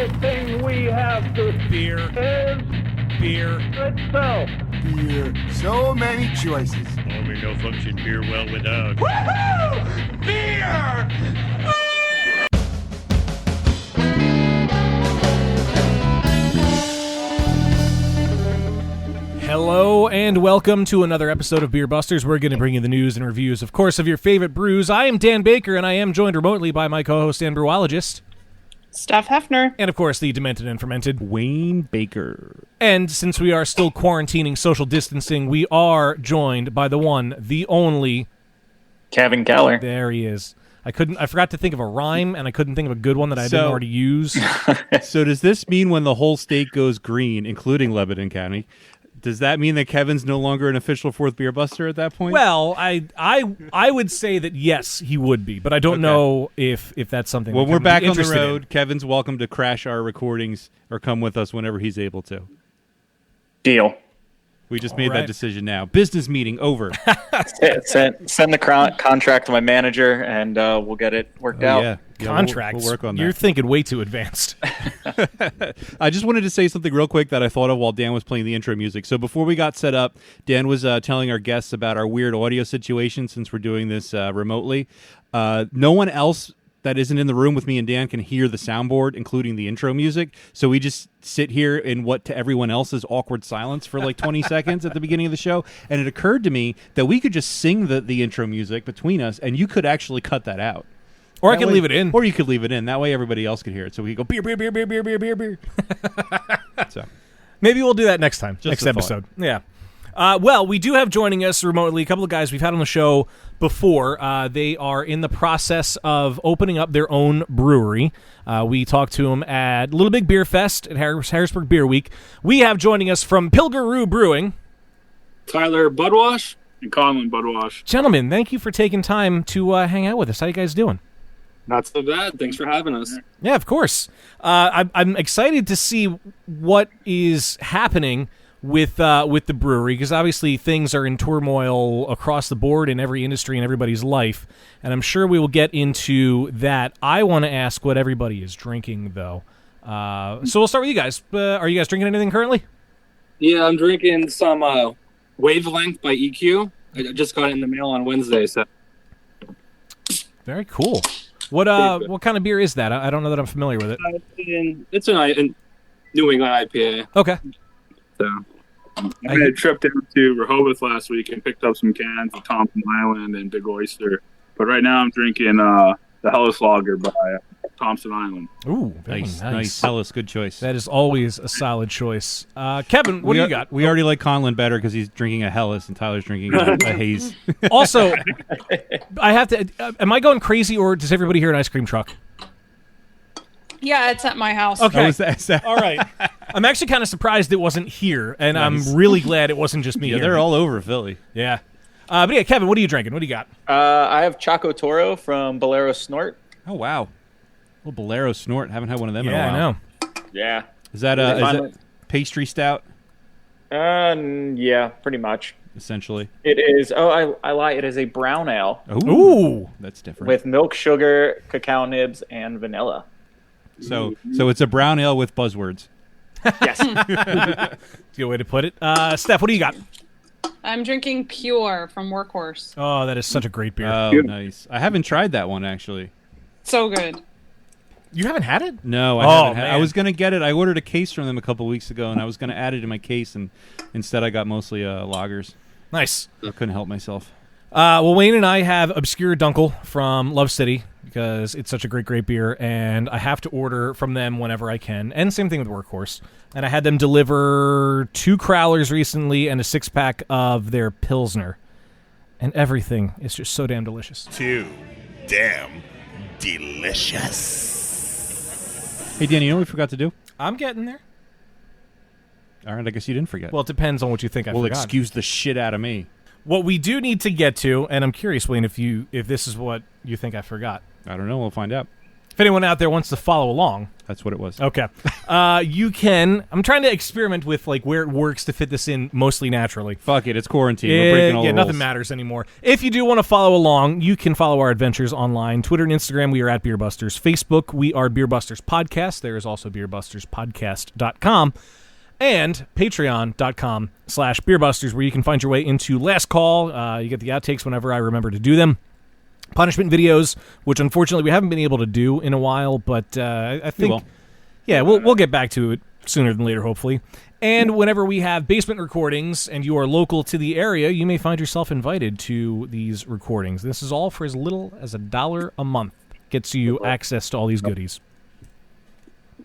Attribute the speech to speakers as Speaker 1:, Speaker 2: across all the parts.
Speaker 1: only thing we have to
Speaker 2: Beer.
Speaker 1: is
Speaker 2: Beer.
Speaker 1: itself.
Speaker 3: Beer. So many choices.
Speaker 4: Only no function beer well without.
Speaker 2: Woohoo! Beer! Hello and welcome to another episode of Beer Busters. We're going to bring you the news and reviews, of course, of your favorite brews. I am Dan Baker, and I am joined remotely by my co-host and brewologist,
Speaker 5: Steph Hefner.
Speaker 2: and of course the demented and fermented
Speaker 6: Wayne Baker.
Speaker 2: And since we are still quarantining, social distancing, we are joined by the one, the only.
Speaker 5: Kevin Keller.
Speaker 2: There he is. I forgot to think of a rhyme, and I couldn't think of a good one that I didn't already use.
Speaker 6: So does this mean when the whole state goes green, including Lebanon County, does that mean that Kevin's no longer an official fourth beer buster at that point?
Speaker 2: Well, I would say that yes, he would be, but I don't know if that's something.
Speaker 6: When
Speaker 2: that
Speaker 6: we're
Speaker 2: Kevin
Speaker 6: back
Speaker 2: would be
Speaker 6: on the
Speaker 2: interested
Speaker 6: road, Kevin's welcome to crash our recordings or come with us whenever he's able to.
Speaker 5: Deal.
Speaker 6: We just made
Speaker 2: right.
Speaker 6: that decision now. Business meeting over.
Speaker 5: Send the contract to my manager, and we'll get it worked out.
Speaker 6: Yeah,
Speaker 2: Contracts.
Speaker 6: We'll work on that.
Speaker 2: You're thinking way too advanced.
Speaker 6: I just wanted to say something real quick that I thought of while Dan was playing the intro music. So before we got set up, Dan was telling our guests about our weird audio situation since we're doing this remotely. No one else that isn't in the room with me and Dan can hear the soundboard, including the intro music. So we just sit here in what to everyone else is awkward silence for like 20 seconds at the beginning of the show. And it occurred to me that we could just sing the intro music between us, and you could actually cut that out.
Speaker 2: Or I could leave it in.
Speaker 6: Or you could leave it in. That way everybody else could hear it. So we could go beer, beer, beer, beer, beer, beer, beer, beer. So
Speaker 2: Maybe we'll do that next time.
Speaker 6: Just
Speaker 2: next
Speaker 6: a thought.
Speaker 2: episode. Yeah. Well, we do have joining us remotely a couple of guys we've had on the show before. They are in the process of opening up their own brewery. We talked to them at Little Big Beer Fest at Harrisburg Beer Week. We have joining us from Pilger Brewing,
Speaker 7: Tyler Budwash and Conlon Budwash.
Speaker 2: Gentlemen, thank you for taking time to hang out with us. How you guys doing?
Speaker 7: Not so bad. Thanks for having us.
Speaker 2: Yeah, of course. I'm excited to see what is happening with the brewery, because obviously things are in turmoil across the board in every industry and everybody's life, and I'm sure we will get into that. I want to ask what everybody is drinking, though. So we'll start with you guys. Are you guys drinking anything currently?
Speaker 7: Yeah, I'm drinking some Wavelength by EQ. I just got it in the mail on Wednesday. So
Speaker 2: Very cool. What kind of beer is that? I don't know that I'm familiar with it.
Speaker 7: it's an New England IPA.
Speaker 2: Okay.
Speaker 7: So I made a trip down to Rehoboth last week and picked up some cans of Thompson Island and Big Oyster. But right now I'm drinking the Hellas Lager by Thompson Island.
Speaker 2: Ooh, very
Speaker 6: nice. Hellas, good choice.
Speaker 2: That is always a solid choice. Kevin, what do you got?
Speaker 6: We already like Conlon better because he's drinking a Hellas and Tyler's drinking a Haze.
Speaker 2: Also, I have to. Am I going crazy, or does everybody hear an ice cream truck?
Speaker 5: Yeah, it's at my house.
Speaker 2: Okay.
Speaker 6: Oh, is that-
Speaker 2: All right. I'm actually kind of surprised it wasn't here, and I'm really glad it wasn't just me.
Speaker 6: Yeah,
Speaker 2: here.
Speaker 6: they're all over Philly.
Speaker 2: Yeah. But yeah, Kevin, what are you drinking? What do you got?
Speaker 5: I have Choco Toro from Bolero Snort.
Speaker 6: Oh, wow. Little Bolero Snort. Haven't had one of them in a while.
Speaker 2: I know.
Speaker 5: Yeah.
Speaker 6: Is that pastry stout,
Speaker 5: Yeah, pretty much.
Speaker 6: essentially?
Speaker 5: It is. Oh, I lie. It is a brown ale
Speaker 2: Ooh.
Speaker 6: That's different.
Speaker 5: with milk, sugar, cacao nibs, and vanilla.
Speaker 6: So it's a brown ale with buzzwords.
Speaker 5: Yes.
Speaker 2: That's a good way to put it. Steph, what do you got?
Speaker 8: I'm drinking Pure from Workhorse.
Speaker 2: Oh, that is such a great beer.
Speaker 6: Oh, nice. I haven't tried that one, actually.
Speaker 8: So good.
Speaker 2: You haven't had it?
Speaker 6: No, I haven't had it. I was going to get it. I ordered a case from them a couple weeks ago, and I was going to add it in my case, and instead I got mostly lagers.
Speaker 2: Nice.
Speaker 6: I couldn't help myself.
Speaker 2: Well, Wayne and I have Obscure Dunkel from Love City because it's such a great beer, and I have to order from them whenever I can. And same thing with Workhorse. And I had them deliver 2 Crowlers recently and a 6-pack of their Pilsner. And everything is just so damn delicious.
Speaker 9: Too damn delicious.
Speaker 6: Hey, Dan, you know what we forgot to do?
Speaker 2: I'm getting there.
Speaker 6: All right, I guess you didn't forget.
Speaker 2: Well, it depends on what you think I
Speaker 6: Well,
Speaker 2: forgot.
Speaker 6: excuse the shit out of me.
Speaker 2: What we do need to get to, and I'm curious, Wayne, if this is what you think I forgot.
Speaker 6: I don't know. We'll find out.
Speaker 2: If anyone out there wants to follow along,
Speaker 6: That's what it was.
Speaker 2: okay, you can. I'm trying to experiment with like where it works to fit this in mostly naturally.
Speaker 6: Fuck it, it's quarantine. We're breaking all the
Speaker 2: nothing
Speaker 6: rules.
Speaker 2: matters anymore. If you do want to follow along, you can follow our adventures online. Twitter and Instagram, we are at BeerBusters. Facebook, we are BeerBusters Podcast. There is also BeerBustersPodcast.com. And Patreon.com/BeerBusters, where you can find your way into Last Call. You get the outtakes whenever I remember to do them. Punishment videos, which unfortunately we haven't been able to do in a while, but I think, we'll get back to it sooner than later, hopefully. And whenever we have basement recordings and you are local to the area, you may find yourself invited to these recordings. This is all for as little as $1 a month. Gets you access to all these goodies.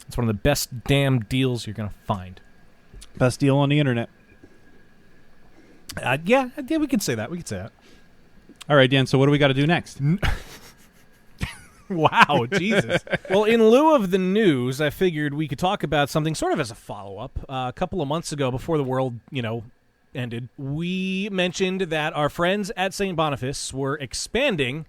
Speaker 2: It's one of the best damn deals you're going to find.
Speaker 6: Best deal on the internet.
Speaker 2: Yeah, we could say that.
Speaker 6: All right, Dan, so what do we got to do next?
Speaker 2: Wow, Jesus. Well, in lieu of the news, I figured we could talk about something sort of as a follow-up. A couple of months ago, before the world, ended, we mentioned that our friends at St. Boniface were expanding,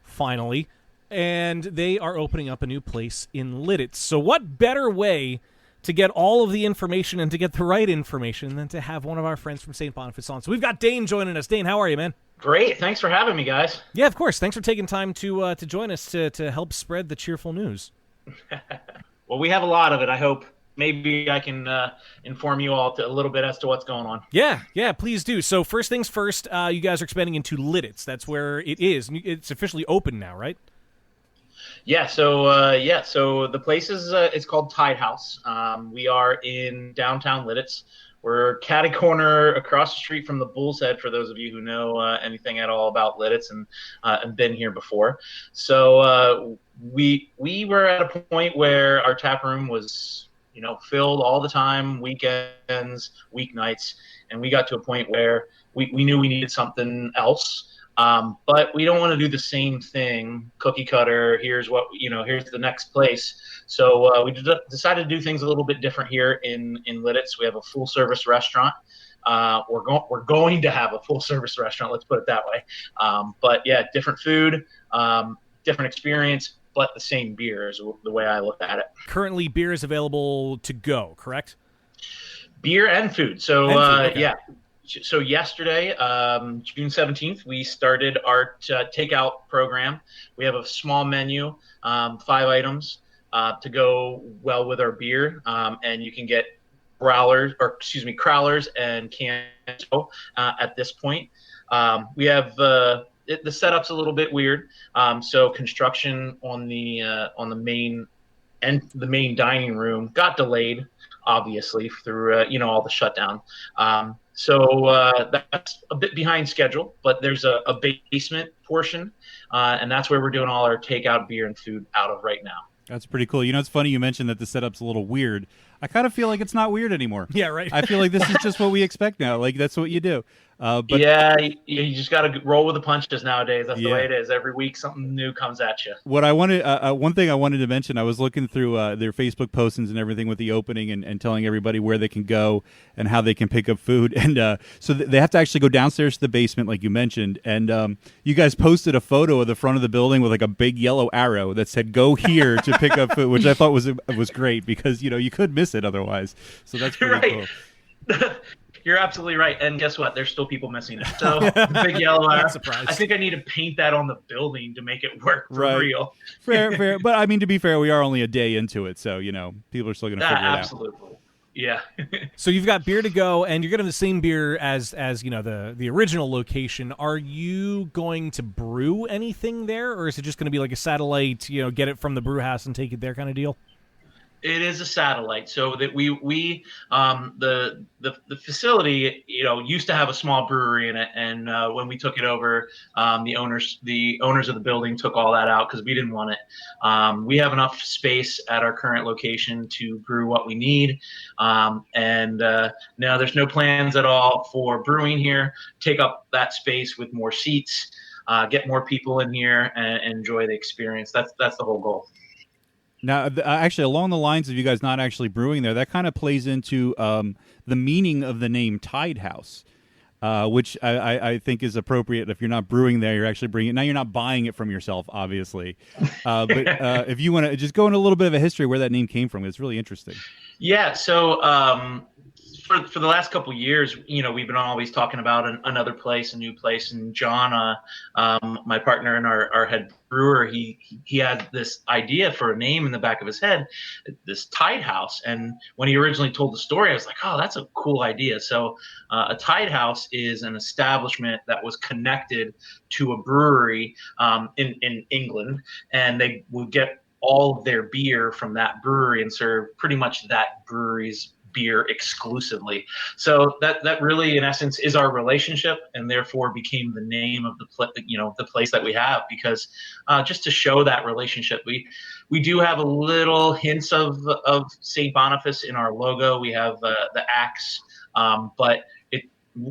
Speaker 2: finally, and they are opening up a new place in Lidditz. So what better way to get all of the information and to get the right information than to have one of our friends from St. Boniface on? So we've got Dane joining us. Dane, how are you, man?
Speaker 10: Great. Thanks for having me, guys.
Speaker 2: Yeah, of course. Thanks for taking time to join us to help spread the cheerful news.
Speaker 10: Well, we have a lot of it. I hope maybe I can inform you all a little bit as to what's going on.
Speaker 2: Yeah, please do. So first things first, you guys are expanding into Lidditz. That's where it is. It's officially open now, right?
Speaker 10: Yeah. So the place is it's called Tide House. We are in downtown Lidditz. We're catty corner across the street from the Bull's Head, for those of you who know anything at all about Lidditz and been here before. So we were at a point where our tap room was, filled all the time, weekends, weeknights, and we got to a point where we knew we needed something else. But we don't want to do the same thing, cookie cutter. Here's the next place. So we decided to do things a little bit different here in Lidditz. We have a full service restaurant. We're going to have a full service restaurant. Let's put it that way. But yeah, different food, different experience, but the same beer is the way I look at it.
Speaker 2: Currently, beer is available to go, correct?
Speaker 10: Beer and food. So
Speaker 2: okay.
Speaker 10: Yeah. So yesterday, June 17th, we started our takeout program. We have a small menu, 5 items to go well with our beer, and you can get crowlers and cans at this point. We have the setup's a little bit weird. So construction on the main dining room got delayed, obviously through all the shutdown. So that's a bit behind schedule, but there's a basement portion, and that's where we're doing all our takeout beer and food out of right now.
Speaker 6: That's pretty cool. It's funny you mentioned that the setup's a little weird. I kind of feel like it's not weird anymore.
Speaker 2: Yeah, right.
Speaker 6: I feel like this is just what we expect now. Like, that's what you do. But
Speaker 10: yeah, you just got to roll with the punches nowadays. That's the way it is. Every week something new comes at you.
Speaker 6: What I wanted, one thing I wanted to mention, I was looking through their Facebook postings and everything with the opening and telling everybody where they can go and how they can pick up food. And so they have to actually go downstairs to the basement, like you mentioned. And you guys posted a photo of the front of the building with like a big yellow arrow that said "Go here" to pick up food, which I thought was great because you could miss it otherwise. So that's pretty cool.
Speaker 10: You're absolutely right. And guess what? There's still people missing it. So the big yellow arrow. I think I need to paint that on the building to make it work for real.
Speaker 6: Fair. But I mean, to be fair, we are only a day into it. So, people are still going to figure it out.
Speaker 10: Absolutely. Yeah.
Speaker 2: So you've got beer to go, and you're going to have the same beer as the original location. Are you going to brew anything there, or is it just going to be like a satellite, get it from the brew house and take it there kind of deal?
Speaker 10: It is a satellite, so that we the facility used to have a small brewery in it, and when we took it over, the owners of the building took all that out because we didn't want it. We have enough space at our current location to brew what we need, and now there's no plans at all for brewing here. Take up that space with more seats, get more people in here, and enjoy the experience. That's the whole goal.
Speaker 6: Now, actually, along the lines of you guys not actually brewing there, that kind of plays into the meaning of the name Tide House. which I think is appropriate. If you're not brewing there, you're actually bringing it. Now you're not buying it from yourself, obviously. But if you want to just go into a little bit of a history where that name came from, it's really interesting.
Speaker 10: Yeah. So for the last couple of years, we've been always talking about another place, a new place. And John, my partner and our head brewer, he had this idea for a name in the back of his head, this Tide House. And when he originally told the story, I was like, oh, that's a cool idea. So a Tide House is an establishment that was connected to a brewery in England, and they would get all of their beer from that brewery and serve pretty much that brewery's beer exclusively. So that really, in essence, is our relationship, and therefore became the name of the place that we have, because just to show that relationship, we do have a little hints of St. Boniface in our logo. We have the axe, but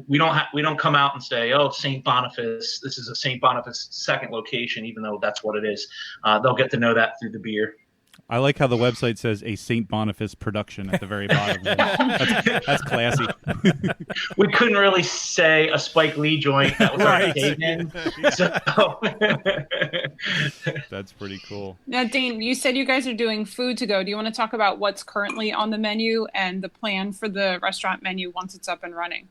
Speaker 10: we don't come out and say, oh, St. Boniface, this is a St. Boniface second location, even though that's what it is. They'll get to know that through the beer.
Speaker 6: I like how the website says a St. Boniface production at the very bottom. That's classy.
Speaker 10: We couldn't really say a Spike Lee joint. That was
Speaker 2: Right.
Speaker 10: taken. So.
Speaker 6: That's pretty cool.
Speaker 8: Now, Dane, you said you guys are doing food to go. Do you want to talk about what's currently on the menu and the plan for the restaurant menu once it's up and running?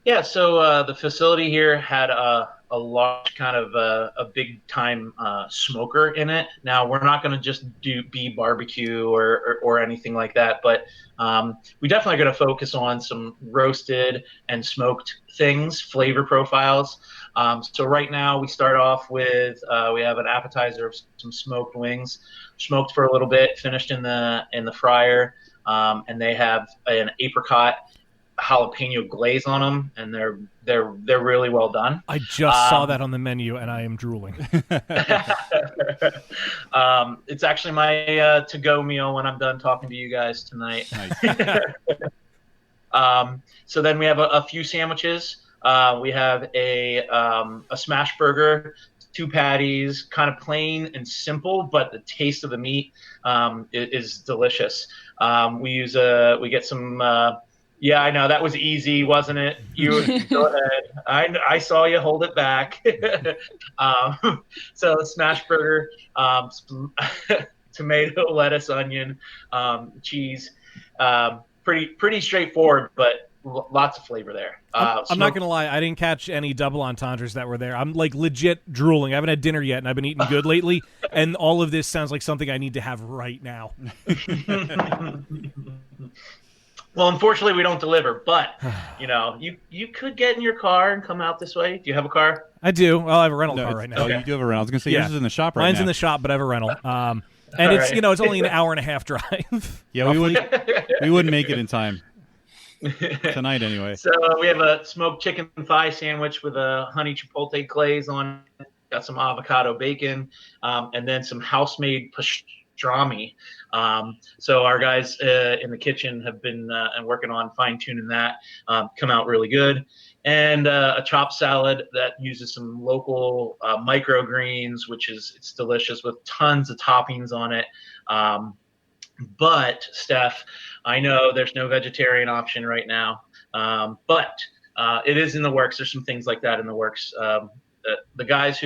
Speaker 10: Yeah, so the facility here had a large kind of a big time smoker in it. Now we're not going to just be barbecue or anything like that, but we definitely going to focus on some roasted and smoked things, flavor profiles. So right now we start off with we have an appetizer of some smoked wings, smoked for a little bit, finished in the fryer, and they have an apricot jalapeno glaze on them, and they're really well done.
Speaker 2: I just saw that on the menu, and I am drooling.
Speaker 10: It's actually my to-go meal when I'm done talking to you guys tonight.
Speaker 6: Nice.
Speaker 10: So then we have a few sandwiches. We have a smash burger, 2 patties, kind of plain and simple, but the taste of the meat is delicious. We get some. Yeah, I know. That was easy, wasn't it? You go ahead. I saw you hold it back. So smash burger, some tomato, lettuce, onion, cheese. Pretty straightforward, but lots of flavor there.
Speaker 2: I'm not going to lie. I didn't catch any double entendres that were there. I'm like legit drooling. I haven't had dinner yet, and I've been eating good lately, and all of this sounds like something I need to have right now.
Speaker 10: Well, unfortunately, we don't deliver, but you could get in your car and come out this way. Do you have a car?
Speaker 2: I do. Well, I have a rental car right now.
Speaker 6: Oh, you do have a rental. I was going to say,
Speaker 2: Yeah.
Speaker 6: yours is in the shop right
Speaker 2: Mine's
Speaker 6: now.
Speaker 2: in the shop, but I have a rental. And it's
Speaker 10: right.
Speaker 2: it's only an hour and a half drive.
Speaker 6: Yeah, we wouldn't make it in time. Tonight, anyway.
Speaker 10: So we have a smoked chicken thigh sandwich with a honey chipotle glaze on it. Got some avocado bacon, and then some house-made pastrami. So our guys in the kitchen have been working on fine-tuning that. Come out really good. And a chopped salad that uses some local microgreens, it's delicious with tons of toppings on it. But Steph, I know there's no vegetarian option right now, but it is in the works. There's some things like that in the works. The guys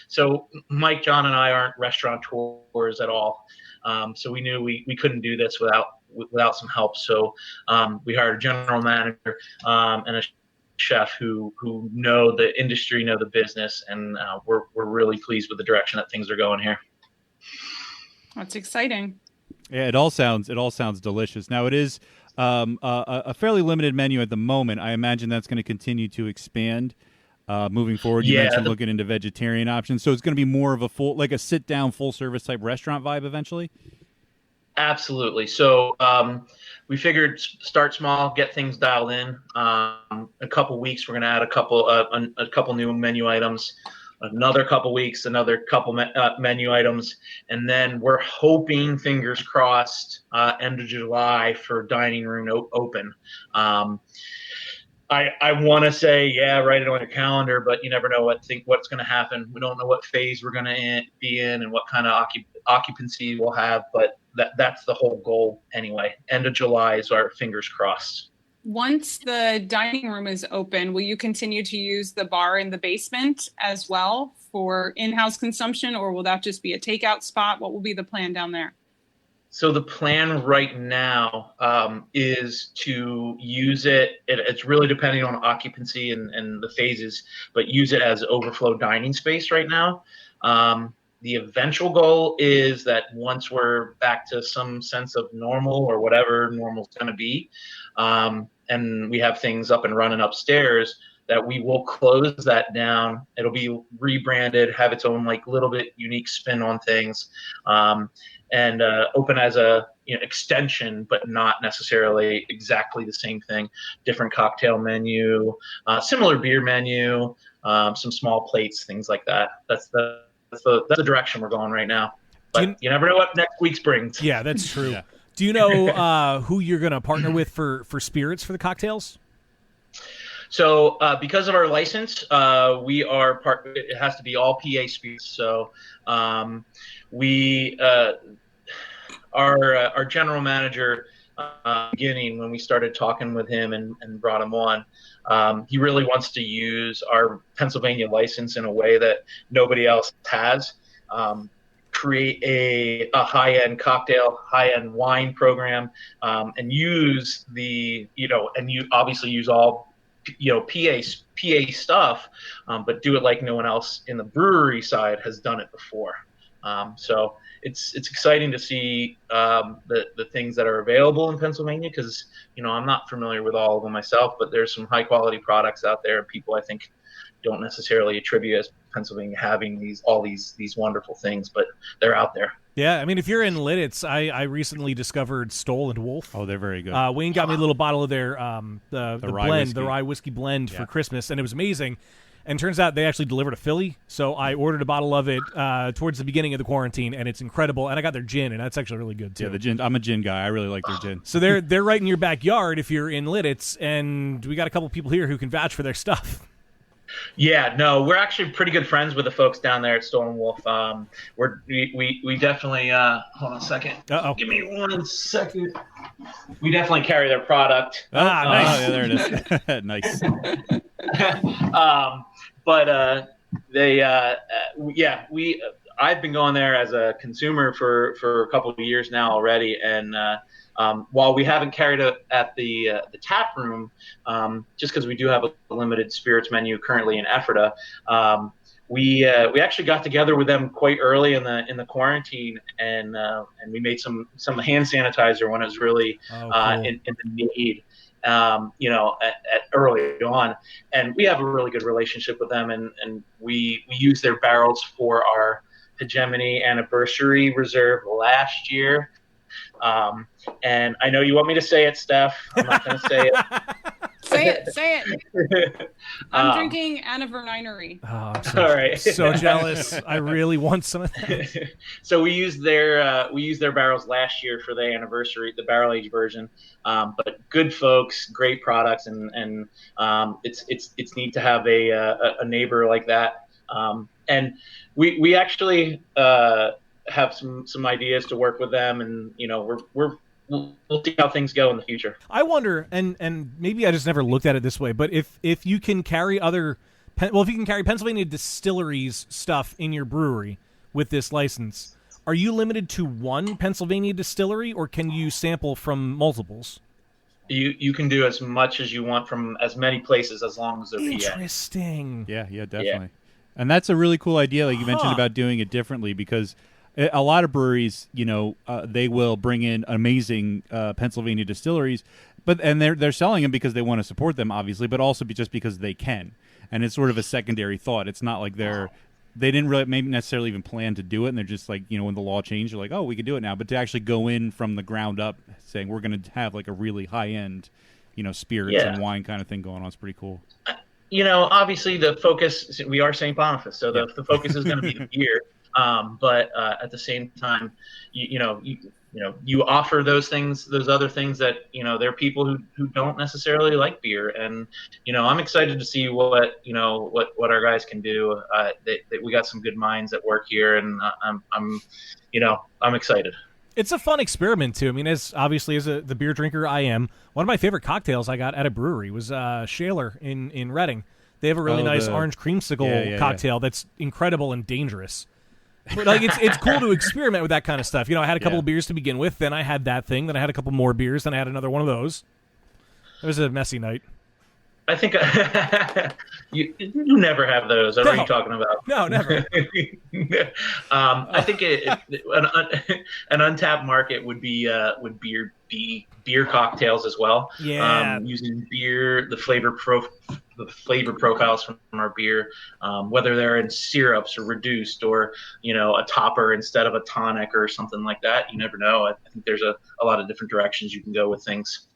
Speaker 10: so Mike, John, and I aren't restaurateurs at all. So we knew we couldn't do this without some help. So we hired a general manager and a chef who know the industry, know the business, and we're really pleased with the direction that things are going here.
Speaker 8: That's exciting.
Speaker 6: Yeah, it all sounds delicious. Now it is a fairly limited menu at the moment. I imagine that's going to continue to expand moving forward. You mentioned looking into vegetarian options, so it's going to be more of a sit down, full service type restaurant vibe eventually.
Speaker 10: Absolutely. So we figured start small, get things dialed in. A couple weeks, we're going to add a couple new menu items. Another couple weeks, another couple menu items, and then we're hoping, fingers crossed, end of July for dining room open. I want to say, yeah, write it on your calendar, but you never know what's going to happen. We don't know what phase we're going to be in and what kind of occupancy we'll have, but that's the whole goal anyway. End of July is our fingers crossed.
Speaker 8: Once the dining room is open, will you continue to use the bar in the basement as well for in-house consumption, or will that just be a takeout spot? What will be the plan down there?
Speaker 10: So the plan right now is to use it. It's really depending on occupancy and the phases, but use it as overflow dining space right now. The eventual goal is that once we're back to some sense of normal or whatever normal's going to be, and we have things up and running upstairs, that we will close that down. It'll be rebranded, have its own like little bit unique spin on things, and open as a extension, but not necessarily exactly the same thing. Different cocktail menu, similar beer menu, some small plates, things like that. That's the direction we're going right now. But you never know what next week's brings.
Speaker 2: Yeah, that's true. Yeah. Do you know who you're going to partner with for spirits for the cocktails?
Speaker 10: So because of our license, we are it has to be all PA spirits. So we our general manager beginning when we started talking with him and brought him on, he really wants to use our Pennsylvania license in a way that nobody else has. Create a high-end cocktail, high-end wine program, and use and you obviously use all PA stuff, but do it like no one else in the brewery side has done it before. So it's exciting to see the things that are available in Pennsylvania, because I'm not familiar with all of them myself, but there's some high-quality products out there, and people I think don't necessarily attribute as Pennsylvania having these wonderful things, but they're out there.
Speaker 2: Yeah, I mean, if you're in Lidditz, I recently discovered Stoll and Wolf.
Speaker 6: Oh, they're very good.
Speaker 2: Wayne got me a little bottle of their the
Speaker 6: rye
Speaker 2: blend,
Speaker 6: whiskey.
Speaker 2: the rye whiskey blend for Christmas, and it was amazing. And turns out they actually delivered to Philly, so I ordered a bottle of it towards the beginning of the quarantine, and it's incredible. And I got their gin, and that's actually really good too.
Speaker 6: Yeah, the gin. I'm a gin guy. I really like their gin.
Speaker 2: So they're right in your backyard if you're in Lidditz, and we got a couple people here who can vouch for their stuff.
Speaker 10: Yeah, no, we're actually pretty good friends with the folks down there at Stolen Wolf. We definitely hold on a second.
Speaker 2: Uh-oh.
Speaker 10: Give me 1 second. We definitely carry their product.
Speaker 6: Nice. Yeah, there it is. Nice. I've been going there as a consumer for a couple of years now already, and while we haven't carried it at the tap room, just because we do have a limited spirits menu currently in Ephrata, we actually got together with them quite early in the quarantine, and we made some hand sanitizer when it was really in the need. Early on, and we have a really good relationship with them, and we use their barrels for our hegemony anniversary reserve last year. And I know you want me to say it, Steph. I'm not going to say it.
Speaker 8: Say it. I'm drinking Anniverninery.
Speaker 2: Oh,
Speaker 10: all right.
Speaker 2: So jealous. I really want some of that.
Speaker 10: So we used their barrels last year for the anniversary, the barrel aged version. But good folks, great products, and it's neat to have a neighbor like that. And we actually have some ideas to work with them, and we'll see how things go in the future.
Speaker 2: I wonder, and maybe I just never looked at it this way, but if you can carry if you can carry Pennsylvania distilleries stuff in your brewery with this license, are you limited to one Pennsylvania distillery, or can you sample from multiples?
Speaker 10: You can do as much as you want from as many places as long as they're PA.
Speaker 2: Interesting.
Speaker 6: Yeah, definitely. Yeah. And that's a really cool idea, like you mentioned about doing it differently, because a lot of breweries, they will bring in amazing Pennsylvania distilleries, and they're selling them because they want to support them, obviously, but also just because they can. And it's sort of a secondary thought. It's not like they didn't really maybe necessarily even plan to do it, and they're just like, when the law changed, they're like, oh, we could do it now. But to actually go in from the ground up, saying we're going to have like a really high end, spirits and wine kind of thing going on, it's pretty cool.
Speaker 10: Obviously the focus, we are St. Boniface, so the focus is going to be the beer. But at the same time, you offer those other things that, there are people who don't necessarily like beer. And, I'm excited to see what our guys can do. We got some good minds at work here, and I'm excited.
Speaker 2: It's a fun experiment too. I mean, as the beer drinker I am, one of my favorite cocktails I got at a brewery was Shaler in Reading. They have a really nice orange creamsicle cocktail that's incredible and dangerous. But like it's cool to experiment with that kind of stuff. You know, I had a couple of beers to begin with, then I had that thing, then I had a couple more beers, then I had another one of those. It was a messy night.
Speaker 10: I think you never have those. What are you talking about?
Speaker 2: No, never.
Speaker 10: I think an untapped market would be beer cocktails as well.
Speaker 2: Yeah,
Speaker 10: using beer, the flavor profiles from our beer, whether they're in syrups or reduced, or a topper instead of a tonic or something like that. You never know. I think there's a lot of different directions you can go with things.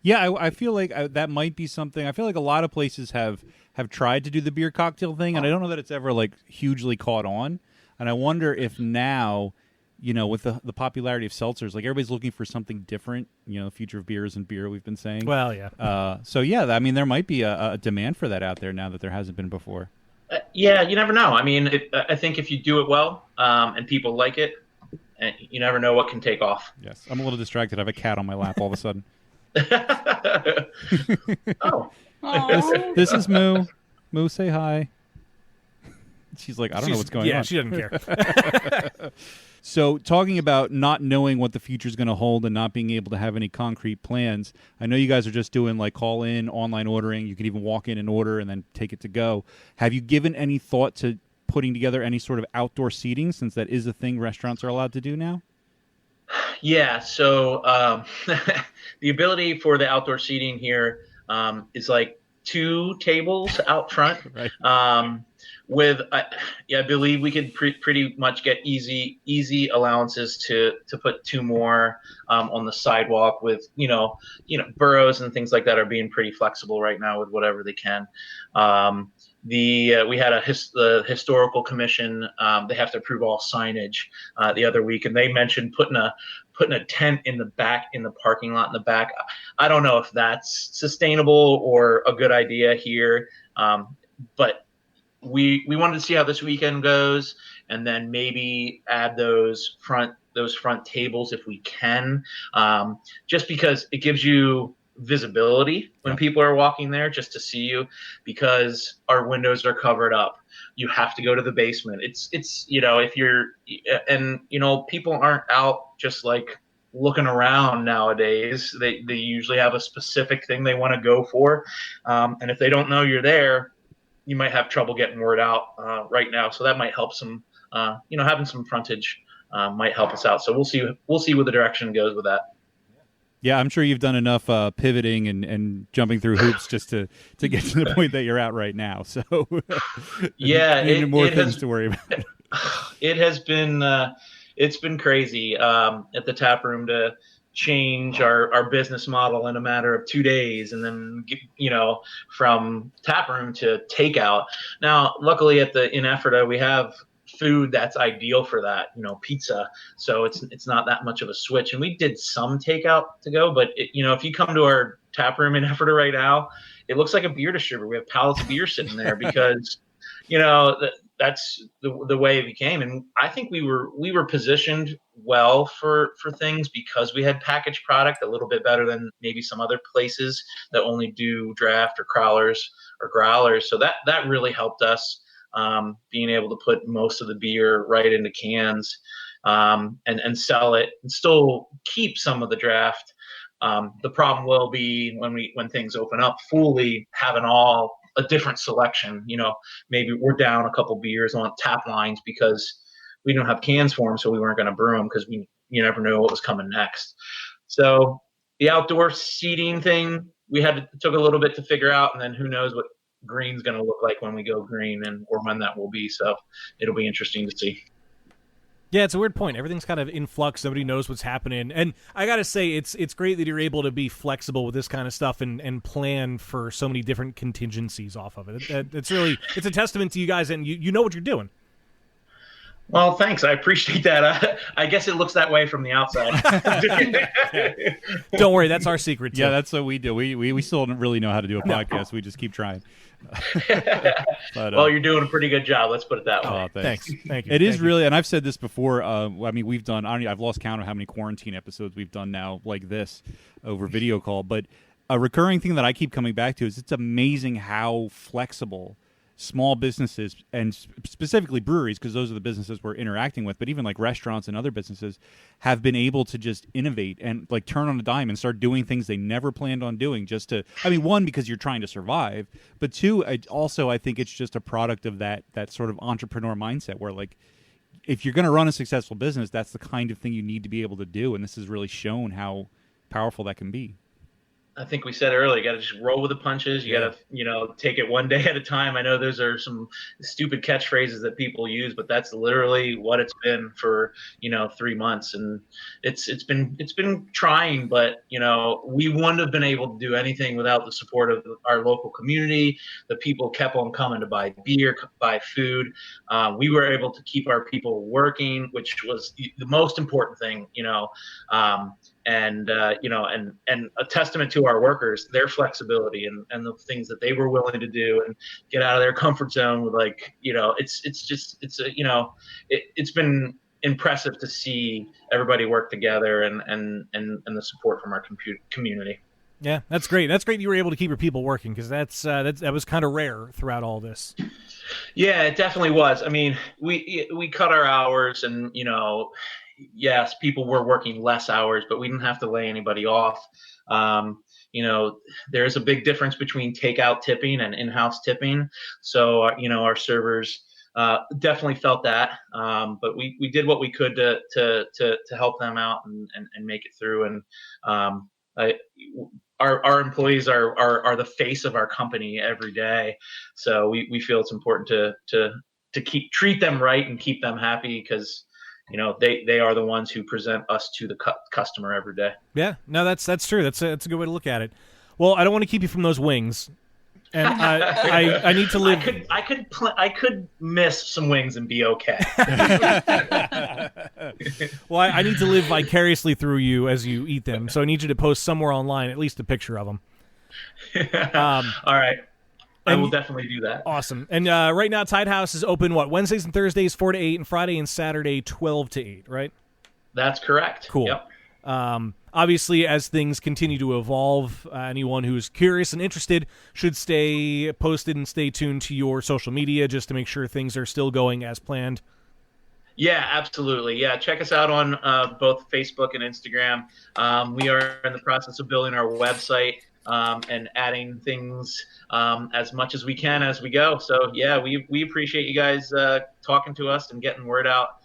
Speaker 6: Yeah, I feel like that might be something. I feel like a lot of places have tried to do the beer cocktail thing, and I don't know that it's ever like hugely caught on. And I wonder if now, with the popularity of seltzers, like everybody's looking for something different. The future of beer isn't beer, we've been saying.
Speaker 2: Well, yeah.
Speaker 6: So yeah, I mean, there might be a demand for that out there now that there hasn't been before.
Speaker 10: Yeah, you never know. I mean, I think if you do it well, and people like it, you never know what can take off.
Speaker 6: Yes, I'm a little distracted. I have a cat on my lap all of a sudden.
Speaker 10: Oh.
Speaker 6: This is Moo. Moo, say hi. She's like, I don't know what's going on.
Speaker 2: Yeah, she doesn't care.
Speaker 6: So talking about not knowing what the future is going to hold and not being able to have any concrete plans, I know you guys are just doing like call in, online ordering. You can even walk in and order and then take it to go. Have you given any thought to putting together any sort of outdoor seating, since that is a thing restaurants are allowed to do now?
Speaker 10: Yeah, so the ability for the outdoor seating here is like 2 tables out front.
Speaker 6: Right.
Speaker 10: I believe we could pretty much get easy allowances to put 2 more on the sidewalk with burrows and things like that are being pretty flexible right now with whatever they can. We had the historical commission. They have to approve all signage the other week, and they mentioned putting a tent in the back, in the parking lot in the back. I don't know if that's sustainable or a good idea here, but we wanted to see how this weekend goes, and then maybe add those front tables if we can, just because it gives you visibility when people are walking there, just to see you, because our windows are covered up. You have to go to the basement. It's if you're, and people aren't out just like looking around nowadays. They usually have a specific thing they want to go for, and if they don't know you're there, you might have trouble getting word out right now. So that might help some, having some frontage might help us out. So we'll see where the direction goes with that.
Speaker 6: Yeah, I'm sure you've done enough pivoting and jumping through hoops just to get to the point that you're at right now. So
Speaker 10: yeah,
Speaker 6: more things to worry about.
Speaker 10: It has been it's been crazy at the tap room to change our business model in a matter of 2 days, and then from tap room to takeout. Now, luckily in Ephrata we have food that's ideal for that, pizza. So it's not that much of a switch. And we did some takeout to go, but if you come to our tap room in Ephrata right now, it looks like a beer distributor. We have pallets of beer sitting there because, that's the way it became. And I think we were positioned well for things because we had packaged product a little bit better than maybe some other places that only do draft or crawlers or growlers. So that really helped us. Being able to put most of the beer right into cans and sell it and still keep some of the draft. The problem will be when things open up fully, having all a different selection. Maybe we're down a couple beers on tap lines because we don't have cans for them, so we weren't going to brew them because you never know what was coming next. So the outdoor seating thing took a little bit to figure out, and then who knows what green's going to look like when we go green or when that will be. So it'll be interesting to see.
Speaker 2: Yeah, it's a weird point. Everything's kind of in flux. Nobody knows what's happening. And I got to say, it's great that you're able to be flexible with this kind of stuff and plan for so many different contingencies off of it. It's a testament to you guys, and you know what you're doing.
Speaker 10: Well, thanks. I appreciate that. I guess it looks that way from the outside.
Speaker 2: Don't worry, that's our secret too.
Speaker 6: Yeah, that's what we do. We still don't really know how to do a podcast. We just keep trying. But,
Speaker 10: Well, you're doing a pretty good job. Let's put it that way.
Speaker 6: oh,
Speaker 2: Thanks. Thank you.
Speaker 6: It is
Speaker 2: Thank you.
Speaker 6: really, and I've said this before. I mean, we've done. I've lost count of how many quarantine episodes we've done now, like this, over video call. But a recurring thing that I keep coming back to is it's amazing how flexible small businesses, and specifically breweries, because those are the businesses we're interacting with, but even like restaurants and other businesses have been able to just innovate and like turn on a dime and start doing things they never planned on doing just to, I mean, one, because you're trying to survive, but two, I think it's just a product of that sort of entrepreneur mindset where like, if you're going to run a successful business, that's the kind of thing you need to be able to do. And this has really shown how powerful that can be.
Speaker 10: I think we said earlier, you got to just roll with the punches. You got to, take it one day at a time. I know those are some stupid catchphrases that people use, but that's literally what it's been for, 3 months. And it's been trying, but, we wouldn't have been able to do anything without the support of our local community. The people kept on coming to buy beer, buy food. We were able to keep our people working, which was the most important thing, and a testament to our workers, their flexibility and the things that they were willing to do and get out of their comfort zone with it's been impressive to see everybody work together and the support from our community.
Speaker 2: Yeah, that's great. That's great you were able to keep your people working, because that was kind of rare throughout all this.
Speaker 10: Yeah, it definitely was. I mean, we cut our hours and, yes, people were working less hours, but we didn't have to lay anybody off. There's a big difference between takeout tipping and in-house tipping. So, our servers definitely felt that. But we did what we could to help them out and make it through. And our employees are the face of our company every day. So we feel it's important to treat them right and keep them happy, because they are the ones who present us to the customer every day. Yeah,
Speaker 2: no, that's true. That's a good way to look at it. Well, I don't want to keep you from those wings, and I need to live.
Speaker 10: I could miss some wings and be okay.
Speaker 2: Well, I need to live vicariously through you as you eat them, so I need you to post somewhere online at least a picture of them.
Speaker 10: All right. I will definitely do that.
Speaker 2: Awesome. And right now, Tide House is open, Wednesdays and Thursdays, 4 to 8, and Friday and Saturday, 12 to 8, right?
Speaker 10: That's correct.
Speaker 2: Cool.
Speaker 10: Yep.
Speaker 2: Obviously, as things continue to evolve, anyone who's curious and interested should stay posted and stay tuned to your social media just to make sure things are still going as planned.
Speaker 10: Yeah, absolutely. Yeah, check us out on both Facebook and Instagram. We are in the process of building our website. And adding things as much as we can as we go. So, yeah, we appreciate you guys talking to us and getting word out.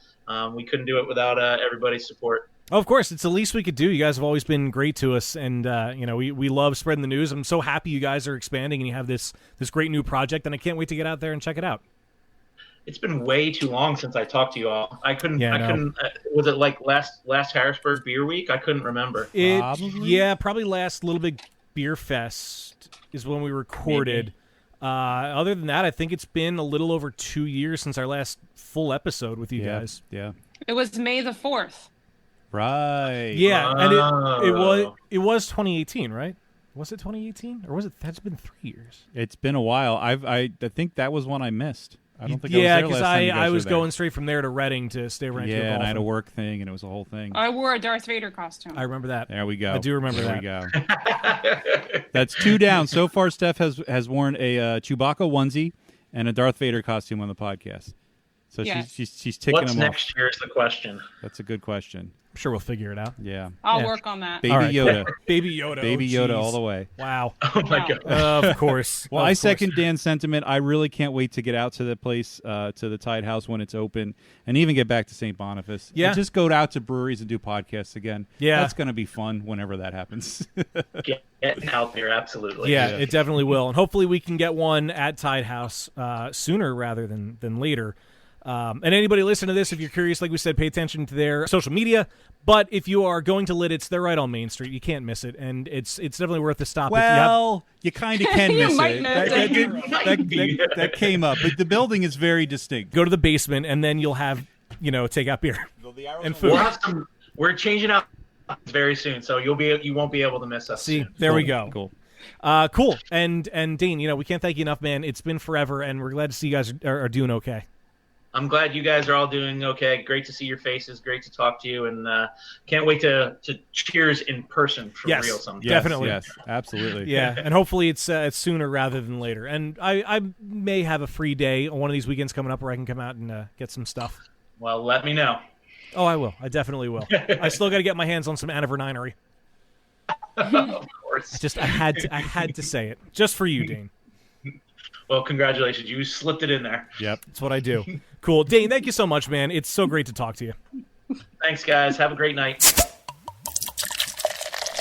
Speaker 10: We couldn't do it without everybody's support.
Speaker 2: Oh, of course. It's the least we could do. You guys have always been great to us, and we love spreading the news. I'm so happy you guys are expanding and you have this great new project, and I can't wait to get out there and check it out.
Speaker 10: It's been way too long since I talked to you all. I couldn't. Was it like last Harrisburg Beer Week? I couldn't remember.
Speaker 2: Probably last Little Big Beer Fest is when we recorded. Other than that, I think it's been a little over 2 years since our last full episode with you guys.
Speaker 6: Yeah.
Speaker 8: It was May the 4th.
Speaker 6: Right.
Speaker 2: Yeah, and it was 2018, right? Was it 2018 or was it? That's been 3 years.
Speaker 6: It's been a while. I think that was one I missed. I don't think
Speaker 2: I
Speaker 6: was there last time you guys
Speaker 2: I was
Speaker 6: were
Speaker 2: going
Speaker 6: there.
Speaker 2: straight from there to Reading to stay around.
Speaker 6: Yeah, and I had a work thing, and it was a whole thing.
Speaker 8: I wore a Darth Vader costume.
Speaker 2: I remember that.
Speaker 6: There we go.
Speaker 2: I do remember that.
Speaker 6: There we go. That's 2 down. So far, Steph has worn a Chewbacca onesie and a Darth Vader costume on the podcast. So
Speaker 8: yes.
Speaker 6: she's ticking
Speaker 10: What's
Speaker 6: them off.
Speaker 10: next year is the question.
Speaker 6: That's a good question.
Speaker 2: I'm sure we'll figure it out.
Speaker 6: Yeah.
Speaker 8: I'll work on that.
Speaker 6: Baby Yoda.
Speaker 2: Baby Yoda.
Speaker 6: Baby Yoda all the way.
Speaker 2: Wow.
Speaker 10: Oh, my God.
Speaker 2: Of course.
Speaker 6: Well, I second Dan's sentiment. I really can't wait to get out to the place, to the Tide House when it's open, and even get back to St. Boniface.
Speaker 2: Yeah.
Speaker 6: And just go out to breweries and do podcasts again.
Speaker 2: Yeah.
Speaker 6: That's going to be fun whenever that happens.
Speaker 10: Getting out there, absolutely.
Speaker 2: Yeah, it definitely will. And hopefully we can get one at Tide House sooner rather than later. And anybody listen to this, if you're curious, like we said, pay attention to their social media. But if you are going to Lidditz, they're right on Main Street. You can't miss it, and it's definitely worth a stop.
Speaker 6: Well, you kind of can
Speaker 8: You
Speaker 6: miss
Speaker 8: might
Speaker 6: it.
Speaker 8: miss
Speaker 6: That came up, but the building is very distinct.
Speaker 2: Go to the basement, and then you'll have takeout beer and food.
Speaker 10: We'll have we're changing out very soon, so you won't be able to miss us.
Speaker 2: See,
Speaker 10: soon.
Speaker 2: there we go.
Speaker 6: Cool.
Speaker 2: Cool. And Dean, we can't thank you enough, man. It's been forever, and we're glad to see you guys are doing okay.
Speaker 10: I'm glad you guys are all doing okay. Great to see your faces. Great to talk to you, and can't wait to cheers in person for real sometime.
Speaker 2: Definitely.
Speaker 6: Yes, absolutely.
Speaker 2: Yeah, and hopefully it's sooner rather than later. And I may have a free day on one of these weekends coming up where I can come out and get some stuff.
Speaker 10: Well, let me know.
Speaker 2: Oh, I will. I definitely will. I still got to get my hands on some Anaverninery.
Speaker 10: Of course.
Speaker 2: I had to say it just for you, Dean.
Speaker 10: Well, congratulations. You slipped it in there.
Speaker 2: Yep, that's what I do. Cool. Dane, thank you so much, man. It's so great to talk to you.
Speaker 10: Thanks, guys. Have a great night.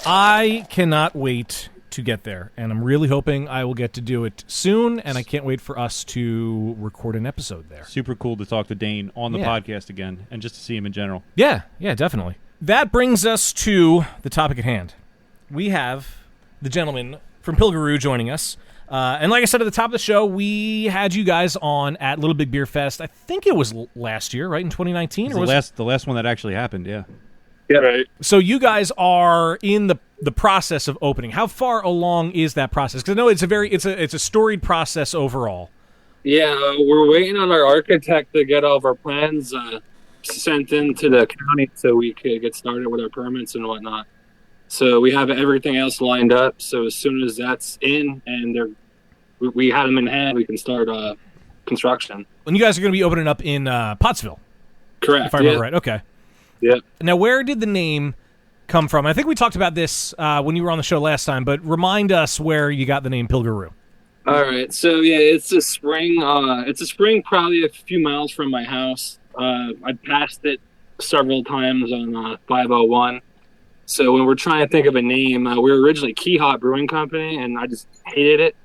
Speaker 2: I cannot wait to get there, and I'm really hoping I will get to do it soon, and I can't wait for us to record an episode there.
Speaker 6: Super cool to talk to Dane on the podcast again, and just to see him in general.
Speaker 2: Yeah, definitely. That brings us to the topic at hand. We have the gentleman from Pilger joining us. And like I said at the top of the show, we had you guys on at Little Big Beer Fest. I think it was last year, right, in 2019?
Speaker 6: It was the last one that actually happened, yeah.
Speaker 7: Yeah, right.
Speaker 2: So you guys are in the process of opening. How far along is that process? Because I know it's a storied process overall.
Speaker 11: Yeah, we're waiting on our architect to get all of our plans sent in to the county so we could get started with our permits and whatnot. So we have everything else lined up. So as soon as that's in and we have them in hand, we can start construction.
Speaker 2: And you guys are going to be opening up in Pottsville.
Speaker 11: Correct.
Speaker 2: If I remember right. Okay.
Speaker 11: Yeah.
Speaker 2: Now, where did the name come from? I think we talked about this when you were on the show last time, but remind us where you got the name Pilger.
Speaker 11: All right. So, yeah, it's a spring. It's a spring probably a few miles from my house. I passed it several times on 501. So when we're trying to think of a name, we were originally Key Hot Brewing Company, and I just hated it.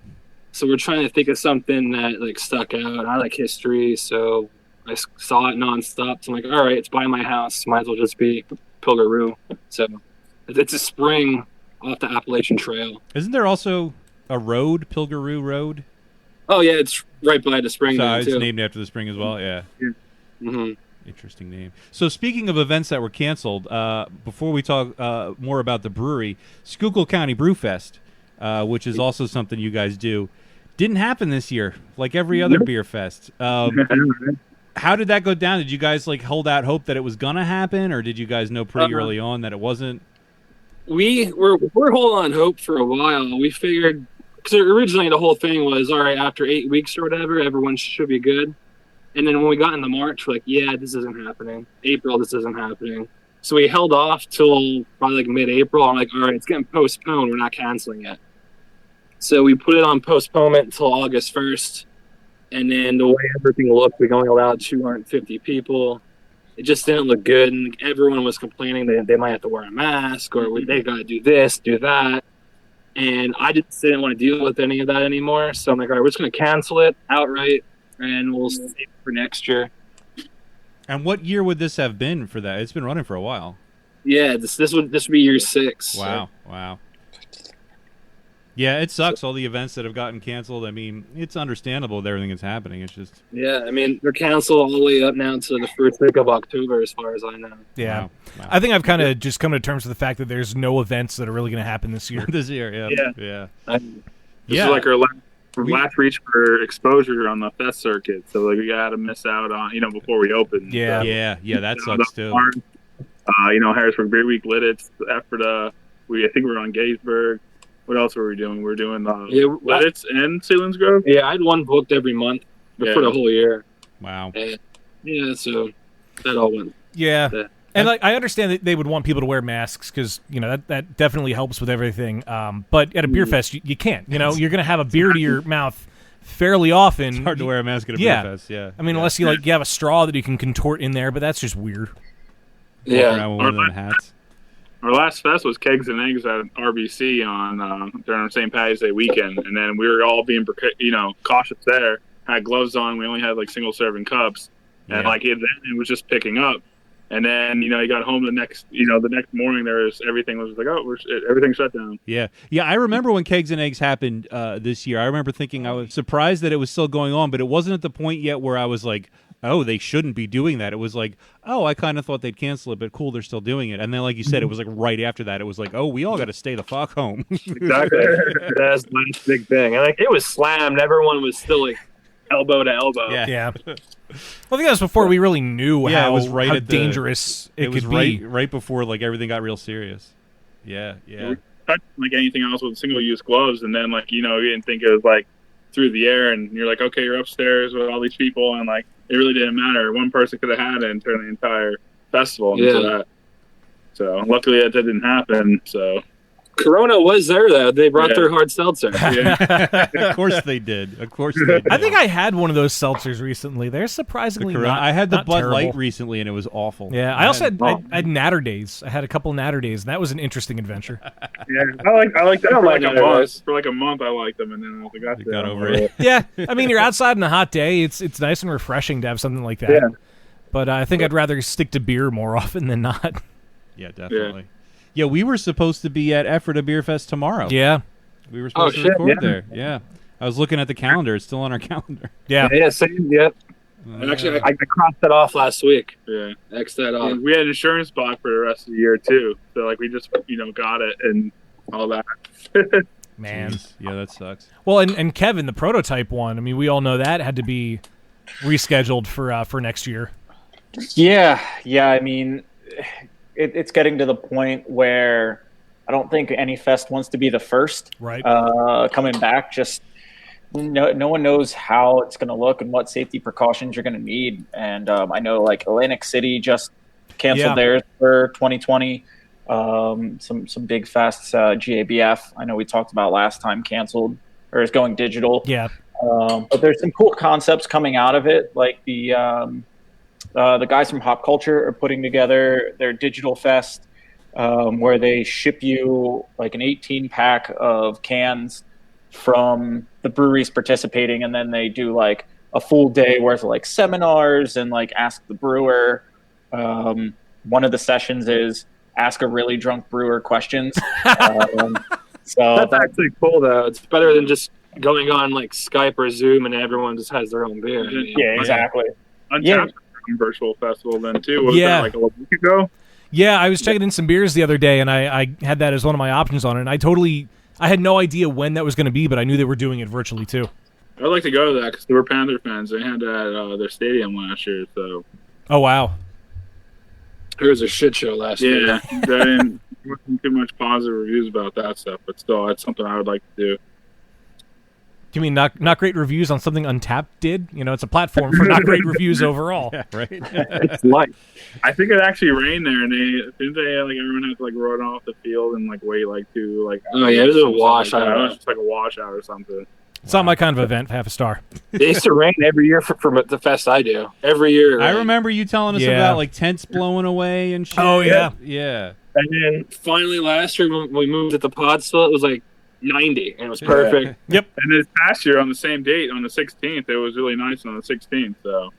Speaker 11: So we're trying to think of something that stuck out. I like history, so I saw it nonstop. So I'm like, all right, it's by my house. Might as well just be Pilger. So it's a spring off the Appalachian Trail.
Speaker 6: Isn't there also a road, Pilger Road?
Speaker 11: Oh yeah, it's right by the spring.
Speaker 6: So it's named after the spring as well. Yeah.
Speaker 11: Mm-hmm.
Speaker 6: Interesting name. So speaking of events that were canceled, before we talk more about the brewery, Skook County Brew Fest, which is also something you guys do, didn't happen this year, like every other beer fest. How did that go down? Did you guys hold out hope that it was gonna happen, or did you guys know pretty early on that it wasn't?
Speaker 11: We're holding on hope for a while. We figured, because originally the whole thing was, all right, after 8 weeks or whatever, everyone should be good. And then when we got into March, we're like, yeah, this isn't happening. April, this isn't happening. So we held off till probably mid-April. I'm like, all right, it's getting postponed. We're not canceling it. So we put it on postponement until August 1st. And then the way everything looked, we only allowed 250 people. It just didn't look good. And everyone was complaining that they might have to wear a mask or they got to do this, do that. And I just didn't want to deal with any of that anymore. So I'm like, all right, we're just going to cancel it outright. And we'll save it for next year.
Speaker 6: And what year would this have been for that? It's been running for a while.
Speaker 11: Yeah, this would be year 6.
Speaker 6: Wow,
Speaker 11: so.
Speaker 6: Wow. Yeah, it sucks, all the events that have gotten canceled. I mean, it's understandable with everything that's happening. It's just...
Speaker 11: Yeah, I mean, they're canceled all the way up now to the first week of October, as far as I know.
Speaker 2: Yeah.
Speaker 6: Wow.
Speaker 2: I think I've kind of just come to terms with the fact that there's no events that are really going to happen this year.
Speaker 6: This year, yeah.
Speaker 7: This is like our last reach for exposure on the fest circuit, so we got to miss out on before we open.
Speaker 6: Yeah, that sucks too.
Speaker 7: Harrisburg Beer Week, Lidditz. After I think we were on Gettysburg. What else were we doing? We're doing Lidditz and Sealands Grove.
Speaker 11: Yeah, I had one booked every month for the whole year.
Speaker 6: Wow.
Speaker 11: And, so that all went.
Speaker 2: Yeah. And I understand that they would want people to wear masks because that definitely helps with everything. But at a beer fest, you can't. You're going to have a beer to your mouth fairly often.
Speaker 6: It's hard to wear a mask at a beer fest. Yeah.
Speaker 2: I mean, unless you have a straw that you can contort in there, but that's just weird.
Speaker 11: Yeah.
Speaker 6: One of them hats.
Speaker 7: Our last fest was Kegs and Eggs at RBC during St. Patty's Day weekend, and then we were all being cautious there. Had gloves on. We only had single serving cups, and it was just picking up. And then you got home the next morning. Everything was everything shut down.
Speaker 6: Yeah. I remember when Kegs and Eggs happened this year. I remember thinking I was surprised that it was still going on, but it wasn't at the point yet where I was like, oh, they shouldn't be doing that. It was like, oh, I kind of thought they'd cancel it, but cool, they're still doing it. And then, like you said, it was like right after that, it was like, oh, we all got to stay the fuck home.
Speaker 11: Exactly. That's the last big thing. And like it was slammed. Everyone was still like elbow to elbow.
Speaker 2: Yeah. Well, I think that was before we really knew
Speaker 6: it was right
Speaker 2: how
Speaker 6: at
Speaker 2: dangerous it
Speaker 6: was
Speaker 2: could be.
Speaker 6: right before like everything got real serious. Yeah.
Speaker 7: Like anything else with single-use gloves, and then like you didn't think it was like through the air, and you're like, okay, you're upstairs with all these people, and like it really didn't matter. One person could have had it and turned the entire festival into that. So luckily that didn't happen. So
Speaker 11: Corona was there though. They brought their hard seltzer.
Speaker 6: Of course they did.
Speaker 2: I think I had one of those seltzers recently. They're surprisingly not.
Speaker 6: I had the
Speaker 2: not
Speaker 6: Bud
Speaker 2: terrible.
Speaker 6: Light recently, and it was awful.
Speaker 2: Yeah, I also had Natter Days. I had a couple Natter Days, and that was an interesting adventure.
Speaker 7: Yeah, I like that for like a
Speaker 11: Natter
Speaker 7: month.
Speaker 11: Days.
Speaker 7: For like a month, I liked them, and then I got
Speaker 6: over it.
Speaker 2: Yeah, I mean, you're outside on a hot day. It's nice and refreshing to have something like that.
Speaker 7: Yeah.
Speaker 2: But I think I'd rather stick to beer more often than not.
Speaker 6: Yeah, definitely. Yeah, we were supposed to be at Ephrata Beer Fest tomorrow.
Speaker 2: Yeah.
Speaker 6: We were supposed to record there. Yeah. I was looking at the calendar. It's still on our calendar.
Speaker 2: Yeah.
Speaker 11: Yeah, same. Yep. And actually, I crossed that off last week.
Speaker 7: Yeah.
Speaker 11: X that off.
Speaker 7: We had an insurance bought for the rest of the year too. So like we just got it and all that.
Speaker 2: Man.
Speaker 6: Jeez. Yeah, that sucks.
Speaker 2: Well, and Kevin, the prototype one, I mean, we all know that had to be rescheduled for next year.
Speaker 5: Yeah. I mean, it's getting to the point where I don't think any fest wants to be the first coming back. Just no one knows how it's going to look and what safety precautions you're going to need. And I know like Atlantic City just canceled theirs for 2020. Some big fests, GABF, I know we talked about last time, canceled or is going digital.
Speaker 2: Yeah.
Speaker 5: But there's some cool concepts coming out of it, like the guys from Hop Culture are putting together their digital fest, where they ship you like an 18-pack of cans from the breweries participating, and then they do like a full day worth of like seminars and like ask the brewer. One of the sessions is ask a really drunk brewer questions. So
Speaker 11: that's actually cool though. It's better than just going on like Skype or Zoom and everyone just has their own beer.
Speaker 5: Yeah, exactly.
Speaker 7: Untapped virtual festival then too. What was that, like a week ago?
Speaker 2: Yeah, I was checking in some beers the other day, and I had that as one of my options on it. And I had no idea when that was going to be, but I knew they were doing it virtually too.
Speaker 7: I'd like to go to that because they were Panther fans. They had that at their stadium last year. So.
Speaker 2: Oh wow.
Speaker 11: It was a shit show last year.
Speaker 7: Yeah, there wasn't too much positive reviews about that stuff, but still, that's something I would like to do.
Speaker 2: You mean not great reviews on something Untapped did? You know, it's a platform for not great reviews overall.
Speaker 6: Yeah, right.
Speaker 11: It's light.
Speaker 7: I think it actually rained there, and everyone had to like run off the field and like wait like to like.
Speaker 11: Oh yeah, it was a washout.
Speaker 7: It was just like a washout or something.
Speaker 2: It's not my kind of event. Half a star.
Speaker 11: It used to rain every year for the fest I do. Every year.
Speaker 6: I remember you telling us about like tents blowing away and shit.
Speaker 2: Oh yeah,
Speaker 6: yeah.
Speaker 11: And then finally last year when we moved at the pod still, it was like 90 and it was perfect.
Speaker 2: Yep.
Speaker 7: And this past year on the same date on the 16th, it was really nice on the 16th. So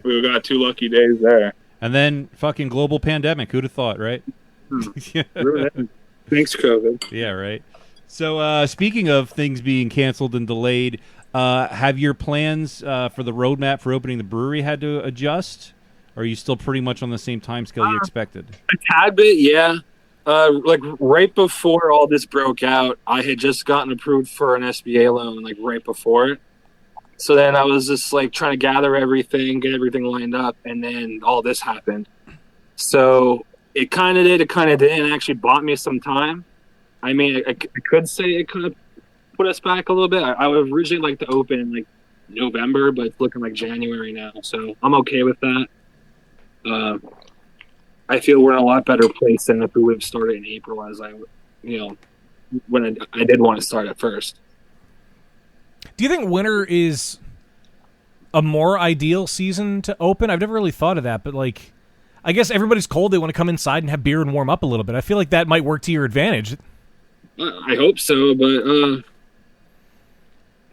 Speaker 7: we got 2 lucky days there.
Speaker 6: And then fucking global pandemic. Who'd have thought, right?
Speaker 11: Thanks, COVID.
Speaker 6: Yeah, right. So speaking of things being canceled and delayed, have your plans for the roadmap for opening the brewery had to adjust? Or are you still pretty much on the same time scale you expected?
Speaker 11: A tad bit, yeah. Like right before all this broke out, I had just gotten approved for an SBA loan, like right before it. So then I was just like trying to gather everything, get everything lined up, and then all this happened. So it kind of did, it kind of didn't. It actually bought me some time. I mean, I could say it could have put us back a little bit. I would originally like to open in like November, but it's looking like January now. So I'm okay with that. I feel we're in a lot better place than if we would have started in April, as when I did want to start at first.
Speaker 2: Do you think winter is a more ideal season to open? I've never really thought of that, but like, I guess everybody's cold. They want to come inside and have beer and warm up a little bit. I feel like that might work to your advantage.
Speaker 11: I hope so, but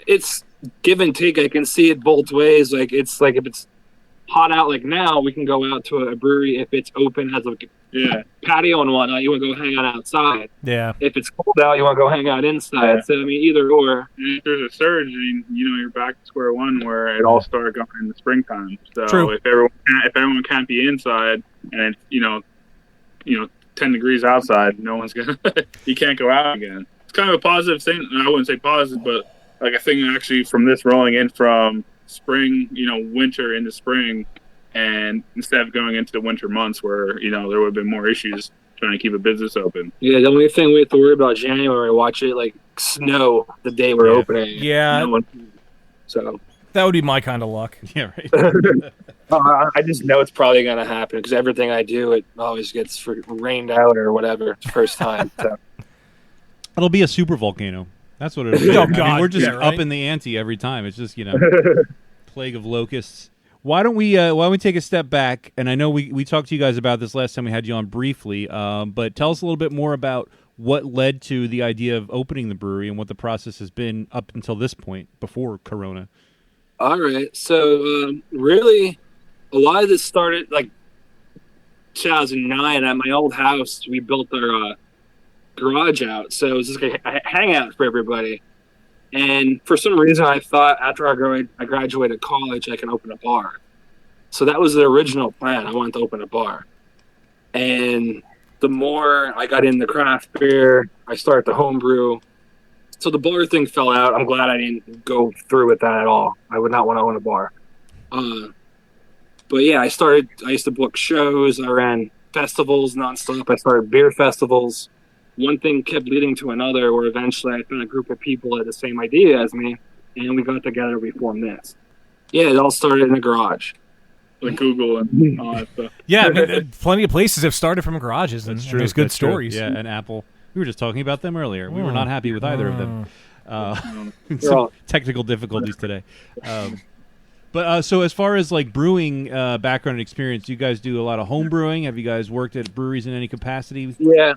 Speaker 11: it's give and take. I can see it both ways. Like it's like if it's hot out like now, we can go out to a brewery if it's open, has a patio and whatnot. You want to go hang out outside.
Speaker 2: Yeah.
Speaker 11: If it's cold out, you want to go hang out inside.
Speaker 7: Yeah.
Speaker 11: So I mean, either or.
Speaker 7: And if there's a surge, you're back to square one where it all started going in the springtime. So
Speaker 2: True.
Speaker 7: if everyone can't be inside and it's 10 degrees outside, no one's gonna you can't go out again. It's kind of a positive thing. I wouldn't say positive, but like a thing actually from this rolling in from spring, winter into spring, and instead of going into the winter months where there would have been more issues trying to keep a business open.
Speaker 11: Yeah, the only thing we have to worry about January, watch it like snow the day we're opening.
Speaker 2: Yeah.
Speaker 11: So
Speaker 2: that would be my kind of luck.
Speaker 6: Yeah, right.
Speaker 11: I just know it's probably going to happen because everything I do, it always gets rained out or whatever. It's the first time. So.
Speaker 6: It'll be a super volcano. That's what it'll be.
Speaker 2: Oh,
Speaker 6: I mean,
Speaker 2: God.
Speaker 6: we're just
Speaker 2: Yeah, right?
Speaker 6: up in the ante every time. It's just plague of locusts. Why don't we take a step back? And I know we talked to you guys about this last time we had you on briefly, but tell us a little bit more about what led to the idea of opening the brewery and what the process has been up until this point before Corona.
Speaker 11: All right. So really, a lot of this started like 2009 at my old house. We built our garage out, so it was just like a hangout for everybody. And for some reason, I thought after I graduated college, I can open a bar. So that was the original plan. I wanted to open a bar. And the more I got into craft beer, I started to homebrew. So the bar thing fell out. I'm glad I didn't go through with that at all. I would not want to own a bar. But yeah, I used to book shows. I ran festivals nonstop. I started beer festivals. One thing kept leading to another, where eventually I found a group of people that had the same idea as me, and we got together, we formed this. Yeah, it all started in a garage.
Speaker 7: Like Google and all that stuff.
Speaker 2: Yeah, I mean, plenty of places have started from garages, and,
Speaker 6: That's
Speaker 2: and
Speaker 6: true.
Speaker 2: there's good
Speaker 6: That's true.
Speaker 2: stories.
Speaker 6: Yeah, and Apple. We were just talking about them earlier. We were not happy with either of them. Some technical difficulties today. But so as far as like brewing background and experience, do you guys do a lot of home brewing? Have you guys worked at breweries in any capacity?
Speaker 11: Yeah,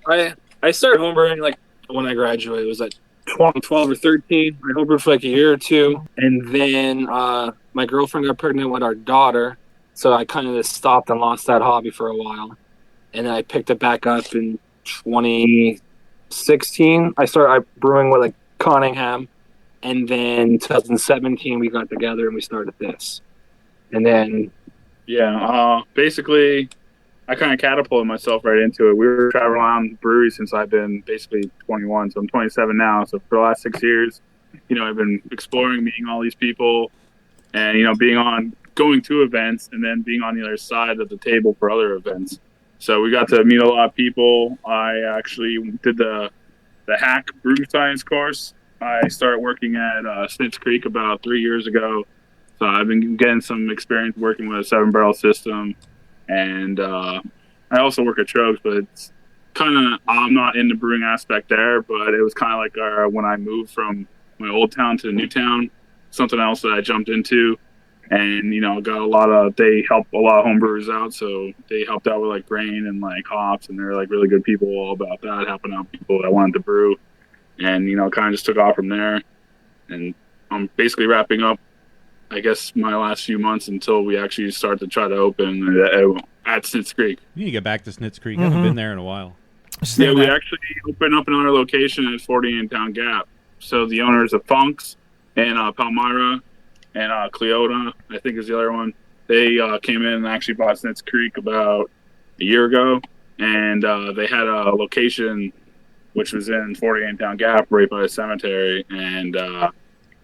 Speaker 11: I started homebrewing like when I graduated. It was like 12 or 13. I homebrewed for like a year or two. And then my girlfriend got pregnant with our daughter. So I kind of just stopped and lost that hobby for a while. And then I picked it back up in 2016. I started brewing with like Cunningham. And then 2017, we got together and we started this. And then...
Speaker 7: Yeah, basically... I kind of catapulted myself right into it. We were traveling around breweries since I've been basically 21, so I'm 27 now. So for the last 6 years, I've been exploring, meeting all these people, and going to events, and then being on the other side of the table for other events. So we got to meet a lot of people. I actually did the Hack Brew Science course. I started working at Snitz Creek about 3 years ago. So I've been getting some experience working with a 7-barrel system. And I also work at Trogs, but it's kind of, I'm not in the brewing aspect there, but it was kind of like when I moved from my old town to the new town, something else that I jumped into. And, they help a lot of home brewers out. So they helped out with like grain and like hops, and they're like really good people all about that, helping out people that wanted to brew. And, kind of just took off from there. And I'm basically wrapping up, I guess, my last few months until we actually start to try to open at Snitz Creek.
Speaker 6: You need to get back to Snitz Creek. I haven't been there in a while.
Speaker 7: Yeah, we actually opened up another location at 48 Town Gap. So the owners of Funks and Palmyra and Cleota, I think is the other one, they came in and actually bought Snitz Creek about a year ago. And they had a location which was in 48 Town Gap right by the cemetery. And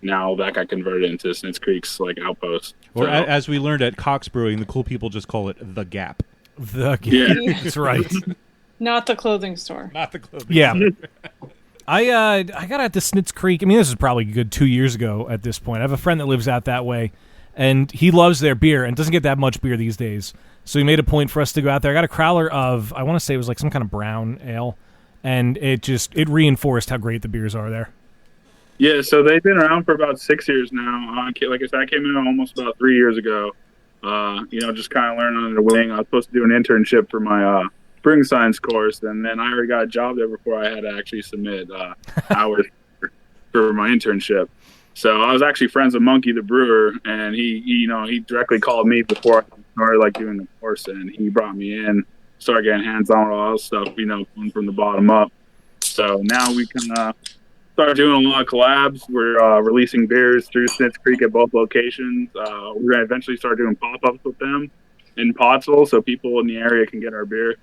Speaker 7: now that got converted into Snitz Creek's like outpost.
Speaker 6: Or as we learned at Cox Brewing, the cool people just call it The Gap.
Speaker 2: The Gap.
Speaker 7: Yeah.
Speaker 2: That's right.
Speaker 8: Not the clothing store.
Speaker 6: Not the clothing
Speaker 2: Yeah.
Speaker 6: store.
Speaker 2: I got out to Snitz Creek. I mean, this is probably a good 2 years ago at this point. I have a friend that lives out that way, and he loves their beer and doesn't get that much beer these days. So he made a point for us to go out there. I got a crowler of, I want to say it was like some kind of brown ale, and it reinforced how great the beers are there.
Speaker 7: Yeah, so they've been around for about 6 years now. Like I said, I came in almost about 3 years ago. Just kind of learning under the wing. I was supposed to do an internship for my Brewing Science course, and then I already got a job there before I had to actually submit hours for my internship. So I was actually friends with Monkey the brewer, and he directly called me before I started like doing the course, and he brought me in, started getting hands on with all this stuff, going from the bottom up. So now we can start doing a lot of collabs. We're releasing beers through Snitz Creek at both locations. We're gonna eventually start doing pop-ups with them in Pottsville, so people in the area can get our beer.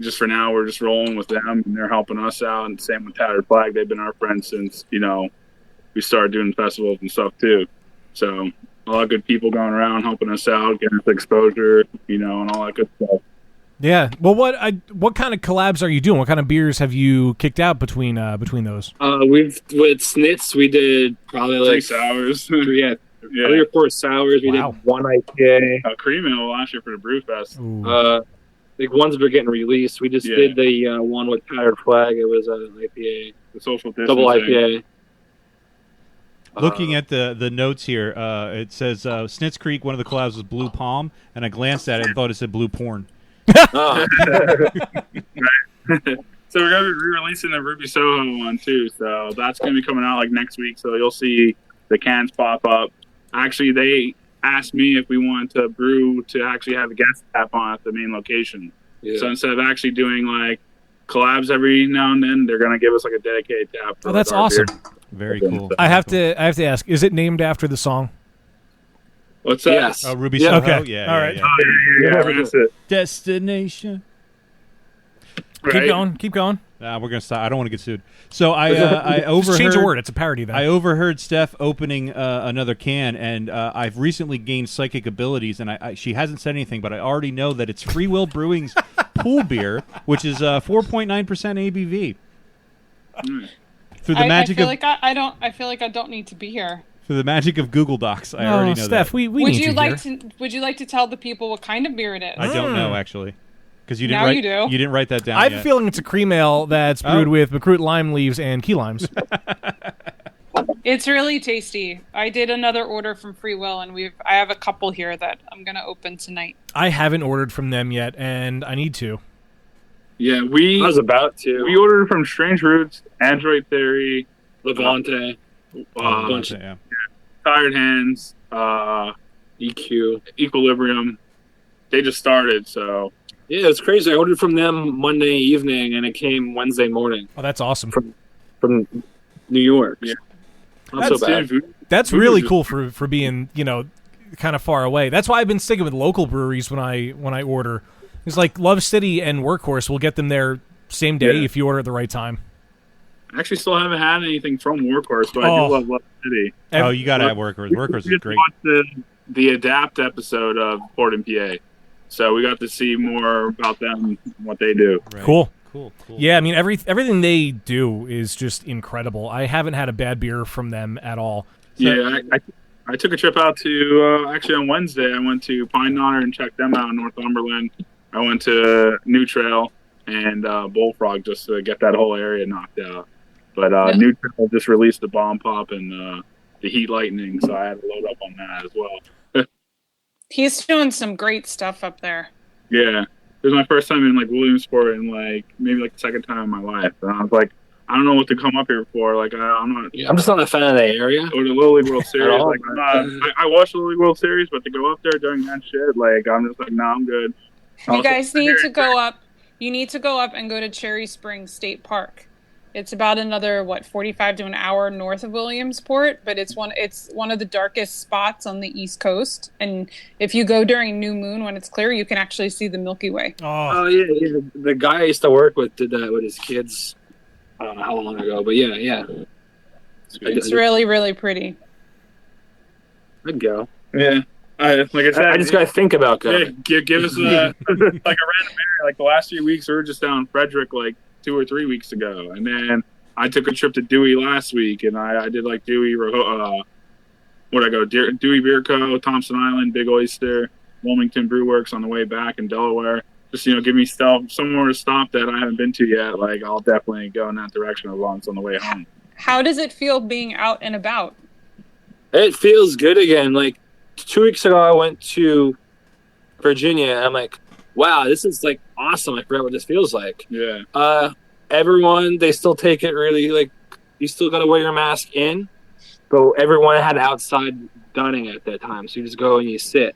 Speaker 7: Just for now, we're just rolling with them, and they're helping us out. And same with Tattered Flag; they've been our friends since we started doing festivals and stuff too. So a lot of good people going around helping us out, getting us exposure, and all that good stuff.
Speaker 2: Yeah. Well, what kind of collabs are you doing? What kind of beers have you kicked out between those?
Speaker 11: With Snitz, we did probably like
Speaker 7: 3 sours.
Speaker 11: 3 or 4 sours. We did 1 IPA.
Speaker 7: Cream Ale last year for the Brew Fest.
Speaker 11: Like ones that are getting released. We just did the one with Tattered Flag. It was an IPA,
Speaker 7: the social distancing.
Speaker 11: double IPA.
Speaker 6: Looking at the notes here, it says Snitz Creek, one of the collabs was Blue Palm, and I glanced at it and thought it said Blue Porn.
Speaker 11: Oh.
Speaker 7: So we're going to be re-releasing the Ruby Soho one too, so that's going to be coming out like next week, so you'll see the cans pop up. Actually, they asked me if we wanted to brew to actually have a guest tap on at the main location.
Speaker 11: Yeah.
Speaker 7: So instead of actually doing like collabs every now and then, they're going to give us like a dedicated tap. For,
Speaker 2: that's
Speaker 7: like, our
Speaker 2: awesome.
Speaker 7: beer.
Speaker 6: Very cool.
Speaker 2: I have to ask, is it named after the song?
Speaker 7: What's that?
Speaker 11: Yes.
Speaker 6: Oh, Ruby
Speaker 11: Yeah.
Speaker 6: Soho?
Speaker 2: Okay.
Speaker 6: Yeah.
Speaker 2: All right.
Speaker 7: Yeah, that's it.
Speaker 6: Destination.
Speaker 7: Right?
Speaker 2: Keep going.
Speaker 6: We're going to stop. I don't want to get sued. So I overheard...
Speaker 2: Just change a word. It's a parody, then.
Speaker 6: I overheard Steph opening another can, and I've recently gained psychic abilities, and she hasn't said anything, but I already know that it's Free Will Brewing's pool beer, which is 4.9% ABV. Through the magic
Speaker 8: I feel like I don't need to be here.
Speaker 6: through the magic of Google Docs, I already know
Speaker 2: Steph,
Speaker 6: that.
Speaker 2: we
Speaker 8: would
Speaker 2: need
Speaker 8: you
Speaker 2: you
Speaker 8: like
Speaker 2: here.
Speaker 8: would you like to tell the people what kind of beer it is?
Speaker 6: I don't know, actually. Because you didn't
Speaker 8: Now
Speaker 6: write,
Speaker 8: you do.
Speaker 6: You didn't write that down
Speaker 2: I have
Speaker 6: yet.
Speaker 2: a feeling it's a cream ale that's brewed with Macroot lime leaves and key limes.
Speaker 8: It's really tasty. I did another order from Free Will, and I have a couple here that I'm gonna open tonight.
Speaker 2: I haven't ordered from them yet, and I need to.
Speaker 7: Yeah,
Speaker 11: I was about to.
Speaker 7: we ordered from Strange Roots, Android Theory,
Speaker 11: Levante,
Speaker 6: Yeah.
Speaker 7: Tired Hands,
Speaker 11: EQ.
Speaker 7: Equilibrium. They just started, so
Speaker 11: Yeah, it's crazy. I ordered from them Monday evening, and it came Wednesday morning
Speaker 2: Oh, that's awesome.
Speaker 11: from New York.
Speaker 7: Yeah.
Speaker 11: Not so bad.
Speaker 2: That's
Speaker 7: Food
Speaker 2: really
Speaker 7: was
Speaker 2: cool for being, kind of far away. That's why I've been sticking with local breweries when I order. It's like Love City and Workhorse will get them there same day if you order at the right time.
Speaker 7: I actually still haven't had anything from Workhorse, but I do love Love City.
Speaker 6: Oh, you got to have Workhorse. Workhorse
Speaker 7: We
Speaker 6: is
Speaker 7: just
Speaker 6: great.
Speaker 7: watched the Adapt episode of Port and PA, so we got to see more about them and what they do.
Speaker 6: Right.
Speaker 2: Cool.
Speaker 6: Cool.
Speaker 2: Yeah, I mean everything they do is just incredible. I haven't had a bad beer from them at all.
Speaker 7: Yeah, I took a trip out to actually on Wednesday. I went to Pine Knot and checked them out in Northumberland. I went to New Trail and Bullfrog just to get that whole area knocked out. But New Trail just released the Bomb Pop and the Heat Lightning, so I had to load up on that as well.
Speaker 8: He's doing some great stuff up there.
Speaker 7: Yeah, it was my first time in like Williamsport and like maybe like the second time in my life, and I was like, I don't know what to come up here for. Like I'm not.
Speaker 11: Yeah, I'm just not a fan of the area.
Speaker 7: Or the Little League World Series.
Speaker 11: all.
Speaker 7: Like I watched the Little League World Series, but to go up there during that shit, like I'm just like, nah, I'm good.
Speaker 8: You guys need to go up. You need to go up and go to Cherry Springs State Park. It's about another 45 to an hour north of Williamsport, but it's one of the darkest spots on the East Coast. And if you go during new moon when it's clear, you can actually see the Milky Way.
Speaker 11: Oh yeah. The guy I used to work with did that with his kids. I don't know how long ago, but yeah.
Speaker 8: It's really, really pretty.
Speaker 11: I'd go.
Speaker 7: Yeah. Like I said,
Speaker 11: I just gotta think about going.
Speaker 7: Yeah, give us like a random area. Like the last few weeks, we were just down in Frederick like 2 or 3 weeks ago, and then I took a trip to Dewey last week, and I did like Dewey. Where'd I go? Dewey Beer Co., Thompson Island, Big Oyster, Wilmington Brew Works on the way back in Delaware. Just give me somewhere to stop that I haven't been to yet. Like I'll definitely go in that direction as long as it's on the way home.
Speaker 8: How does it feel being out and about?
Speaker 11: It feels good again. Like 2 weeks ago, I went to Virginia, and I'm like, wow, this is like awesome. I forgot what this feels like.
Speaker 7: Yeah.
Speaker 11: Everyone, they still take it really like you still got to wear your mask in, but everyone had outside dining at that time. So you just go and you sit.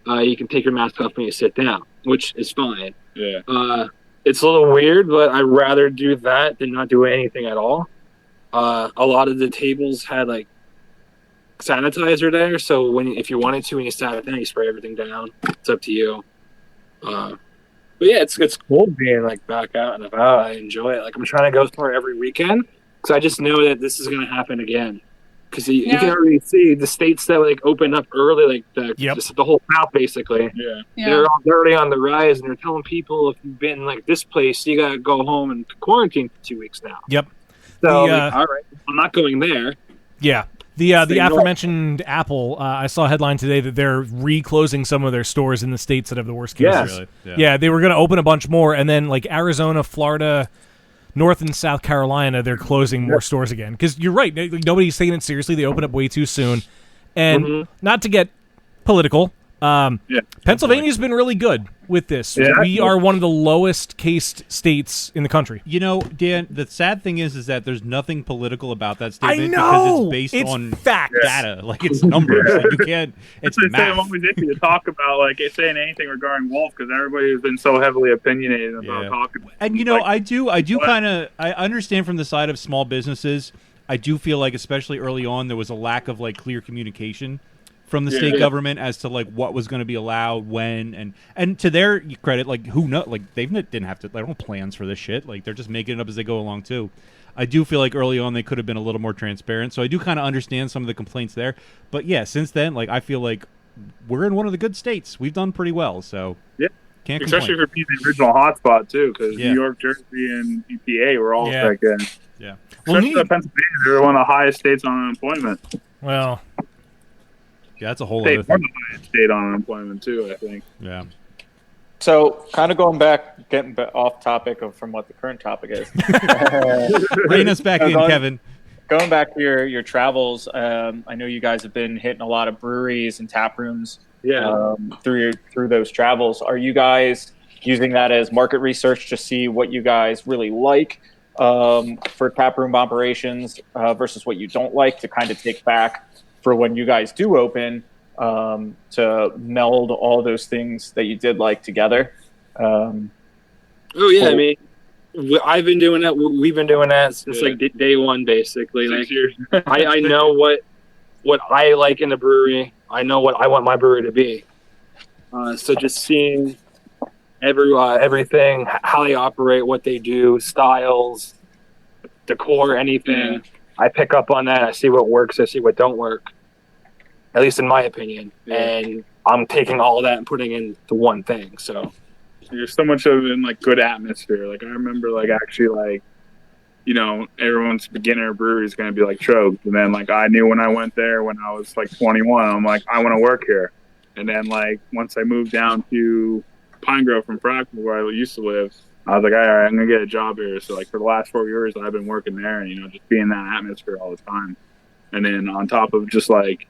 Speaker 11: You can take your mask off when you sit down, which is fine.
Speaker 7: Yeah.
Speaker 11: It's a little weird, but I'd rather do that than not do anything at all. A lot of the tables had like sanitizer there, so if you wanted to, when you sat down, you spray everything down. It's up to you. But yeah, it's cool being like back out and about. I enjoy it. Like I'm trying to go somewhere every weekend because I just know that this is going to happen again. Because you can already see the states that like opened up early, like just the whole South basically.
Speaker 7: Yeah.
Speaker 11: They're already on the rise, and they're telling people if you've been like this place, you gotta go home and quarantine for 2 weeks now.
Speaker 2: Yep.
Speaker 11: So all right, I'm not going there.
Speaker 2: Yeah. The aforementioned Apple, I saw a headline today that they're reclosing some of their stores in the states that have the worst cases.
Speaker 11: Yes.
Speaker 2: Really? Yeah, they were going to open a bunch more, and then like Arizona, Florida, North and South Carolina, they're closing more stores again. Because you're right, nobody's taking it seriously. They open up way too soon. And not to get political, Pennsylvania's been really good with this.
Speaker 7: Yeah.
Speaker 2: We are one of the lowest cased states in the country.
Speaker 6: You know, Dan, the sad thing is that there's nothing political about that statement
Speaker 2: I know!
Speaker 6: because it's based on
Speaker 2: fact
Speaker 6: data. Like, it's numbers. Like, you can't, it's
Speaker 7: That's what I'm
Speaker 6: math.
Speaker 7: always iffy to talk about, like, saying anything regarding Wolf, because everybody has been so heavily opinionated about talking.
Speaker 6: And you know, I do kind of I understand from the side of small businesses. I do feel like, especially early on, there was a lack of like clear communication from the state government as to like what was going to be allowed when, and to their credit, like who know, like they didn't have to, they don't have plans for this shit. Like they're just making it up as they go along too. I do feel like early on they could have been a little more transparent. So I do kind of understand some of the complaints there. But yeah, since then, like I feel like we're in one of the good states. We've done pretty well. So can't
Speaker 7: especially
Speaker 6: complain.
Speaker 7: for being the original hotspot too, because New York, Jersey, and EPA were all like that.
Speaker 2: Yeah.
Speaker 7: Especially Pennsylvania, they're one of the highest states on unemployment.
Speaker 2: Well,
Speaker 6: yeah, that's a whole other
Speaker 7: One
Speaker 6: thing.
Speaker 7: of the highest state on unemployment too, I think.
Speaker 6: Yeah.
Speaker 5: So, kind of getting off topic from what the current topic is.
Speaker 6: Rein us back in, Kevin.
Speaker 5: Going back to your travels, I know you guys have been hitting a lot of breweries and tap rooms through those travels. Are you guys using that as market research to see what you guys really like for tap room operations versus what you don't like to kind of take back for when you guys do open to meld all those things that you did like together?
Speaker 11: I mean, I've been doing that. We've been doing that since like day one, basically. Like, I know what I like in the brewery. I know what I want my brewery to be. So just seeing everything, how they operate, what they do, styles, decor, anything. I pick up on that. I see what works. I see what don't work. At least in my opinion. And I'm taking all of that and putting into one thing. So
Speaker 7: there's so much of it in like good atmosphere. Like I remember like actually like, you know, everyone's beginner brewery is going to be like Trogs. And then like I knew when I went there when I was like 21, I'm like, I want to work here. And then like once I moved down to Pine Grove from Fractal where I used to live, I was like, all right, I'm going to get a job here. So like for the last 4 years I've been working there and, you know, just being in that atmosphere all the time. And then on top of just like,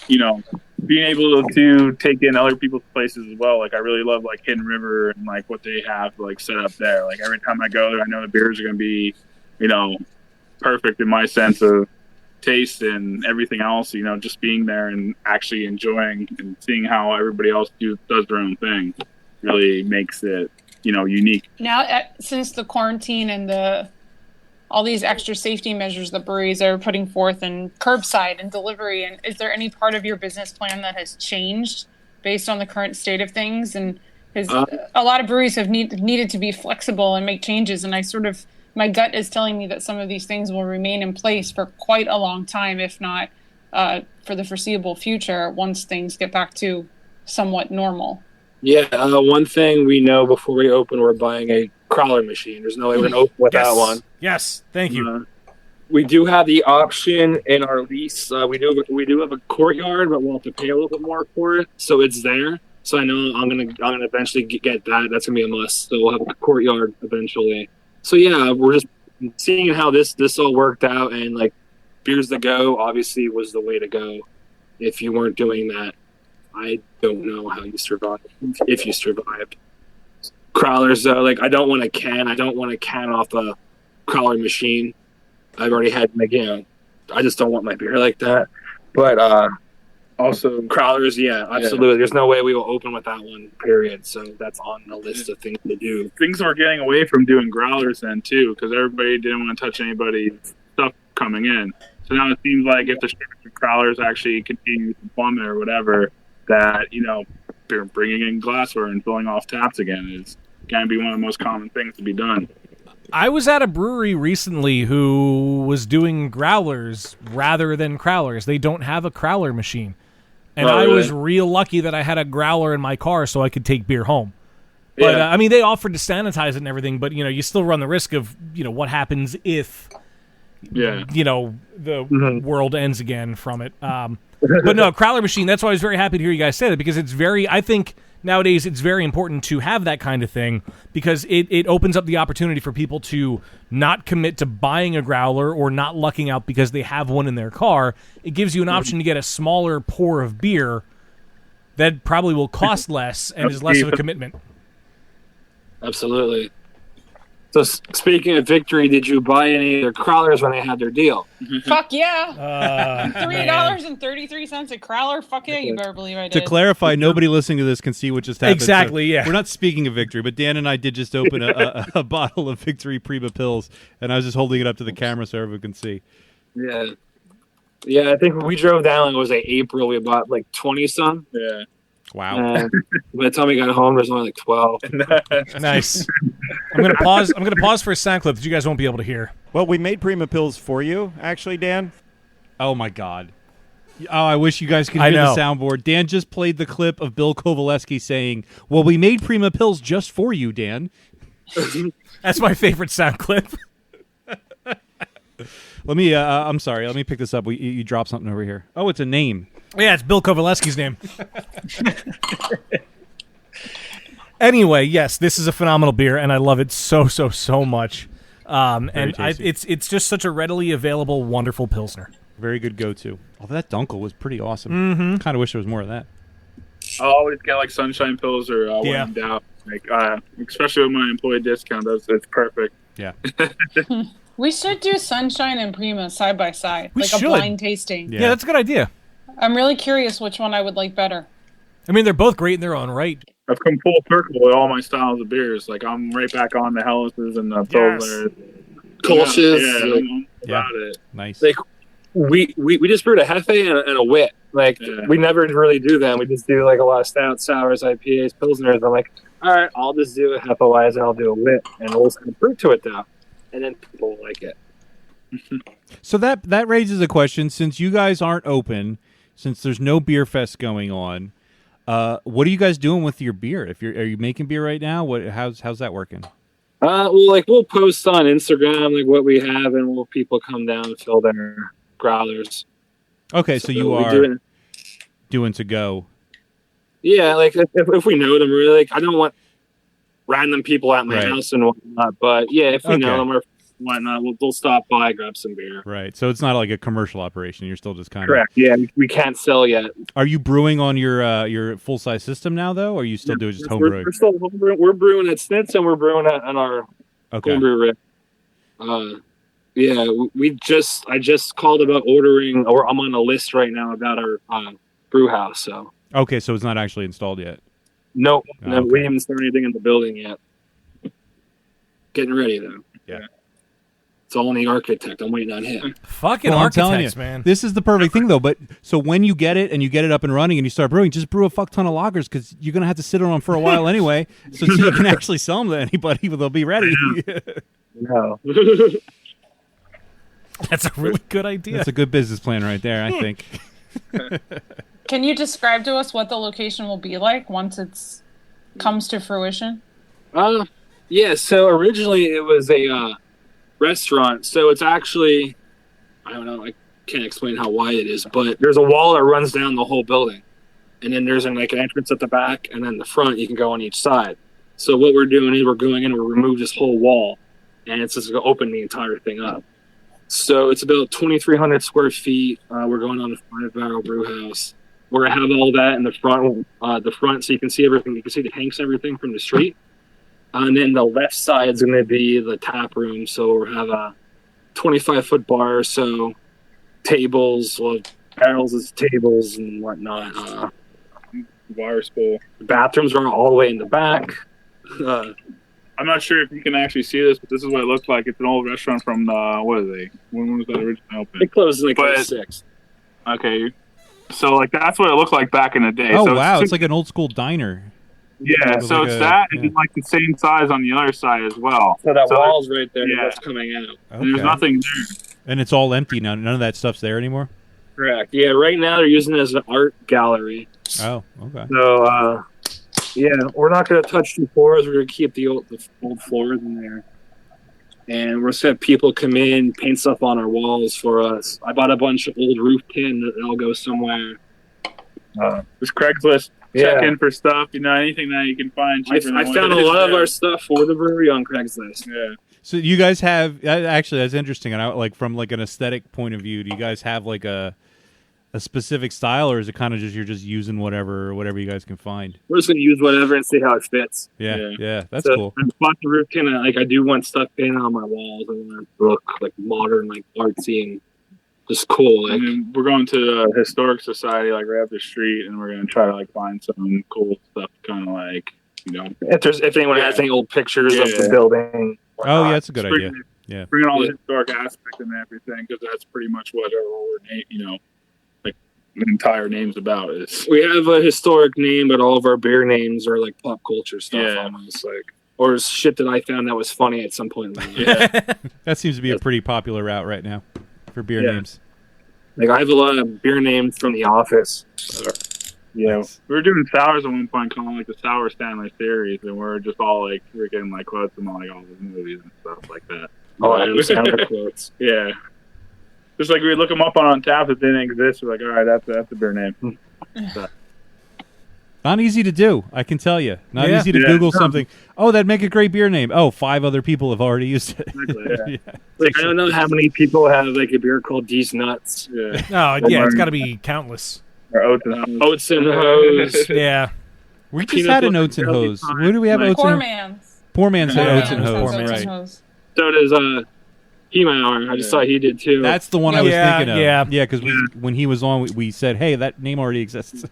Speaker 7: you know, being able to take in other people's places as well. Like I really love like Hidden River and like what they have like set up there. Like every time I go there, I know the beers are going to be, you know, perfect in my sense of taste and everything else. You know, just being there and actually enjoying and seeing how everybody else does their own thing really makes it, you know, unique.
Speaker 8: Now, since the quarantine and all these extra safety measures the breweries are putting forth and curbside and delivery, and is there any part of your business plan that has changed based on the current state of things? And because a lot of breweries have needed to be flexible and make changes, and my gut is telling me that some of these things will remain in place for quite a long time, if not for the foreseeable future, once things get back to somewhat normal.
Speaker 11: Yeah, one thing we know before we open, we're buying a crawler machine. There's no way we're going to open without one.
Speaker 2: Yes, thank you.
Speaker 11: We do have the option in our lease. We do have a courtyard, but we'll have to pay a little bit more for it. So it's there. So I know I'm gonna eventually get that. That's gonna be a must. So we'll have a courtyard eventually. So yeah, we're just seeing how this all worked out, and like beers to go obviously was the way to go. If you weren't doing that, I don't know how you survive. If you survived. Crawlers though, like I don't want to can off a crawler machine. I've already had like, you know, I just don't want my beer like that. But
Speaker 7: Also,
Speaker 11: growlers, yeah, absolutely. There's no way we will open with that one, period. So that's on the list of things to do.
Speaker 7: things were getting away from doing growlers then too, because everybody didn't want to touch anybody's stuff coming in. So now it seems like if the growlers actually continue to plummet or whatever, that they're bringing in glassware and filling off taps again is going to be one of the most common things to be done.
Speaker 2: I was at a brewery recently who was doing growlers rather than crowlers. They don't have a crowler machine. And I was real lucky that I had a growler in my car so I could take beer home. But, I mean, they offered to sanitize it and everything, but, you still run the risk of, what happens if, the world ends again from it. But no, crowler machine, that's why I was very happy to hear you guys say that, because I think nowadays it's very important to have that kind of thing, because it opens up the opportunity for people to not commit to buying a growler or not lucking out because they have one in their car. It gives you an option to get a smaller pour of beer that probably will cost less and is less of a commitment.
Speaker 11: Absolutely. So speaking of Victory, did you buy any of their crowlers when they had their deal?
Speaker 8: Fuck yeah. $3.33 a crowler? Fuck yeah, you better believe I did.
Speaker 6: To clarify, nobody listening to this can see what just happened.
Speaker 2: Exactly, yeah.
Speaker 6: We're not speaking of Victory, but Dan and I did just open a bottle of Victory Prima Pills, and I was just holding it up to the camera so everyone can see.
Speaker 11: Yeah. Yeah, I think when we drove down, it was like April, we bought like 20-some.
Speaker 7: Yeah.
Speaker 6: Wow.
Speaker 11: By the time we got home, there's only like 12.
Speaker 2: Nice. I'm gonna pause for a sound clip that you guys won't be able to hear.
Speaker 12: Well, we made Prima Pills for you, actually, Dan.
Speaker 6: Oh my God. Oh, I wish you guys could hear the soundboard. Dan just played the clip of Bill Kovaleski saying, "Well, we made Prima Pills just for you, Dan."
Speaker 2: That's my favorite sound clip.
Speaker 6: Let me. I'm sorry. Let me pick this up. You dropped something over here. Oh, it's a name.
Speaker 2: Yeah, it's Bill Kovaleski's name. Anyway, yes, this is a phenomenal beer, and I love it so much. It's just such a readily available, wonderful Pilsner.
Speaker 6: Very good go-to. Although that Dunkel was pretty awesome.
Speaker 2: Mm-hmm.
Speaker 6: Kind of wish there was more of that.
Speaker 7: I always get like Sunshine Pills or Winged Out. Like, especially with my employee discount, it's perfect.
Speaker 6: Yeah.
Speaker 8: We should do Sunshine and Prima side by side,
Speaker 2: We
Speaker 8: like
Speaker 2: should.
Speaker 8: a blind tasting.
Speaker 2: Yeah, that's a good idea.
Speaker 8: I'm really curious which one I would like better.
Speaker 2: I mean, they're both great in their own right.
Speaker 7: I've come full circle with all my styles of beers. Like, I'm right back on the Hellas's and the Pilsners.
Speaker 11: Kolsch's.
Speaker 7: Yeah, I'm about it.
Speaker 6: Nice.
Speaker 11: Like, we just brewed a Hefe and a Wit. Like, we never really do them. We just do, like, a lot of stouts, sours, IPAs, Pilsners. I'm like, all right, I'll just do a Hefeweizen and I'll do a Wit. And we'll just add fruit to it, though. And then people like it.
Speaker 6: So that raises a question. Since you guys aren't open, since there's no beer fest going on, what are you guys doing with your beer? Are you making beer right now? How's that working?
Speaker 11: We'll post on Instagram like what we have, and we'll people come down and fill their growlers.
Speaker 6: Okay, so you are doing to go.
Speaker 11: Yeah, like if we know them, really. Like, I don't want random people at my house and whatnot, but yeah, if we know them or whatnot, we'll stop by, grab some beer.
Speaker 6: Right. So it's not like a commercial operation. You're still just kind of
Speaker 11: correct. Yeah, we can't sell yet.
Speaker 6: Are you brewing on your full size system now, though, or are you still doing just home brewing?
Speaker 11: We're still home brewing. We're brewing at Snitz and we're brewing on our homebrew rig. I just called about ordering, or I'm on a list right now about our brew house. So
Speaker 6: okay, so it's not actually installed yet.
Speaker 11: Nope, we haven't started anything in the building yet. Getting ready though.
Speaker 6: Yeah.
Speaker 11: It's all in the architect. I'm waiting on him.
Speaker 2: Fucking
Speaker 6: I'm telling
Speaker 2: architects,
Speaker 6: you,
Speaker 2: man.
Speaker 6: This is the perfect thing, though. But so when you get it and you get it up and running and you start brewing, just brew a fuck ton of lagers because you're gonna have to sit on them for a while anyway, so you can actually sell them to anybody. They'll be ready.
Speaker 11: No.
Speaker 2: That's a really good idea.
Speaker 6: That's a good business plan right there, I think.
Speaker 8: Can you describe to us what the location will be like once it's comes to fruition?
Speaker 11: Yeah. So originally it was a restaurant. So it's actually, I don't know, I can't explain how wide it is, but there's a wall that runs down the whole building, and then there's an entrance at the back, and then the front you can go on each side. So what we're doing is we're going in and we remove this whole wall, and it's just going to open the entire thing up. So it's about 2,300 square feet. We're going on a 5-barrel brew house. We're going to have all that in the front, so you can see everything. You can see the tanks and everything from the street. And then the left side is going to be the tap room. So we'll have a 25-foot bar or so. tables, barrels as tables and whatnot.
Speaker 7: Virus bowl.
Speaker 11: The bathrooms are all the way in the back.
Speaker 7: I'm not sure if you can actually see this, but this is what it looks like. It's an old restaurant from what are they? When was that originally open?
Speaker 11: It closed in like 06.
Speaker 7: Okay, so like that's what it looked like back in the day.
Speaker 6: Oh
Speaker 7: so
Speaker 6: wow, it's like an old school diner.
Speaker 7: Yeah, so
Speaker 6: like
Speaker 7: it's that, and like the same size on the other side as well.
Speaker 11: So that wall's right there. That's coming out.
Speaker 6: Okay.
Speaker 7: And there's nothing there.
Speaker 6: And it's all empty now. None of that stuff's there anymore.
Speaker 11: Correct. Yeah, right now they're using it as an art gallery.
Speaker 6: Oh, okay.
Speaker 11: So, yeah, we're not going to touch the floors. We're going to keep the old floors in there. And we're just going to have people come in, paint stuff on our walls for us. I bought a bunch of old roof tin that'll go somewhere.
Speaker 7: Just Craigslist. Check in for stuff, anything that you can find.
Speaker 11: I found a lot of our stuff for the brewery on Craigslist.
Speaker 7: Yeah.
Speaker 6: So you guys have actually that's interesting. And like from like an aesthetic point of view, do you guys have like a specific style, or is it kind of just you're just using whatever you guys can find?
Speaker 11: We're just gonna use whatever and see how it fits.
Speaker 6: Yeah, that's cool.
Speaker 11: I bought the roof tin. I do want stuff painted on my walls. I want it to look like modern, like artsy, and just cool. Like,
Speaker 7: And then we're going to the historic society, like right up the street, and we're gonna try to like find some cool stuff, kind of like
Speaker 11: if anyone has any old pictures of the building.
Speaker 6: Oh yeah, that's a good idea. Yeah,
Speaker 7: bringing all the historic aspect and everything, because that's pretty much what our like the entire name's about is.
Speaker 11: We have a historic name, but all of our beer names are like pop culture stuff, almost like, or shit that I found that was funny at some point.
Speaker 6: That seems to be a pretty popular route right now for beer names.
Speaker 11: Like I have a lot of beer names from The Office.
Speaker 7: Yeah, we were doing sours at one point, calling like the Sour Stanley series, and we're just all like freaking like quotes from like all the movies and stuff like that.
Speaker 11: Oh, Adam Sandler quotes.
Speaker 7: Yeah, just like we would look them up on tap if they didn't exist. We're like, all right, that's the beer name.
Speaker 6: Not easy to do, I can tell you. Not easy to Google something. Oh, that'd make a great beer name. Oh, 5 other people have already used it.
Speaker 7: Exactly,
Speaker 11: Like I don't know how many people have like a beer called These Nuts.
Speaker 7: Yeah.
Speaker 2: Oh, yeah, it's got to be countless.
Speaker 7: Or Oats
Speaker 11: and Hose.
Speaker 2: Yeah.
Speaker 6: We just had an Oats and Hose. Where do we have Oats
Speaker 8: Poor
Speaker 6: and
Speaker 8: man's.
Speaker 6: Poor man's had Oats and
Speaker 8: Poor
Speaker 6: Hose,
Speaker 8: man's
Speaker 6: right.
Speaker 8: Hose.
Speaker 11: So does He-Man. I just thought he did too.
Speaker 6: That's the one I was thinking of.
Speaker 2: Yeah,
Speaker 6: because when he was on, we said, hey, that name already exists.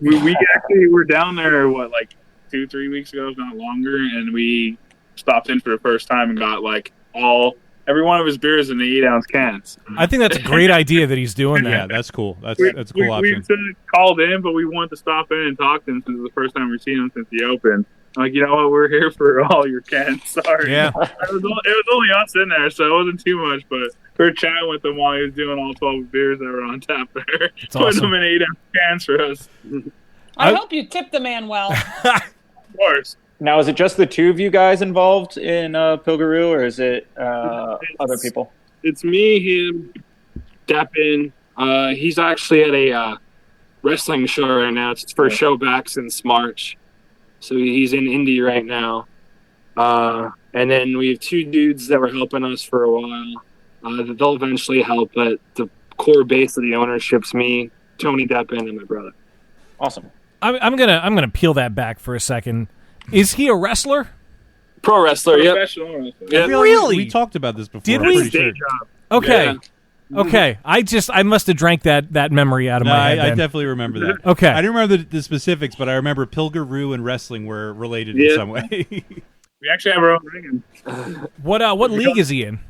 Speaker 7: we actually were down there, like 2-3 weeks ago, if not longer, and we stopped in for the first time and got like every one of his beers in the 8-ounce cans.
Speaker 2: I think that's a great idea that he's doing that.
Speaker 6: Yeah, that's cool. That's a cool option.
Speaker 7: We called in, but we wanted to stop in and talk to him since it was the first time we've seen him since he opened. I'm like, you know what? We're here for all your cans. Sorry.
Speaker 2: Yeah.
Speaker 7: It was only us in there, so it wasn't too much, but we were chatting with him while he was doing all 12 beers that were on tap there. Putting them in 8-ounce cans for us.
Speaker 8: I hope you tipped the man well.
Speaker 7: Of course.
Speaker 5: Now, is it just the two of you guys involved in Pilgeroo, or is it other people?
Speaker 11: It's me, him, Deppin. He's actually at a wrestling show right now. It's his first show back since March. So he's in Indy right now. And then we have 2 dudes that were helping us for a while. They'll eventually help, but the core base of the ownership's me, Tony Deppin, and my brother.
Speaker 5: Awesome.
Speaker 2: I'm gonna peel that back for a second. Is he a wrestler?
Speaker 11: Pro wrestler, yep.
Speaker 7: Professional wrestler.
Speaker 11: Yeah.
Speaker 2: Really?
Speaker 6: We talked about this before.
Speaker 2: Did
Speaker 6: I'm
Speaker 2: we?
Speaker 6: pretty sure.
Speaker 2: Okay. Yeah. Okay. I must have drank that memory out of my head.
Speaker 6: I
Speaker 2: then.
Speaker 6: definitely remember that.
Speaker 2: Okay.
Speaker 6: I don't remember the specifics, but I remember Pilger and wrestling were related in some way.
Speaker 7: We actually have our own ring.
Speaker 2: What league is he in?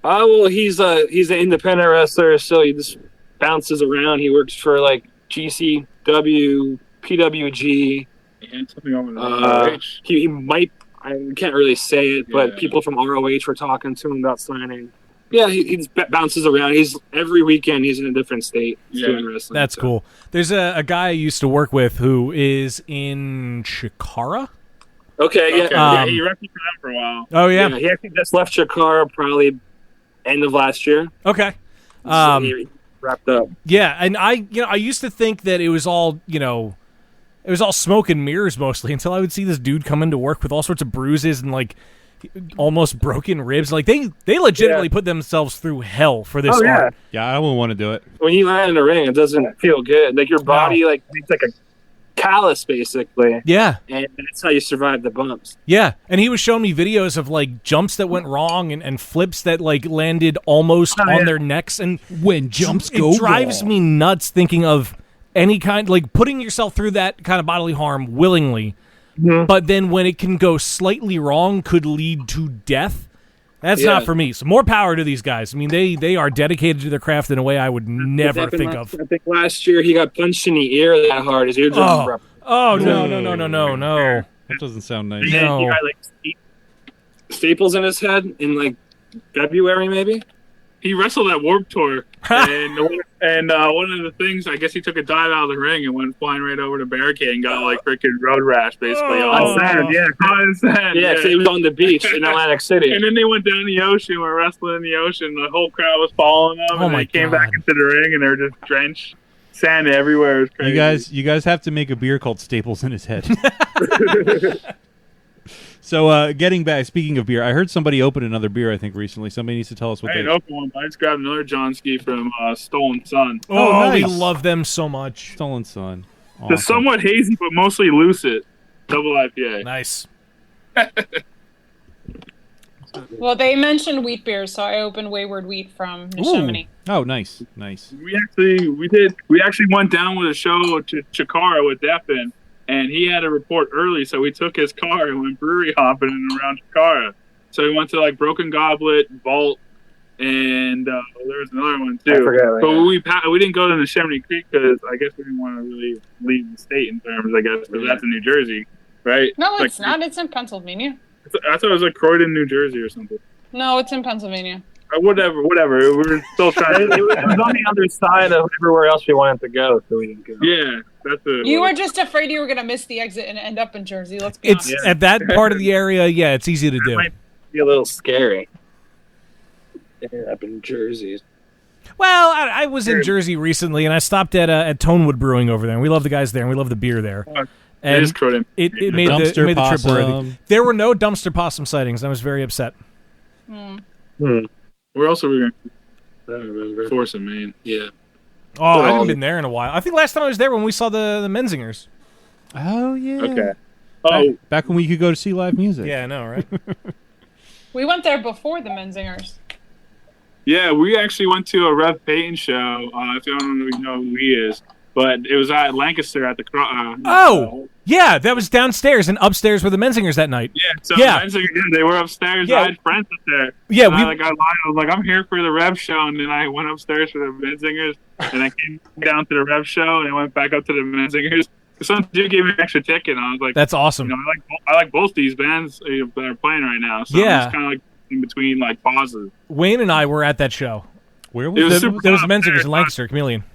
Speaker 11: Well, he's an independent wrestler, so he just bounces around. He works for like GCW, PWG.
Speaker 7: And something over the
Speaker 11: he might, I can't really say it, but people from ROH were talking to him about signing. Yeah, he bounces around. Every weekend he's in a different state doing wrestling.
Speaker 2: That's cool. There's a guy I used to work with who is in Chikara.
Speaker 11: Okay,
Speaker 7: yeah. He wrestled for them for a while.
Speaker 2: Oh, yeah.
Speaker 11: He actually just left Chikara probably end of last year.
Speaker 2: Okay.
Speaker 11: So he wrapped up.
Speaker 2: Yeah, and I used to think that it was all, it was all smoke and mirrors mostly until I would see this dude come into work with all sorts of bruises and like almost broken ribs. Like they legitimately put themselves through hell for this art.
Speaker 6: Yeah, I wouldn't want to do it.
Speaker 11: When you land in a ring, it doesn't feel good. Like your body like makes like a callous basically.
Speaker 2: Yeah.
Speaker 11: And that's how you survive the bumps.
Speaker 2: Yeah, and he was showing me videos of like jumps that went wrong and flips that like landed almost on their necks. And
Speaker 6: when jumps
Speaker 2: it
Speaker 6: go
Speaker 2: drives
Speaker 6: wrong.
Speaker 2: me nuts thinking of any kind, like putting yourself through that kind of bodily harm willingly, but then when it can go slightly wrong could lead to death. That's not for me. So more power to these guys. I mean, they are dedicated to their craft in a way I would never think of.
Speaker 11: I think last year he got punched in the ear that hard. His eardrum broke.
Speaker 2: Oh no.
Speaker 6: That doesn't sound nice.
Speaker 11: And then he got like staples in his head in like February maybe.
Speaker 7: He wrestled at Warped Tour, and one of the things, I guess he took a dive out of the ring and went flying right over the barricade and got like freaking road rash, basically on sand. Yeah, caught in sand.
Speaker 11: Yeah, because he was on the beach in Atlantic City.
Speaker 7: And then they went down the ocean, were wrestling in the ocean. The whole crowd was following them, and they came back into the ring, and they were just drenched, sand everywhere. It was crazy.
Speaker 6: You guys have to make a beer called Staples in his head. So, getting back, speaking of beer, I heard somebody open another beer, I think, recently. Somebody needs to tell us what
Speaker 7: I
Speaker 6: they...
Speaker 7: didn't open one, but I just grabbed another John Ski from Stolen Sun.
Speaker 2: Oh,
Speaker 6: nice.
Speaker 2: we love them so much.
Speaker 6: Stolen Sun.
Speaker 7: Awesome. It's somewhat hazy, but mostly lucid. Double IPA.
Speaker 2: Nice.
Speaker 8: Well, they mentioned wheat beers, so I opened Wayward Wheat from Neshaminy.
Speaker 6: Oh, nice.
Speaker 7: We actually went down with a show to Chikara with Deppin, and he had to report early, so we took his car and went brewery hopping around Chikara. So we went to like Broken Goblet, Vault, and there was another one too.
Speaker 11: I forgot,
Speaker 7: But we didn't go to Neshaminy Creek because I guess we didn't want to really leave the state in terms, I guess, because that's in New Jersey, right?
Speaker 8: No,
Speaker 7: Like,
Speaker 8: it's not. It's in Pennsylvania.
Speaker 7: I thought it was like Croydon, New Jersey or something.
Speaker 8: No, it's in Pennsylvania.
Speaker 7: Whatever. We're still trying to...
Speaker 11: it was on the other side of everywhere else we wanted to go, so we didn't go.
Speaker 7: Yeah, that's it.
Speaker 8: You were just afraid you were going to miss the exit and end up in Jersey. Let's be
Speaker 2: It's
Speaker 8: honest.
Speaker 2: at that part of the area, yeah, it's easy to do.
Speaker 11: Might be a little scary. Up in Jersey.
Speaker 2: Well, I was in Jersey recently, and I stopped at Tonewood Brewing over there, and we love the guys there, and we love the beer there. And
Speaker 7: it is Croydon.
Speaker 2: It made the trip worthy. There were no dumpster possum sightings, and I was very upset.
Speaker 7: Where else are we going? I don't remember. Force of Maine.
Speaker 11: Yeah.
Speaker 2: Oh, I haven't been there in a while. I think last time I was there when we saw the Menzingers.
Speaker 6: Oh, yeah.
Speaker 7: Okay.
Speaker 6: Back when we could go to see live music.
Speaker 2: Yeah, I know, right?
Speaker 8: We went there before the Menzingers.
Speaker 7: Yeah, we actually went to a Rev Payton show. If you don't know who he is, but it was at Lancaster at the.
Speaker 2: Yeah, that was downstairs, and upstairs were the Menzingers that night.
Speaker 7: Yeah, so
Speaker 2: yeah.
Speaker 7: They were upstairs.
Speaker 2: Yeah.
Speaker 7: I had friends up there.
Speaker 2: Yeah,
Speaker 7: and I got live. I was like, I'm here for the Rev show, and then I went upstairs for the Menzingers, and I came down to the Rev show, and I went back up to the Menzingers. Some dude gave me an extra ticket, and I was like,
Speaker 2: "That's awesome."
Speaker 7: You know, I like both these bands that are playing right now. So
Speaker 2: yeah,
Speaker 7: I'm just kind of like in between like pauses.
Speaker 2: Wayne and I were at that show.
Speaker 6: Where
Speaker 2: was it? There was Menzingers in Lancaster, Chameleon.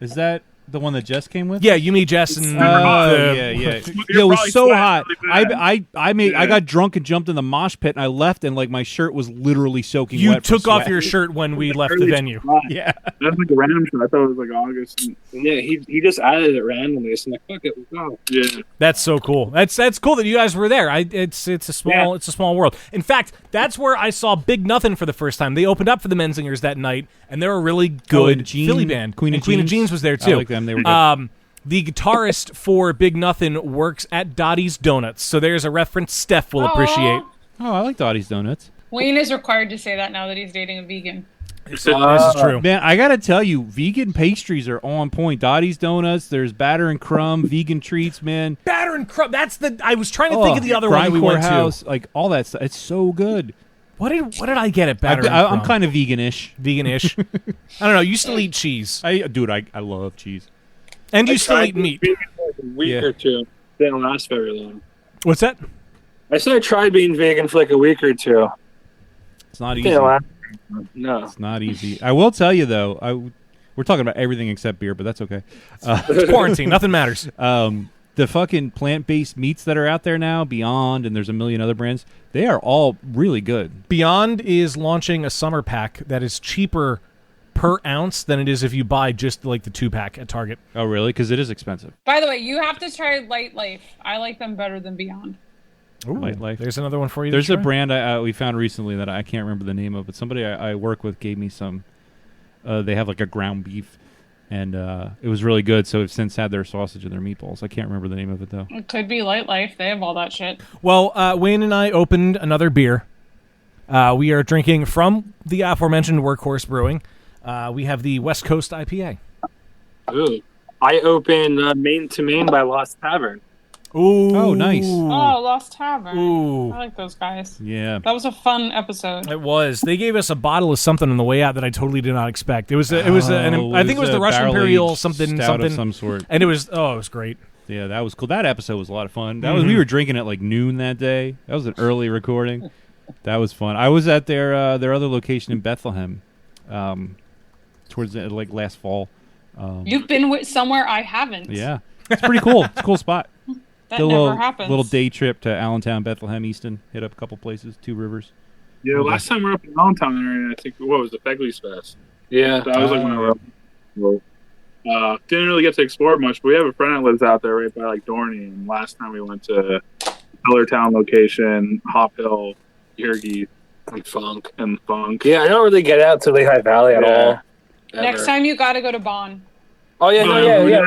Speaker 6: Is that the one that Jess came with?
Speaker 2: Yeah, you, me, Jess, and
Speaker 6: yeah. It was so hot. Really I got drunk and jumped in the mosh pit, and I left, and like my shirt was literally soaking wet.
Speaker 2: You took off your shirt when we left the venue.
Speaker 6: Yeah,
Speaker 7: that was like a random show. I thought it was like August.
Speaker 11: Yeah, he just added it randomly. So I'm like, fuck it, let's go.
Speaker 7: Yeah,
Speaker 2: that's so cool. That's cool that you guys were there. It's a small world. In fact, that's where I saw Big Nothing for the first time. They opened up for the Menzingers that night, and they're a really good Philly band. Queen of Jeans was there too.
Speaker 6: I like them. They were good.
Speaker 2: The guitarist for Big Nothing works at Dottie's Donuts, so there's a reference Steph will appreciate.
Speaker 6: Oh, I like Dottie's Donuts.
Speaker 8: Wayne is required to say that now that he's dating a vegan.
Speaker 2: This is true.
Speaker 6: Man, I gotta tell you, vegan pastries are on point. Dottie's Donuts, there's batter and crumb, vegan treats, man.
Speaker 2: Batter and crumb. That's the. I was trying to think of the other one we went
Speaker 6: House,
Speaker 2: to.
Speaker 6: Like all that stuff. It's so good.
Speaker 2: What did I get at batter and crumb?
Speaker 6: I'm kind of veganish.
Speaker 2: Veganish. I don't know. You still eat cheese.
Speaker 6: I love cheese.
Speaker 2: And you still eat meat.
Speaker 11: For like a week or two. Didn't last very long.
Speaker 2: What's that?
Speaker 11: I said I tried being vegan for like a week or two.
Speaker 6: It's not easy.
Speaker 11: No,
Speaker 6: it's not easy. I will tell you though. We're talking about everything except beer, but that's okay.
Speaker 2: It's quarantine. Nothing matters.
Speaker 6: The fucking plant-based meats that are out there now, Beyond, and there's a million other brands. They are all really good.
Speaker 2: Beyond is launching a summer pack that is cheaper per ounce than it is if you buy just like the 2-pack at Target.
Speaker 6: Oh, really? Because it is expensive.
Speaker 8: By the way, you have to try Light Life. I like them better than Beyond.
Speaker 2: Ooh,
Speaker 6: Light Life.
Speaker 2: There's another one for you.
Speaker 6: There's a brand we found recently that I can't remember the name of, but somebody I work with gave me some. They have like a ground beef and it was really good. So we've since had their sausage and their meatballs. I can't remember the name of it though.
Speaker 8: It could be Light Life. They have all that shit.
Speaker 2: Well, Wayne and I opened another beer. We are drinking from the aforementioned Workhorse Brewing. We have the West Coast IPA.
Speaker 11: Ooh. I opened Main to Main by Lost Tavern.
Speaker 2: Ooh.
Speaker 6: Oh, nice.
Speaker 8: Oh, Lost Tavern.
Speaker 2: Ooh.
Speaker 8: I like those guys.
Speaker 6: Yeah.
Speaker 8: That was a fun episode.
Speaker 2: It was. They gave us a bottle of something on the way out that I totally did not expect. I think it was the Russian Imperial something
Speaker 6: of some sort.
Speaker 2: And it was great.
Speaker 6: Yeah, that was cool. That episode was a lot of fun. That was we were drinking at like noon that day. That was an early recording. That was fun. I was at their other location in Bethlehem, towards the, like last fall.
Speaker 8: You've been somewhere I haven't.
Speaker 6: Yeah, it's pretty cool. It's a cool spot.
Speaker 8: That never happens.
Speaker 6: Little day trip to Allentown, Bethlehem, Easton. Hit up a couple places, Two Rivers.
Speaker 7: Yeah, last time we were up in Allentown area, I think, what was the Begley's Fest?
Speaker 11: Yeah.
Speaker 7: That was like when we were up. Well, didn't really get to explore much, but we have a friend that lives out there right by like Dorney, and last time we went to Hellertown location, Hop Hill, Yergy,
Speaker 11: and Funk.
Speaker 7: Yeah,
Speaker 11: I don't really get out to Lehigh Valley at all.
Speaker 8: Next time you got to go to Bonn.
Speaker 11: Oh, yeah.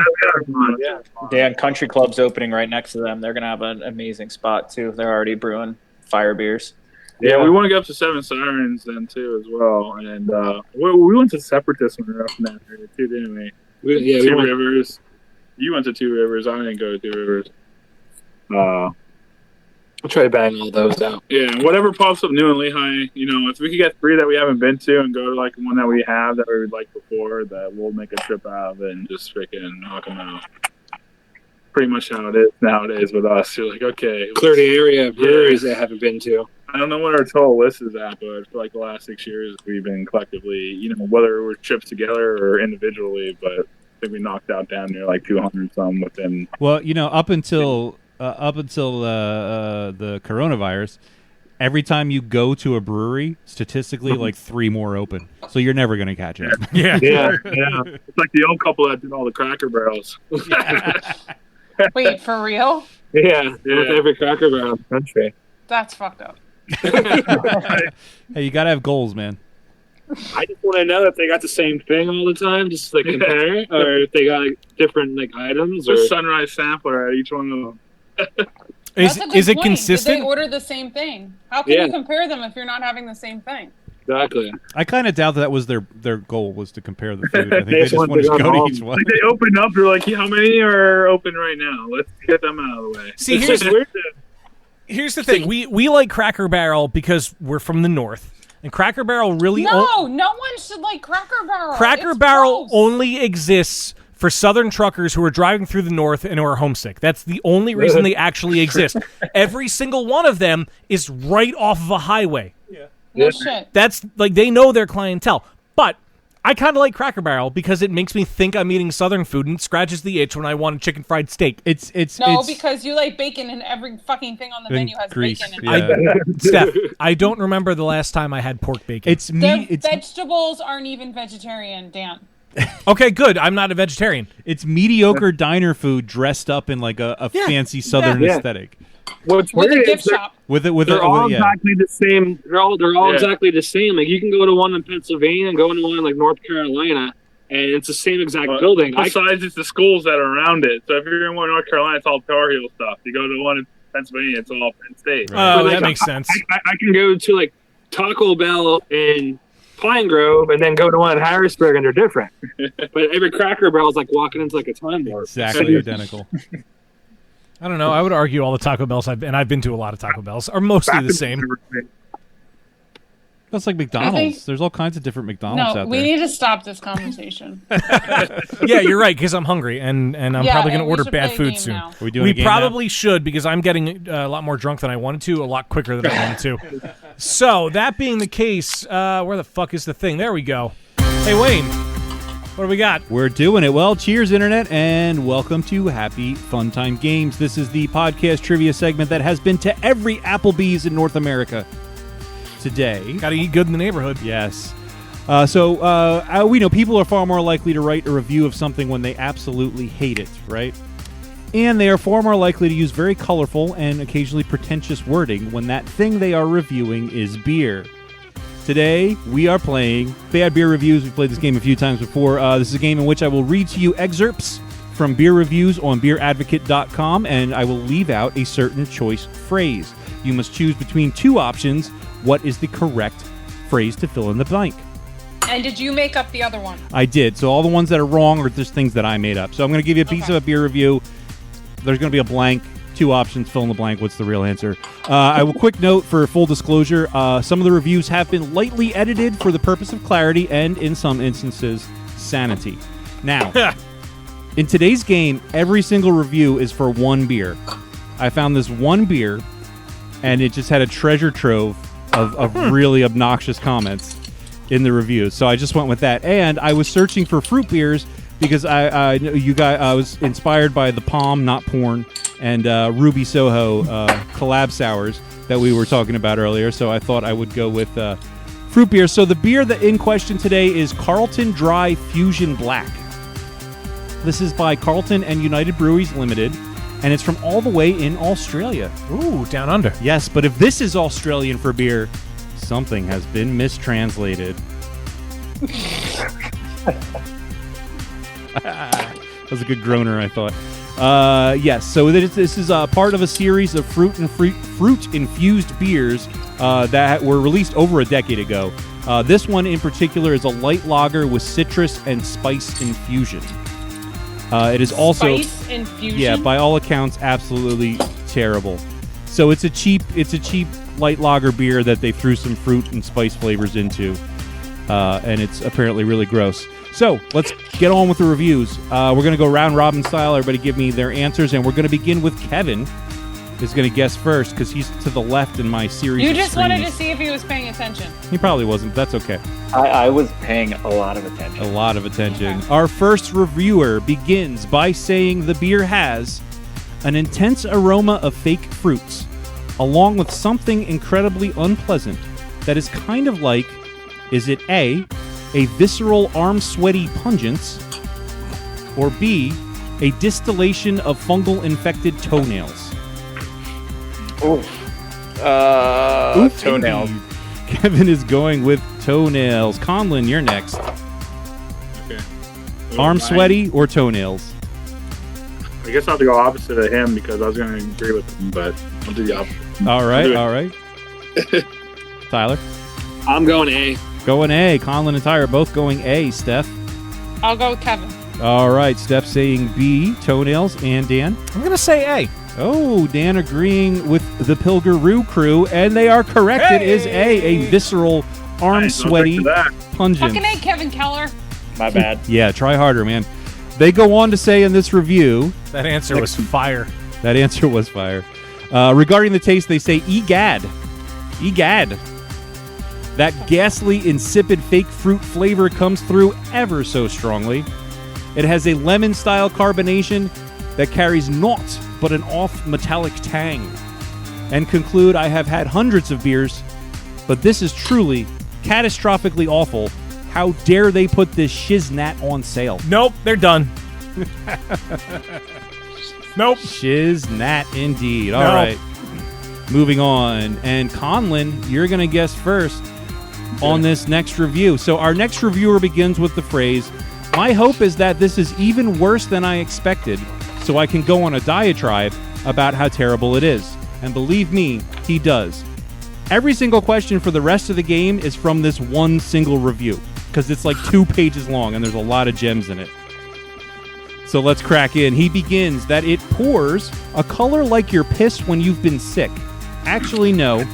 Speaker 5: Dan Country Club's opening right next to them. They're going to have an amazing spot, too. They're already brewing fire beers.
Speaker 7: Yeah, we want to go up to Seven Sirens then, too, as well. And we went to Separatist when we were up in that area, too, didn't we? Two Rivers. You went to Two Rivers. I didn't go to Two Rivers.
Speaker 11: I'll try to bang all those out.
Speaker 7: Yeah, whatever pops up new in Lehigh, if we could get 3 that we haven't been to and go to like one that we have that we would like before, that we'll make a trip out of it and just freaking knock them out. Pretty much how it is nowadays with us. You're like, okay.
Speaker 11: Clear the area of breweries they haven't been to.
Speaker 7: I don't know what our total list is at, but for like the last 6 years, we've been collectively, whether we're trips together or individually, but I think we knocked out down near like 200 some within.
Speaker 6: Well, up until the coronavirus, every time you go to a brewery, statistically, like 3 more open. So you're never going to catch it.
Speaker 7: Yeah. It's like the old couple that did all the Cracker Barrels.
Speaker 8: Wait, for real?
Speaker 11: Yeah. With every Cracker Barrel in the country.
Speaker 8: That's fucked up.
Speaker 6: Hey, you got to have goals, man.
Speaker 11: I just want to know if they got the same thing all the time, just to compare it, or if they got different items.
Speaker 7: Or Sunrise sampler at each one of them.
Speaker 2: Is it consistent?
Speaker 8: Did they order the same thing? How can you compare them if you're not having the same thing?
Speaker 11: Exactly.
Speaker 6: I kind of doubt that was their goal, was to compare the food. I think they just wanted to go to each one.
Speaker 7: Like they opened up, they're like, how many are open right now? Let's get them out of the way.
Speaker 2: See, here's the thing. We like Cracker Barrel because we're from the north. And Cracker Barrel really...
Speaker 8: No one should like Cracker Barrel.
Speaker 2: Cracker Barrel only exists for Southern truckers who are driving through the north and who are homesick. That's the only reason they actually exist. Every single one of them is right off of a highway.
Speaker 8: Yeah. No shit.
Speaker 2: That's like they know their clientele. But I kind of like Cracker Barrel because it makes me think I'm eating Southern food and scratches the itch when I want a chicken fried steak.
Speaker 6: It's
Speaker 8: because you like bacon and every fucking thing on the menu has
Speaker 6: grease.
Speaker 8: bacon in it.
Speaker 6: Yeah.
Speaker 2: Steph, I don't remember the last time I had pork bacon.
Speaker 8: Vegetables aren't even vegetarian, Dan.
Speaker 2: Okay, good. I'm not a vegetarian.
Speaker 6: It's mediocre diner food dressed up in like a fancy Southern aesthetic.
Speaker 11: What's
Speaker 8: With
Speaker 11: weird
Speaker 8: a gift shop.
Speaker 11: They're all exactly the same. They're all exactly the same. Like you can go to one in Pennsylvania and go into one in like North Carolina, and it's the same exact building.
Speaker 7: Besides, it's the schools that are around it. So if you're in one in North Carolina, it's all Tar Heel stuff. You go to one in Pennsylvania, it's all Penn State.
Speaker 2: Right. Oh, that makes sense.
Speaker 11: I can go to like Taco Bell in Pine Grove and then go to one in Harrisburg, and they're different. But every Cracker Barrel is like walking into like a time warp.
Speaker 6: Exactly identical.
Speaker 2: I don't know. I would argue all the Taco Bells I've been to a lot of Taco Bells are mostly the same.
Speaker 6: That's like McDonald's. There's all kinds of different McDonald's out there.
Speaker 8: No, we need to stop this conversation.
Speaker 2: Yeah, you're right, because I'm hungry, and I'm probably going to order bad food soon.
Speaker 6: Are we doing a game
Speaker 2: probably should, because I'm getting a lot more drunk than I wanted to, a lot quicker than I wanted to. So, that being the case, where the fuck is the thing? There we go. Hey, Wayne, what do we got?
Speaker 6: We're doing it. Well, cheers, Internet, and welcome to Happy Fun Time Games. This is the podcast trivia segment that has been to every Applebee's in North America today.
Speaker 2: Gotta eat good in the neighborhood.
Speaker 6: Yes. So we know people are far more likely to write a review of something when they absolutely hate it, right? And they are far more likely to use very colorful and occasionally pretentious wording when that thing they are reviewing is beer. Today, we are playing Bad Beer Reviews. We've played this game a few times before. This is a game in which I will read to you excerpts from beer reviews on beeradvocate.com, and I will leave out a certain choice phrase. You must choose between two options. What is the correct phrase to fill in the blank?
Speaker 8: And did you make up the other one?
Speaker 6: I did. So all the ones that are wrong are just things that I made up. So I'm going to give you a piece of a beer review. There's going to be a blank. Two options, fill in the blank. What's the real answer? I will quick note for full disclosure. Some of the reviews have been lightly edited for the purpose of clarity and, in some instances, sanity. Now, in today's game, every single review is for one beer. I found this one beer, and it just had a treasure trove of really obnoxious comments in the reviews. So I just went with that. And I was searching for fruit beers because I was inspired by the Palm, Not Porn, and Ruby Soho collab sours that we were talking about earlier. So I thought I would go with fruit beer. So the beer that in question today is Carlton Dry Fusion Black. This is by Carlton and United Breweries Limited, and it's from all the way in Australia.
Speaker 2: Ooh, down under.
Speaker 6: Yes, but if this is Australian for beer, something has been mistranslated. That was a good groaner, I thought. Yes, so this is part of a series of fruit-infused beers that were released over a decade ago. This one in particular is a light lager with citrus and spice infusion. It is also
Speaker 8: Spice infusion?
Speaker 6: Yeah, by all accounts, absolutely terrible. So it's a cheap light lager beer that they threw some fruit and spice flavors into, and it's apparently really gross. So let's get on with the reviews. We're going to go round robin style. Everybody give me their answers, and we're going to begin with Kevin. Is going to guess first because he's to the left in my series.
Speaker 8: You just wanted to see if he was paying attention.
Speaker 6: He probably wasn't. But that's okay.
Speaker 5: I was paying a lot of attention.
Speaker 6: A lot of attention. Okay. Our first reviewer begins by saying the beer has an intense aroma of fake fruits, along with something incredibly unpleasant that is kind of like, is it A, a visceral arm-sweaty pungence, or B, a distillation of fungal-infected toenails?
Speaker 5: Oof. Toenails.
Speaker 6: Indeed. Kevin is going with toenails. Conlon, you're next.
Speaker 7: Okay.
Speaker 6: Arm sweaty or toenails?
Speaker 7: I guess I'll have to go opposite of him because I was going to agree with him, but I'll do the opposite.
Speaker 6: All right. Tyler?
Speaker 11: I'm going A.
Speaker 6: Going A. Conlon and Tyler both going A. Steph?
Speaker 8: I'll go with Kevin.
Speaker 6: All right. Steph saying B, toenails, and Dan?
Speaker 2: I'm going to say A.
Speaker 6: Oh, Dan agreeing with the Pilger crew, and they are correct. Hey! It is a visceral, arm-sweaty pungent.
Speaker 8: Fucking A, Kevin Keller.
Speaker 5: My bad.
Speaker 6: Yeah, try harder, man. They go on to say in this review...
Speaker 2: That answer was fire.
Speaker 6: That answer was fire. Regarding the taste, they say, egad. Egad. That ghastly, insipid, fake fruit flavor comes through ever so strongly. It has a lemon-style carbonation that carries naught but an off-metallic tang. And conclude, I have had hundreds of beers, but this is truly catastrophically awful. How dare they put this shiznat on sale?
Speaker 2: Nope, they're done. Nope.
Speaker 6: Shiznat indeed. All right. Moving on. And Conlon, you're going to guess first on this next review. So our next reviewer begins with the phrase, my hope is that this is even worse than I expected, so I can go on a diatribe about how terrible it is. And believe me, he does. Every single question for the rest of the game is from this one single review, because it's like 2 pages long, and there's a lot of gems in it. So let's crack in. He begins that it pours a color like your piss when you've been sick. Actually, no.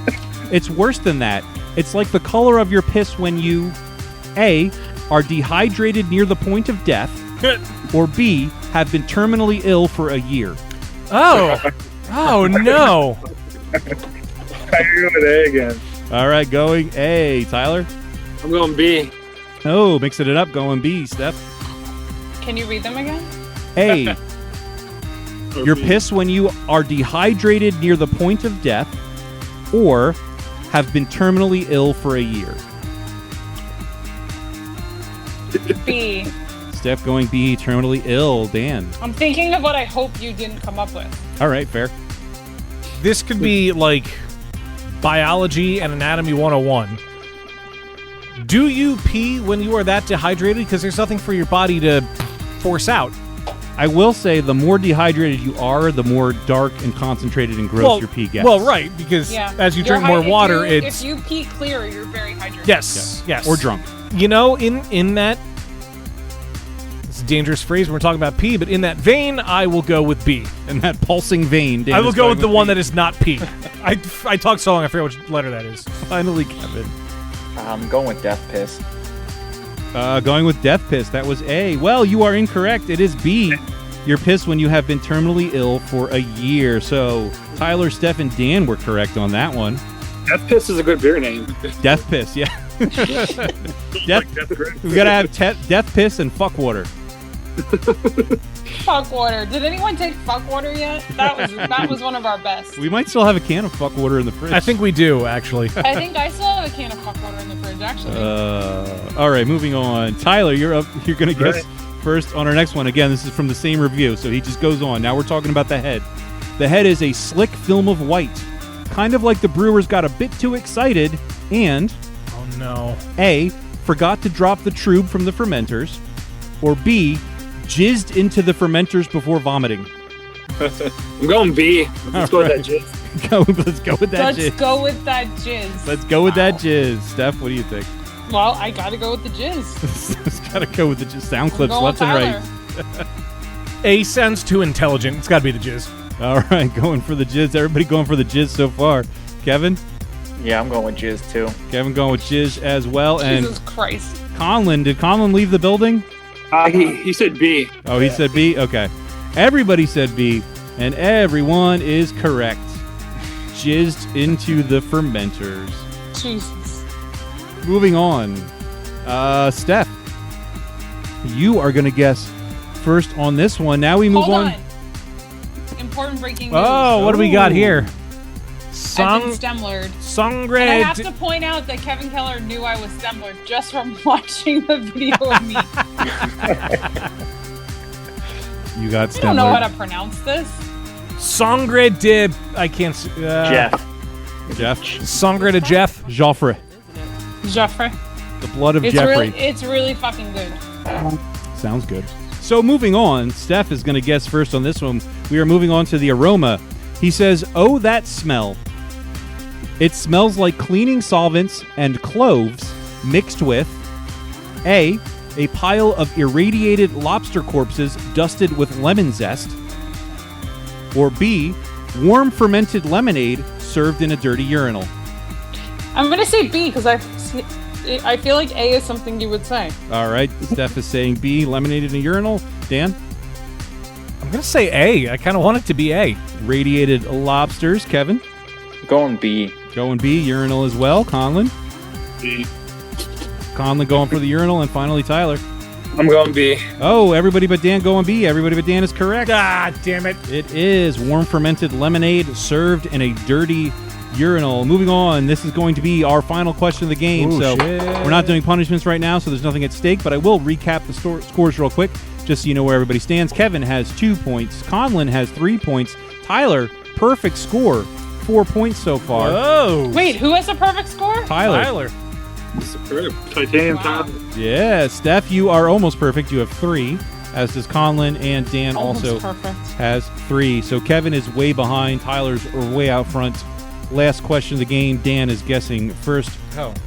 Speaker 6: It's worse than that. It's like the color of your piss when you, A, are dehydrated near the point of death, or B, have been terminally ill for a year.
Speaker 2: Oh. Oh, no.
Speaker 7: I'm going A again.
Speaker 6: All right, going A. Tyler?
Speaker 11: I'm going B.
Speaker 6: Oh, mixing it up, going B. Steph?
Speaker 8: Can you read them again?
Speaker 6: A. Your piss when you are dehydrated near the point of death, or have been terminally ill for a year.
Speaker 8: B.
Speaker 6: Steph going B, terminally ill. Dan?
Speaker 8: I'm thinking of what I hope you didn't come up with.
Speaker 6: All right, fair.
Speaker 2: This could be like biology and anatomy 101. Do you pee when you are that dehydrated? Because there's nothing for your body to force out.
Speaker 6: I will say the more dehydrated you are, the more dark and concentrated and gross your pee gets.
Speaker 2: Well, right, because as you drink more water,
Speaker 8: if you pee clear, you're very hydrated.
Speaker 2: Yes.
Speaker 6: Or drunk.
Speaker 2: You know, in that, it's a dangerous phrase when we're talking about pee, but in that vein, I will go with B.
Speaker 6: In that pulsing vein, Dan
Speaker 2: I will
Speaker 6: is
Speaker 2: go
Speaker 6: going
Speaker 2: with the one
Speaker 6: B.
Speaker 2: that is not P. I talked so long, I forget which letter that is.
Speaker 6: Finally, Kevin.
Speaker 5: I'm going with Death Piss.
Speaker 6: Going with Death Piss. That was A. Well, you are incorrect. It is B. You're pissed when you have been terminally ill for a year. So Tyler, Steph, and Dan were correct on that one.
Speaker 11: Death Piss is a good beer name.
Speaker 6: Death Piss, yeah. We gotta have Death Piss and Fuck Water.
Speaker 8: Fuck water. Did anyone take fuck water yet? That was one of our best.
Speaker 6: We might still have a can of Fuck Water in the fridge.
Speaker 2: I think we do, actually.
Speaker 8: I think I still have a can of fuck water in the fridge, actually.
Speaker 6: All right, moving on. Tyler, you're up. You're gonna guess first on our next one. Again, this is from the same review, so he just goes on. Now we're talking about the head. The head is a slick film of white, kind of like the brewers got a bit too excited and
Speaker 2: no.
Speaker 6: A, forgot to drop the trube from the fermenters, or B, jizzed into the fermenters before vomiting.
Speaker 11: I'm going B. Let's go with that jizz.
Speaker 6: Let's go with that jizz.
Speaker 8: Let's go with that jizz.
Speaker 6: Let's go with that jizz. Steph, what do you think?
Speaker 8: Well, I gotta go with the jizz.
Speaker 6: It's gotta go with the jizz. Sound clips
Speaker 8: going
Speaker 6: left
Speaker 8: with
Speaker 6: and right.
Speaker 2: A sounds too intelligent. It's gotta be the jizz.
Speaker 6: All right, going for the jizz. Everybody going for the jizz so far. Kevin?
Speaker 5: Yeah, I'm going with jizz too.
Speaker 6: Kevin going with jizz as well.
Speaker 8: Jesus
Speaker 6: and
Speaker 8: Christ.
Speaker 6: Conlon, did Conlon leave the building?
Speaker 11: He said B.
Speaker 6: Oh, he said B? Okay. Everybody said B, and everyone is correct. Jizzed into the fermenters.
Speaker 8: Jesus.
Speaker 6: Moving on. Steph, you are going to guess first on this one. Now we move
Speaker 8: Hold
Speaker 6: on.
Speaker 8: Important breaking news.
Speaker 2: Oh, what do we got here?
Speaker 8: I've been stemlered.
Speaker 2: Sangre.
Speaker 8: And I have to point out that Kevin Keller knew I was stemlered just from watching the video of me.
Speaker 6: You got
Speaker 8: I don't know how to pronounce this.
Speaker 2: Sangre de... I can't...
Speaker 6: Jeff.
Speaker 2: Sangre de Jeff.
Speaker 6: Joffre.
Speaker 8: Joffre.
Speaker 6: The blood of
Speaker 8: It's
Speaker 6: Jeffrey.
Speaker 8: It's really fucking good.
Speaker 6: Sounds good. So moving on, Steph is going to guess first on this one. We are moving on to the aroma. He says, "Oh, that smell. It smells like cleaning solvents and cloves mixed with A, a pile of irradiated lobster corpses dusted with lemon zest, or B, warm fermented lemonade served in a dirty urinal."
Speaker 8: I'm going to say B because I feel like A is something you would say.
Speaker 6: All right, Steph is saying B, lemonade in a urinal. Dan?
Speaker 2: I'm going to say A. I kind of want it to be A.
Speaker 6: Radiated lobsters. Kevin?
Speaker 5: Going B.
Speaker 6: Going B, urinal as well. Conlon?
Speaker 11: B.
Speaker 6: Conlon going for the urinal, and finally Tyler.
Speaker 11: I'm going B.
Speaker 6: Oh, everybody but Dan going B. Everybody but Dan is correct.
Speaker 2: Ah, damn it.
Speaker 6: It is warm fermented lemonade served in a dirty urinal. Moving on, this is going to be our final question of the game.
Speaker 2: Ooh,
Speaker 6: so
Speaker 2: shit.
Speaker 6: We're not doing punishments right now, so there's nothing at stake, but I will recap the scores real quick, just so you know where everybody stands. Kevin has 2 points. Conlon has 3 points. Tyler, perfect score, 4 points so far.
Speaker 2: Whoa.
Speaker 8: Wait, who has a perfect score?
Speaker 6: Tyler.
Speaker 11: Titanium
Speaker 8: Wow.
Speaker 6: Yeah, Steph, you are almost perfect. You have 3, as does Conlon, and Dan
Speaker 8: Almost
Speaker 6: also
Speaker 8: perfect.
Speaker 6: has 3. So Kevin is way behind. Tyler's way out front. Last question of the game. Dan is guessing first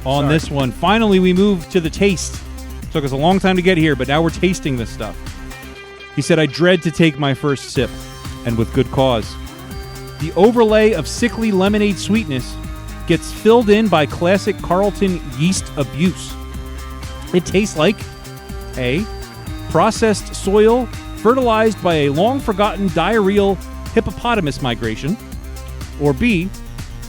Speaker 6: on this one. Finally, we move to the taste. Took us a long time to get here, but now we're tasting this stuff. He said, "I dread to take my first sip, and with good cause. The overlay of sickly lemonade sweetness gets filled in by classic Carlton yeast abuse. It tastes like A, processed soil fertilized by a long-forgotten diarrheal hippopotamus migration, or B,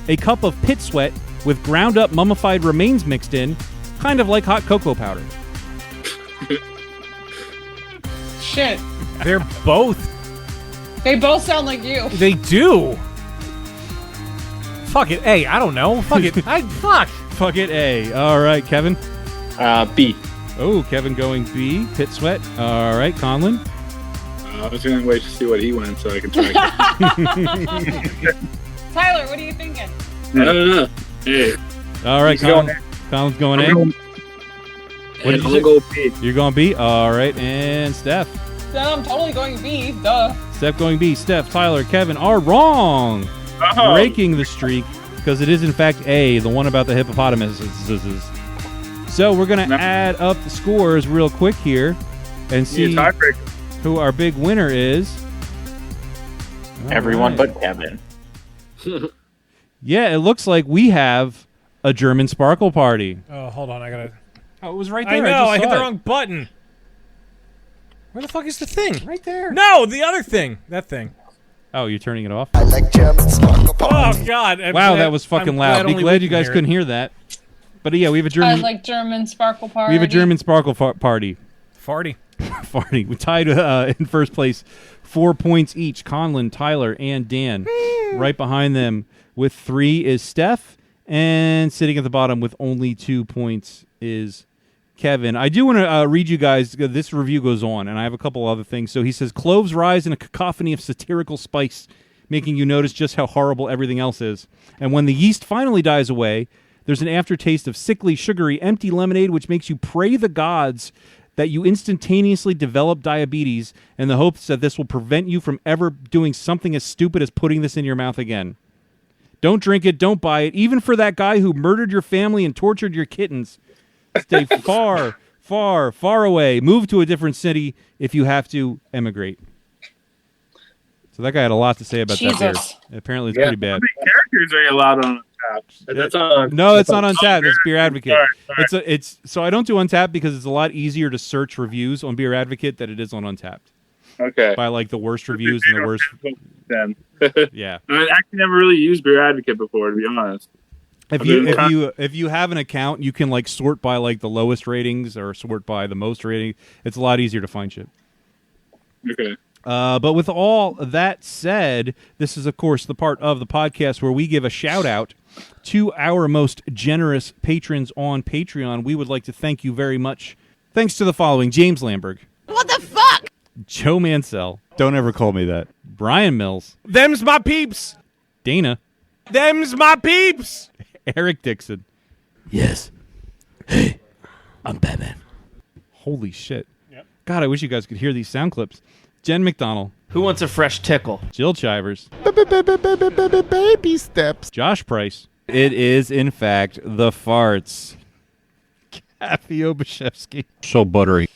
Speaker 6: a cup of pit sweat with ground-up mummified remains mixed in, kind of like hot cocoa powder."
Speaker 8: Shit.
Speaker 2: They're both.
Speaker 8: They both sound like you.
Speaker 2: They do. Fuck it, A. I don't know. Fuck it. Fuck.
Speaker 6: Fuck it, A. All right, Kevin.
Speaker 5: B.
Speaker 6: Oh, Kevin going B. Pit sweat. All right, Conlon.
Speaker 7: I was going to wait to see what he went so I can try.
Speaker 8: Tyler, what are you thinking?
Speaker 7: I don't know. Hey.
Speaker 6: All right,
Speaker 7: He's going
Speaker 6: Conlon's going
Speaker 7: I'm
Speaker 6: in.
Speaker 7: going-
Speaker 11: And I'll go B.
Speaker 6: You're going B? All right. And Steph.
Speaker 8: Then I'm totally going B. Duh.
Speaker 6: Steph going B. Steph, Tyler, Kevin are wrong. Breaking the streak because it is, in fact, A, the one about the hippopotamuses. So we're going to add up the scores real quick here and see who our big winner is.
Speaker 5: Everyone but Kevin.
Speaker 6: Yeah, it looks like we have a German sparkle party.
Speaker 2: Oh, hold on. I got to...
Speaker 6: Oh, it was right there.
Speaker 2: I know. I hit the
Speaker 6: saw it.
Speaker 2: wrong button. Where the fuck is the thing?
Speaker 6: Right there.
Speaker 2: No, the other thing. That thing.
Speaker 6: Oh, you're turning it off?
Speaker 3: I like German sparkle party.
Speaker 2: Oh, God.
Speaker 6: Wow, that was fucking loud. Be glad you guys couldn't hear that. But yeah, we have a
Speaker 8: I
Speaker 6: German...
Speaker 8: like German sparkle party.
Speaker 6: We have a German sparkle party.
Speaker 2: Farty.
Speaker 6: Farty. We tied in first place, 4 points each. Conlon, Tyler, and Dan. Right behind them with 3 is Steph, and sitting at the bottom with only 2 points is Kevin. I do want to read you guys. This review goes on, and I have a couple other things. So he says, cloves rise in a cacophony of satirical spice, making you notice just how horrible everything else is. And when the yeast finally dies away, there's an aftertaste of sickly, sugary, empty lemonade, which makes you pray the gods that you instantaneously develop diabetes in the hopes that this will prevent you from ever doing something as stupid as putting this in your mouth again. Don't drink it. Don't buy it. Even for that guy who murdered your family and tortured your kittens. Stay far, far, far away. Move to a different city if you have to emigrate. So that guy had a lot to say about that beer. Apparently it's pretty bad.
Speaker 7: How many characters are you allowed on Untappd?
Speaker 11: That's on.
Speaker 6: No, it's not Untappd. It's Beer Advocate.
Speaker 7: Sorry.
Speaker 6: It's so I don't do Untappd because it's a lot easier to search reviews on Beer Advocate than it is on Untappd.
Speaker 7: Okay.
Speaker 6: By like the worst reviews and the worst.
Speaker 7: Then.
Speaker 6: Yeah.
Speaker 7: I actually never really used Beer Advocate before, to be honest.
Speaker 6: If you have an account, you can like sort by like the lowest ratings or sort by the most rating. It's a lot easier to find shit.
Speaker 7: Okay.
Speaker 6: But with all that said, this is, of course, the part of the podcast where we give a shout-out to our most generous patrons on Patreon. We would like to thank you very much. Thanks to the following: James Lamberg.
Speaker 13: What the fuck?
Speaker 6: Joe Mansell.
Speaker 12: Don't ever call me that.
Speaker 6: Brian Mills.
Speaker 2: Them's my peeps.
Speaker 6: Dana.
Speaker 2: Them's my peeps.
Speaker 6: Eric Dixon.
Speaker 13: Yes. Hey, I'm Batman.
Speaker 6: Holy shit. Yep. God, I wish you guys could hear these sound clips. Jen McDonald.
Speaker 14: Who wants a fresh tickle?
Speaker 6: Jill Chivers.
Speaker 3: Baby steps.
Speaker 6: Josh Price. It is, in fact, the farts. Kathy Obashevsky.
Speaker 12: So buttery.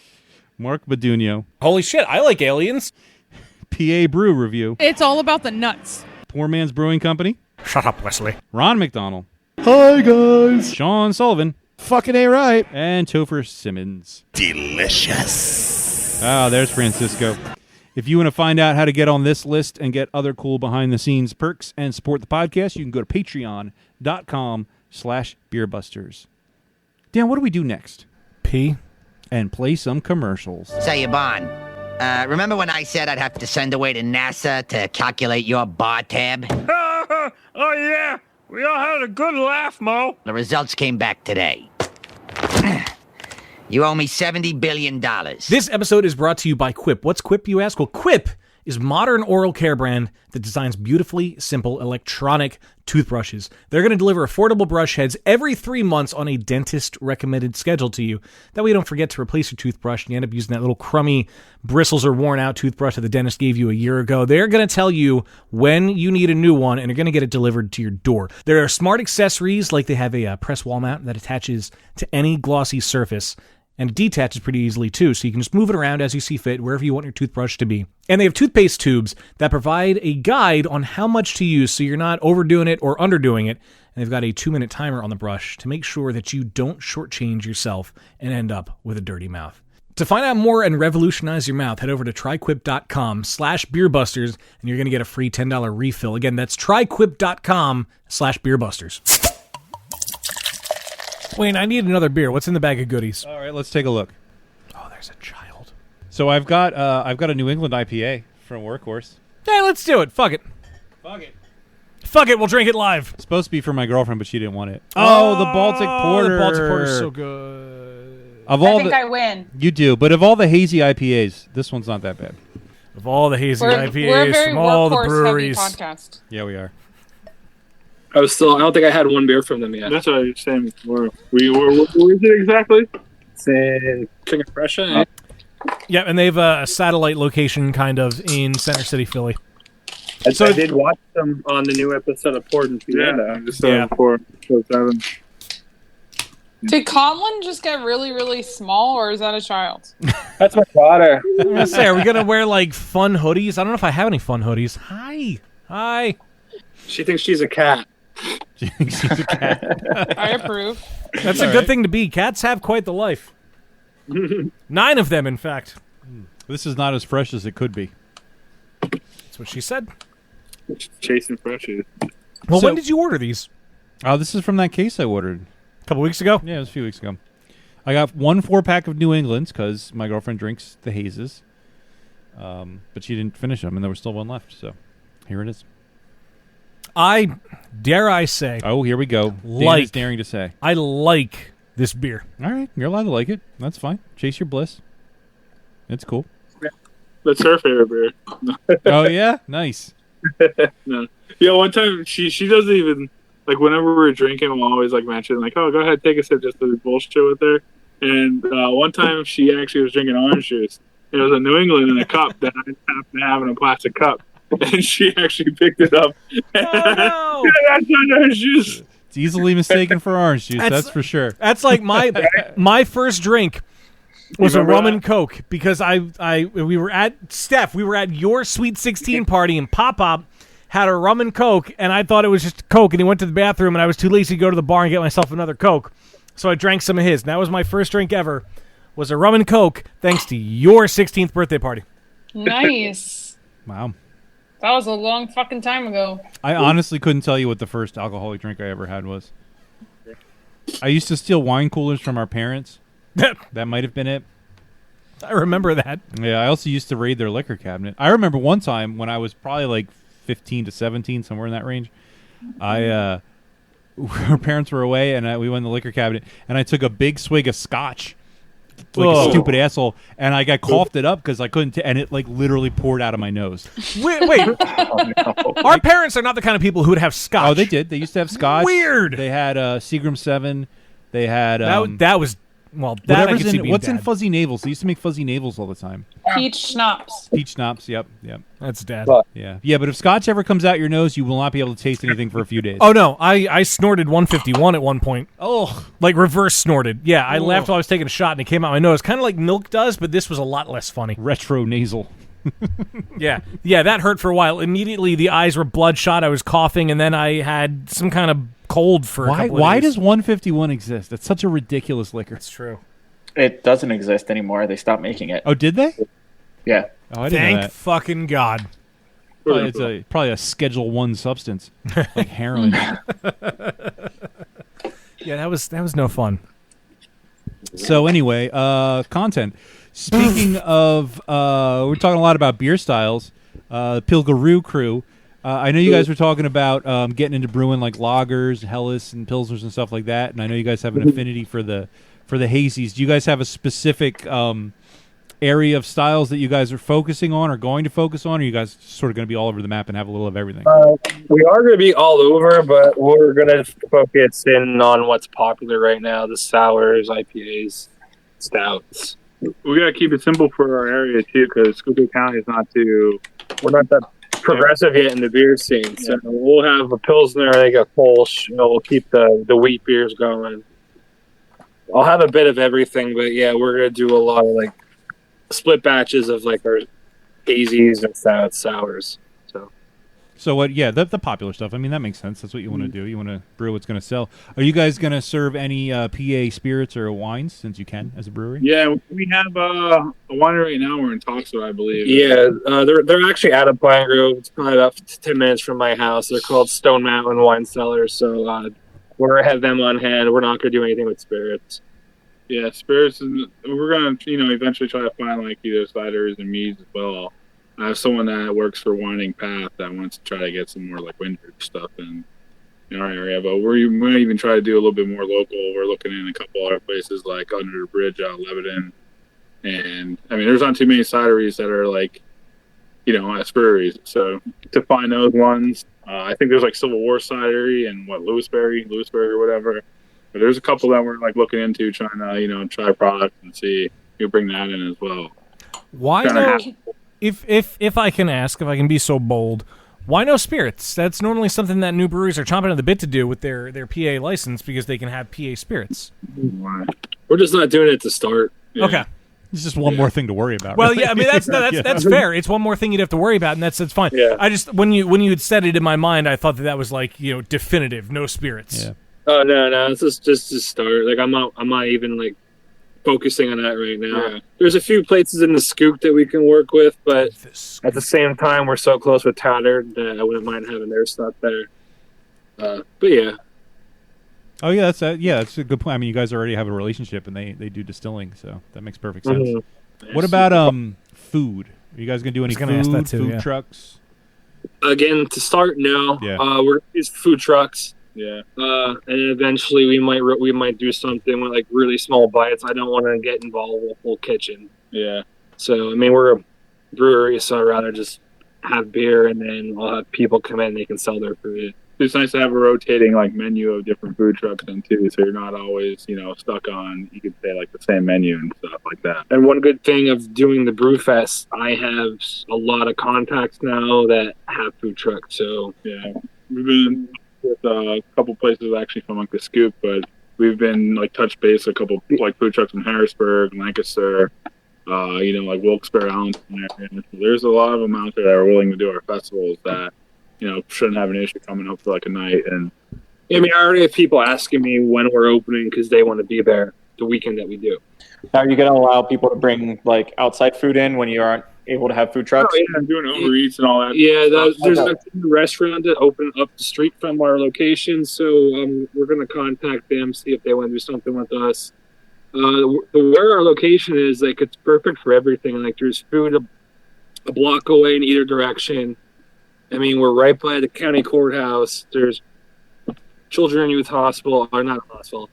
Speaker 6: Mark Badunio.
Speaker 2: Holy shit, I like aliens.
Speaker 6: PA Brew Review.
Speaker 8: It's all about the nuts.
Speaker 6: Poor Man's Brewing Company.
Speaker 2: Shut up, Wesley.
Speaker 6: Ron McDonald.
Speaker 3: Hi, guys.
Speaker 6: Sean Sullivan.
Speaker 3: Fucking A right.
Speaker 6: And Topher Simmons.
Speaker 9: Delicious.
Speaker 6: Ah, there's Francisco. If you want to find out how to get on this list and get other cool behind-the-scenes perks and support the podcast, you can go to patreon.com/beerbusters. Dan, what do we do next?
Speaker 2: Pee.
Speaker 6: And play some commercials.
Speaker 13: Say, Yvonne, remember when I said I'd have to send away to NASA to calculate your bar tab?
Speaker 1: Oh, yeah. We all had a good laugh, Mo.
Speaker 13: The results came back today. You owe me $70 billion.
Speaker 2: This episode is brought to you by Quip. What's Quip, you ask? Well, Quip is modern oral care brand that designs beautifully simple electronic toothbrushes. They're going to deliver affordable brush heads every 3 months on a dentist-recommended schedule to you. That way you don't forget to replace your toothbrush and you end up using that little crummy, bristles or worn-out toothbrush that the dentist gave you a year ago. They're going to tell you when you need a new one, and they're going to get it delivered to your door. There are smart accessories, like they have a press wall mount that attaches to any glossy surface, and it detaches pretty easily, too, so you can just move it around as you see fit, wherever you want your toothbrush to be. And they have toothpaste tubes that provide a guide on how much to use, so you're not overdoing it or underdoing it. And they've got a 2-minute timer on the brush to make sure that you don't shortchange yourself and end up with a dirty mouth. To find out more and revolutionize your mouth, head over to tryquip.com/beerbusters, and you're going to get a free $10 refill. Again, that's tryquip.com/beerbusters. Wayne, I need another beer. What's in the bag of goodies?
Speaker 6: All right, let's take a look.
Speaker 2: Oh, there's a child.
Speaker 6: So I've got a New England IPA from Workhorse.
Speaker 2: Yeah, let's do it. Fuck it. Fuck it. We'll drink it live.
Speaker 6: It's supposed to be for my girlfriend, but she didn't want it. Oh, the Baltic Porter.
Speaker 2: The Baltic Porter's so good.
Speaker 6: Of all
Speaker 8: I think I win.
Speaker 6: You do, but of all the hazy IPAs, this one's not that bad.
Speaker 2: Of all the hazy
Speaker 8: We're a
Speaker 2: IPAs
Speaker 8: very
Speaker 2: from all the
Speaker 8: Workhorse
Speaker 2: breweries.
Speaker 8: heavy podcast.
Speaker 6: Yeah, we are.
Speaker 11: I don't think I had one beer from them yet.
Speaker 7: That's what I was saying before. What was it exactly?
Speaker 11: It's in King of Prussia.
Speaker 2: Yeah, and they have a satellite location kind of in Center City, Philly.
Speaker 11: I did watch them on the new episode of Port and Fiona.
Speaker 7: Yeah, I just saw it before.
Speaker 8: Did Conlon just get really, really small, or is that a child?
Speaker 11: That's my daughter.
Speaker 2: I'm gonna say, are we gonna wear like fun hoodies? I don't know if I have any fun hoodies. Hi.
Speaker 11: She thinks she's a cat.
Speaker 2: She thinks she's a cat.
Speaker 8: I approve.
Speaker 2: That's a good thing to be. Cats have quite the life. 9 of them, in fact.
Speaker 6: This is not as fresh as it could be.
Speaker 2: That's what she said.
Speaker 7: Chasing freshies.
Speaker 2: Well, when did you order these?
Speaker 6: Oh, this is from that case I ordered.
Speaker 2: A couple weeks ago?
Speaker 6: Yeah, it was a few weeks ago. I got 1 4-pack of New Englands because my girlfriend drinks the hazes. But she didn't finish them, and there was still 1 left. So here it is.
Speaker 2: Dare I say.
Speaker 6: Oh, here we go. Dan is daring to say.
Speaker 2: I like this beer.
Speaker 6: All right, you're allowed to like it. That's fine. Chase your bliss. It's cool.
Speaker 7: That's her favorite beer.
Speaker 6: Oh, yeah? Nice.
Speaker 7: No. Yeah, one time she doesn't even, like, whenever we're drinking, I'm always, like, mentioning, like, oh, go ahead, take a sip, just to bullshit with her. And one time she actually was drinking orange juice. It was a New England in a cup that I happened to have in a plastic cup. And she actually picked it up.
Speaker 2: Oh, no!
Speaker 7: That's not orange juice.
Speaker 6: It's easily mistaken for orange juice, that's for sure.
Speaker 2: That's like my first drink was a rum and Coke because we were at your Sweet 16 party and Pop had a rum and Coke and I thought it was just Coke and he went to the bathroom and I was too lazy to go to the bar and get myself another Coke. So I drank some of his. And that was my first drink ever. Was a rum and Coke thanks to your 16th birthday party.
Speaker 8: Nice.
Speaker 6: Wow.
Speaker 8: That was a long fucking time ago.
Speaker 6: I honestly couldn't tell you what the first alcoholic drink I ever had was. I used to steal wine coolers from our parents. That might have been it.
Speaker 2: I remember that.
Speaker 6: Yeah, I also used to raid their liquor cabinet. I remember one time when I was probably like 15 to 17, somewhere in that range. Our parents were away, and we went in the liquor cabinet, and I took a big swig of scotch, like a stupid asshole, and I got coughed it up because I couldn't, and it like literally poured out of my nose.
Speaker 2: Wait. Oh, no. Our parents are not the kind of people who would have scotch.
Speaker 6: Oh, they did. They used to have scotch.
Speaker 2: Weird.
Speaker 6: They had Seagram 7. They had
Speaker 2: that was. Well, that I could see being
Speaker 6: what's
Speaker 2: bad.
Speaker 6: in fuzzy navels? They used to make fuzzy navels all the time.
Speaker 8: Peach schnapps.
Speaker 6: Peach schnapps, yep.
Speaker 2: That's dad.
Speaker 6: Yeah, but if scotch ever comes out your nose, you will not be able to taste anything for a few days.
Speaker 2: Oh, no. I snorted 151 at one point.
Speaker 6: Oh.
Speaker 2: Like reverse snorted. Yeah, I laughed while I was taking a shot and it came out my nose. Kind of like milk does, but this was a lot less funny.
Speaker 6: Retro nasal.
Speaker 2: Yeah, that hurt for a while. Immediately, the eyes were bloodshot. I was coughing, and then I had some kind of cold for a couple of days.
Speaker 6: Why does 151 exist? It's such a ridiculous liquor.
Speaker 2: It's true.
Speaker 5: It doesn't exist anymore. They stopped making it.
Speaker 6: Oh, did they?
Speaker 5: Yeah.
Speaker 6: Oh, I didn't know
Speaker 2: Thank
Speaker 6: that.
Speaker 2: fucking God.
Speaker 6: It's probably a Schedule 1 substance, like heroin.
Speaker 2: Yeah, that was no fun.
Speaker 6: So anyway, content. Speaking of, we're talking a lot about beer styles. Pilger crew. I know you guys were talking about getting into brewing like lagers, Helles, and pilsners and stuff like that. And I know you guys have an affinity for the hazies. Do you guys have a specific area of styles that you guys are focusing on or going to focus on, or are you guys sort of going to be all over the map and have a little of everything?
Speaker 11: We are going to be all over, but we're going to focus in on what's popular right now: the sours, IPAs, stouts.
Speaker 7: We gotta keep it simple for our area too, because Skook County is not too.
Speaker 11: We're not that progressive yet in the beer scene, so we'll have a pilsner, I think a Kolsch. We'll keep the wheat beers going. I'll have a bit of everything, but yeah, we're gonna do a lot of like split batches of like our hazies and sours.
Speaker 6: So what? Yeah, the popular stuff. I mean, that makes sense. That's what you want to do. You want to brew what's going to sell. Are you guys going to serve any PA spirits or wines, since you can as a brewery?
Speaker 7: Yeah, we have a winery right now. We're in talks with, I believe.
Speaker 11: Yeah, they're actually out of Pine Grove. It's probably about 10 minutes from my house. They're called Stone Mountain Wine Cellars. So we're gonna have them on hand. We're not gonna do anything with spirits.
Speaker 7: Yeah, spirits. We're gonna eventually try to find like either ciders and meads as well. I have someone that works for Winding Path that wants to try to get some more like winter stuff in our area, but we might even try to do a little bit more local. We're looking in a couple other places like Under the Bridge out Lebanon, and I mean there's not too many cideries that are like as breweries. So to find those ones, I think there's like Civil War cidery and Lewisberry or whatever. But there's a couple that we're like looking into, trying to try products and see you bring that in as well.
Speaker 2: Why no? If I can ask, if I can be so bold, why no spirits? That's normally something that new breweries are chomping at the bit to do with their PA license because they can have PA spirits.
Speaker 11: We're just not doing it to start.
Speaker 2: Yeah. Okay.
Speaker 6: It's just one more thing to worry about.
Speaker 2: Well,
Speaker 6: really.
Speaker 2: yeah, I mean that's fair. It's one more thing you'd have to worry about, and that's fine.
Speaker 11: Yeah.
Speaker 2: I just when you had said it in my mind, I thought that was like definitive, no spirits.
Speaker 6: Yeah.
Speaker 11: Oh no, it's just to start. Like I'm not even like focusing on that right now.
Speaker 7: Yeah.
Speaker 11: There's a few places in the Skook that we can work with, but at the same time, we're so close with Tattered that I wouldn't mind having their stuff there. But yeah.
Speaker 6: Oh yeah, that's a good point. I mean, you guys already have a relationship, and they do distilling, so that makes perfect sense.
Speaker 11: Mm-hmm.
Speaker 6: What about food? Are you guys gonna do any food trucks?
Speaker 11: Again, to start, no.
Speaker 6: Yeah.
Speaker 11: We're gonna use food trucks.
Speaker 7: Yeah.
Speaker 11: And eventually we might do something with like really small bites. I don't want to get involved with a full kitchen.
Speaker 7: Yeah.
Speaker 11: So I mean, we're a brewery, so I'd rather just have beer and then I'll have people come in and they can sell their food.
Speaker 7: It's nice to have a rotating like menu of different food trucks then too, so you're not always stuck on, you could say, like the same menu and stuff like that.
Speaker 11: And one good thing of doing the Brew Fest, I have a lot of contacts now that have food trucks. So
Speaker 7: yeah, we've been with a couple places actually from like the Skook, but we've been like touch base a couple like food trucks in Harrisburg, Lancaster, like Wilkes-Barre, Allentown area. There's a lot of them out there that are willing to do our festivals that shouldn't have an issue coming up for like a night. And
Speaker 11: I mean, I already have people asking me when we're opening because they want to be there the weekend that we do.
Speaker 5: Now, are you going to allow people to bring like outside food in when you aren't able to have food trucks?
Speaker 7: Oh, yeah, I'm doing Uber Eats and all that.
Speaker 11: Yeah, there's a restaurant that opened up the street from our location, so we're going to contact them, see if they want to do something with us. Where our location is, like, it's perfect for everything. Like, there's food a block away in either direction. I mean, we're right by the county courthouse. There's children and youth hospital, or not hospital.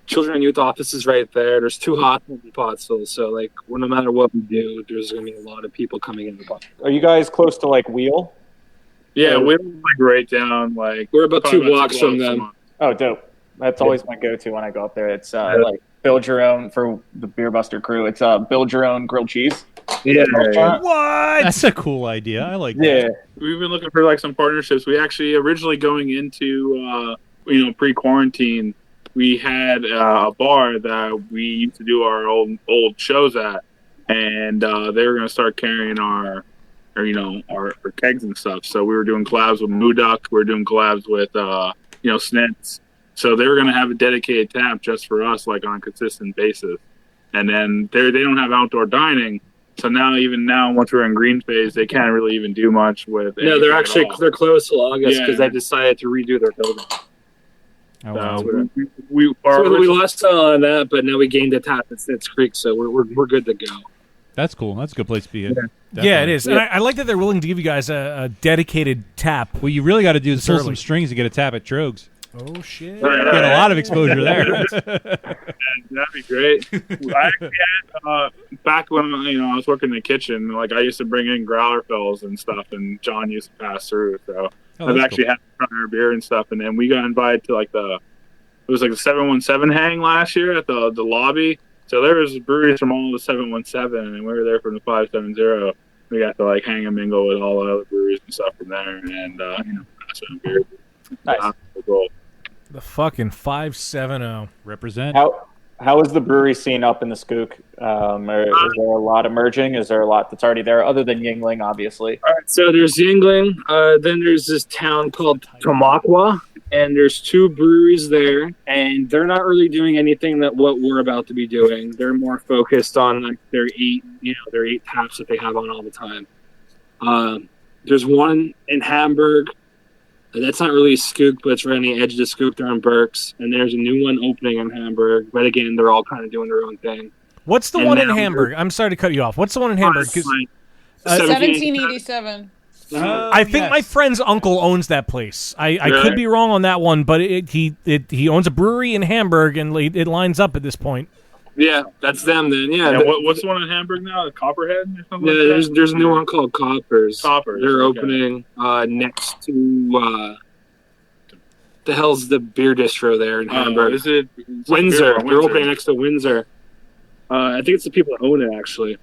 Speaker 11: Children and youth offices right there. There's 2 hospitals in Pottsville, so like, no matter what we do, there's going to be a lot of people coming in the park.
Speaker 5: Are you guys close to like Wheel?
Speaker 7: Yeah, we're like right down like
Speaker 11: we're about 2 blocks from them.
Speaker 5: Oh, dope! That's always my go-to when I go up there. It's like build your own for the Beer Buster crew. It's build your own grilled cheese.
Speaker 7: Yeah.
Speaker 2: What?
Speaker 6: That's a cool idea. I like that.
Speaker 5: Yeah.
Speaker 7: We've been looking for like some partnerships. We actually originally going into pre-quarantine, we had a bar that we used to do our old shows at, and they were going to start carrying our kegs and stuff. So we were doing collabs with Moo Duck. We were doing collabs with Snits. So they were going to have a dedicated tap just for us, like on a consistent basis. And then they don't have outdoor dining. So now, once we're in green phase, they can't really even do much with.
Speaker 11: No, they're closed till August because they decided to redo their building.
Speaker 6: Oh, wow.
Speaker 7: So
Speaker 11: we lost on that, but now we gained a tap at Snitz Creek, so we're good to go.
Speaker 6: That's cool. That's a good place to be.
Speaker 2: Yeah, it is. And I like that they're willing to give you guys a dedicated tap.
Speaker 6: What you really got to do is pull some strings to get a tap at Trogs.
Speaker 2: Oh, shit.
Speaker 6: Get a lot of exposure there.
Speaker 7: That'd be great. I actually had, back when I was working in the kitchen, like I used to bring in growler fills and stuff, and John used to pass through. So I've actually had to try our beer and stuff. And then we got invited to like the 717 hang last year at the lobby. So there was breweries from all the 717, and we were there from the 570. We got to like hang and mingle with all the other breweries and stuff from there, and pass out beer.
Speaker 5: Nice.
Speaker 7: Cool.
Speaker 2: The fucking 570
Speaker 6: represent.
Speaker 5: How is the brewery scene up in the Skook? Is there a lot emerging? Is there a lot that's already there, other than Yingling, obviously?
Speaker 11: All right, so there's Yingling. Then there's this town called Tamaqua, and there's 2 breweries there, and they're not really doing anything that what we're about to be doing. They're more focused on like their 8 taps that they have on all the time. There's one in Hamburg. That's not really a Skook, but it's right on the edge of the Skook. They're in Berks, and there's a new one opening in Hamburg. But again, they're all kind of doing their own thing.
Speaker 2: What's the one in Hamburg? I'm sorry to cut you off. What's the one in Hamburg?
Speaker 8: 1787.
Speaker 2: I think my friend's uncle owns that place. I could be wrong on that one, but he owns a brewery in Hamburg, and it lines up at this point.
Speaker 11: Yeah, that's them then. Yeah.
Speaker 7: What's the one in Hamburg now? The Copperhead or something?
Speaker 11: Yeah, there's a new one called Coppers.
Speaker 7: Coppers.
Speaker 11: They're opening next to the hell's the beer distro there in Hamburg?
Speaker 7: Is it
Speaker 11: Windsor?
Speaker 7: Windsor.
Speaker 11: They're opening next to Windsor. I think it's the people that own it, actually.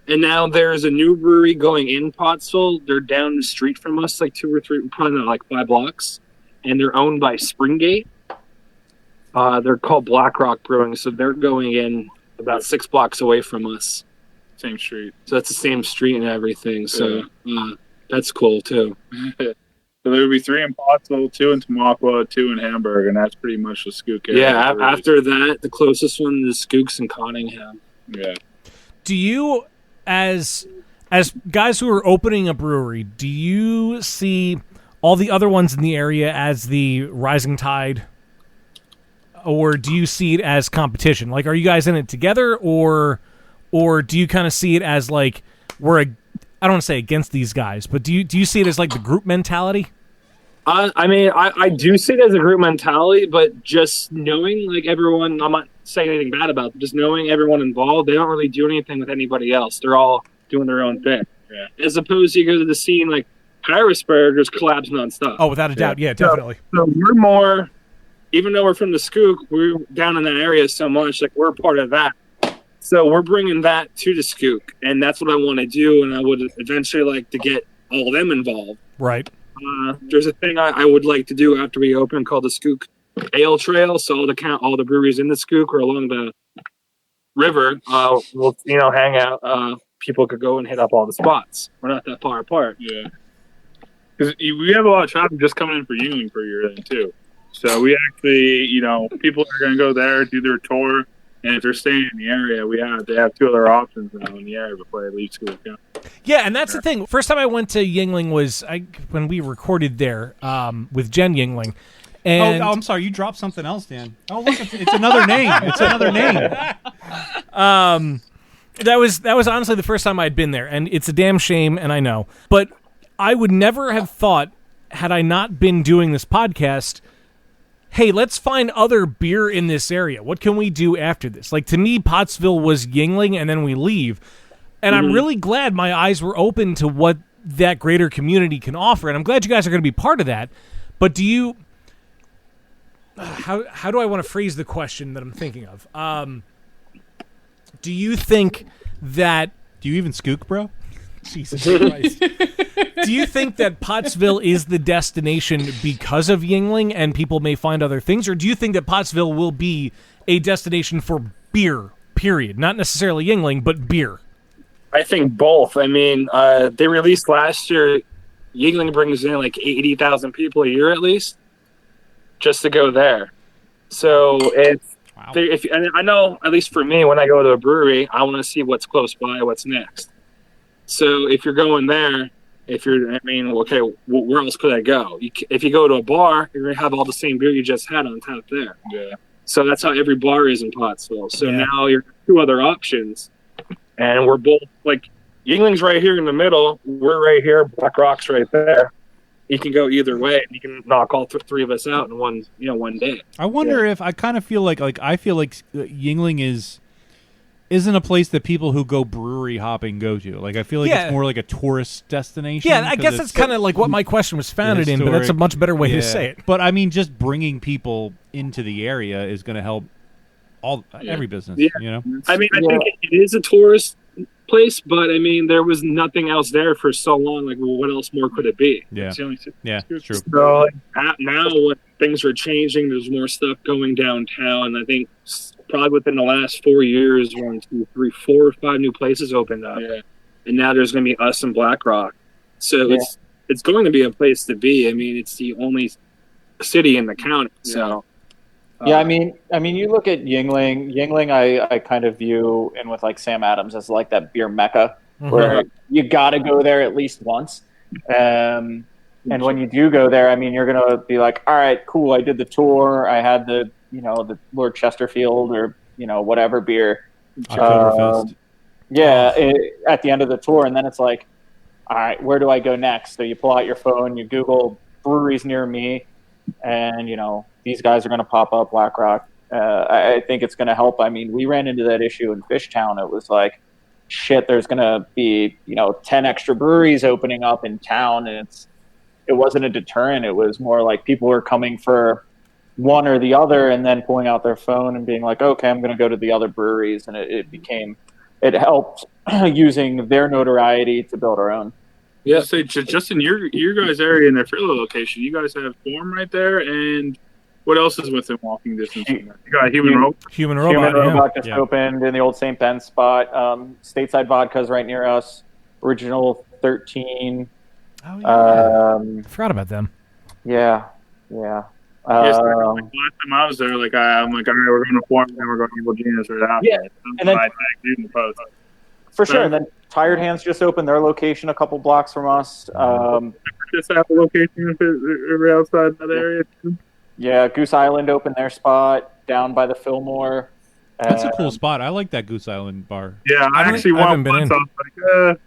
Speaker 11: And now there's a new brewery going in Pottsville. They're down the street from us, like 2 or 3, probably not like 5 blocks. And they're owned by Springgate. They're called Black Rock Brewing, so they're going in about 6 blocks away from us.
Speaker 7: Same street.
Speaker 11: So that's the same street and everything. So that's cool too.
Speaker 7: So there would be 3 in Pottsville, 2 in Tamaqua, 2 in Hamburg, and that's pretty much the Skook area.
Speaker 11: Yeah, after that, the closest one is Skooks in Cottingham.
Speaker 7: Yeah.
Speaker 2: Do you, as guys who are opening a brewery, do you see all the other ones in the area as the rising tide, or do you see it as competition? Like, are you guys in it together, or do you kind of see it as like I don't want to say against these guys, but do you see it as like the group mentality?
Speaker 11: I mean, I do see it as a group mentality, but just knowing like everyone, I'm not saying anything bad about them, just knowing everyone involved, they don't really do anything with anybody else. They're all doing their own thing. Yeah. As opposed to you go to the scene like Harrisburg, there's collabs nonstop.
Speaker 2: Oh, without a doubt. Yeah, definitely.
Speaker 11: So we're more, even though we're from the Skook, we're down in that area so much, like we're a part of that. So we're bringing that to the Skook, and that's what I want to do, and I would eventually like to get all of them involved.
Speaker 2: Right.
Speaker 11: There's a thing I would like to do after we open called the Skook Ale Trail. So all the breweries in the Skook or along the river will hang out. People could go and hit up all the spots. We're not that far apart.
Speaker 7: Yeah. Because we have a lot of traffic just coming in for Union for your thing too. So we actually, people are going to go there, do their tour. And if they're staying in the area, they have 2 other options now in the area before they leave school.
Speaker 2: Yeah, and that's the thing. First time I went to Yingling was when we recorded there with Jen Yingling. And
Speaker 6: I'm sorry, you dropped something else, Dan. Oh, look, it's another name. It's another name.
Speaker 2: That was honestly the first time I'd been there, and it's a damn shame, and I know. But I would never have thought, had I not been doing this podcast, hey, let's find other beer in this area. What can we do after this? Like, to me, Pottsville was Yingling, and then we leave. And I'm really glad my eyes were open to what that greater community can offer, and I'm glad you guys are going to be part of that. But do you... How do I want to phrase the question that I'm thinking of? Do you think that...
Speaker 6: Do you even skook, bro?
Speaker 2: Jesus Christ. Do you think that Pottsville is the destination because of Yingling and people may find other things, or do you think that Pottsville will be a destination for beer, period? Not necessarily Yingling, but beer.
Speaker 11: I think both. I mean, they released last year, Yingling brings in like 80,000 people a year at least just to go there. So and I know, at least for me, when I go to a brewery, I want to see what's close by, what's next. So if you're going there, where else could I go? If you go to a bar, you're going to have all the same beer you just had on tap there.
Speaker 7: Yeah.
Speaker 11: So that's how every bar is in Pottsville. So now you're 2 other options. And we're both, like, Yingling's right here in the middle. We're right here. Black Rock's right there. You can go either way. And you can knock all 3 of us out in one day.
Speaker 6: I wonder if I kind of feel like Yingling isn't a place that people who go brewery hopping go to. Like, I feel like it's more like a tourist destination.
Speaker 2: Yeah, I guess that's kind of like what my question was founded in, but that's a much better way to say it.
Speaker 6: But, I mean, just bringing people into the area is going to help every business,
Speaker 11: I mean, I think it is a tourist place, but, I mean, there was nothing else there for so long. Like, well, what else more could it be?
Speaker 6: Yeah, true.
Speaker 11: So, now when things are changing, there's more stuff going downtown. I think probably within the last 4 years, 1, 2, 3, 4 or 5 new places opened up. Yeah. And now there's going to be us and Black Rock. So it's going to be a place to be. I mean, it's the only city in the county. So
Speaker 5: I mean, you look at Yingling. Yingling, I kind of view in with like Sam Adams as like that beer mecca, where you got to go there at least once. And when you do go there, I mean, you're gonna be like, all right, cool. I did the tour. I had the Lord Chesterfield or whatever beer.
Speaker 6: Oktoberfest.
Speaker 5: At the end of the tour, and then it's like, all right, where do I go next? So you pull out your phone, you Google breweries near me, and these guys are going to pop up. Black Rock. I think it's going to help. I mean, we ran into that issue in Fishtown. It was like, shit, there's going to be 10 extra breweries opening up in town, and it it wasn't a deterrent. It was more like people were coming for one or the other and then pulling out their phone and being like, okay, I'm going to go to the other breweries. And it helped using their notoriety to build our own.
Speaker 7: Yeah, say just in your guys' area in their Fairlow location, you guys have Form right there, and what else is within walking distance? You got Human Robot.
Speaker 2: Human Robot
Speaker 5: just opened in the old St. Ben spot. Stateside Vodka's right near us. Original 13.
Speaker 2: Oh yeah, I forgot about them.
Speaker 5: Yeah.
Speaker 7: Last time I was there, I'm like, all right, we're going to Form, and then we're going to Evil Genius right after.
Speaker 5: Yeah, and then
Speaker 7: I tagged you in the post.
Speaker 5: For sure, and then Tired Hands just opened their location a couple blocks from us.
Speaker 7: Just have a location right outside that area.
Speaker 5: Yeah, Goose Island opened their spot down by the Fillmore.
Speaker 6: That's a cool spot. I like that Goose Island bar.
Speaker 7: Yeah, I actually went
Speaker 6: been
Speaker 7: once.
Speaker 6: in.
Speaker 7: I was like,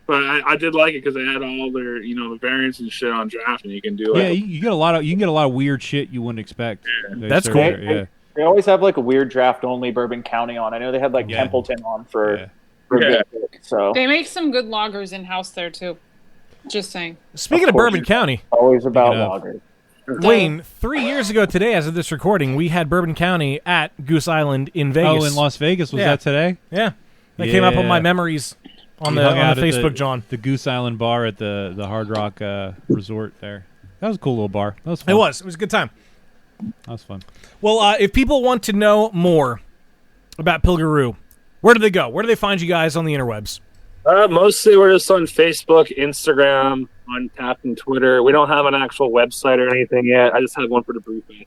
Speaker 7: but I did like it because they had all their, the variants and shit on draft, and you can do.
Speaker 6: Yeah, you get a lot of weird shit you wouldn't expect.
Speaker 5: Yeah.
Speaker 2: That's cool.
Speaker 6: Yeah.
Speaker 5: They always have like a weird draft only Bourbon County on. I know they had like Templeton on for a bit. So
Speaker 8: They make some good lagers in house there too. Just saying.
Speaker 2: Speaking of Bourbon County,
Speaker 5: always about lagers.
Speaker 2: Wayne, 3 years ago today, as of this recording, we had Bourbon County at Goose Island in Vegas.
Speaker 6: Oh, in Las Vegas? Was that today?
Speaker 2: Yeah. That came up on my memories on the Facebook, John.
Speaker 6: The Goose Island bar at the Hard Rock Resort there. That was a cool little bar. That was fun.
Speaker 2: It was. It was a good time.
Speaker 6: That was fun.
Speaker 2: Well, if people want to know more about Pilger, where do they go? Where do they find you guys on the interwebs?
Speaker 11: Mostly we're just on Facebook, Instagram, on Tap and Twitter. We don't have an actual website or anything yet. I just have one for the brew fan.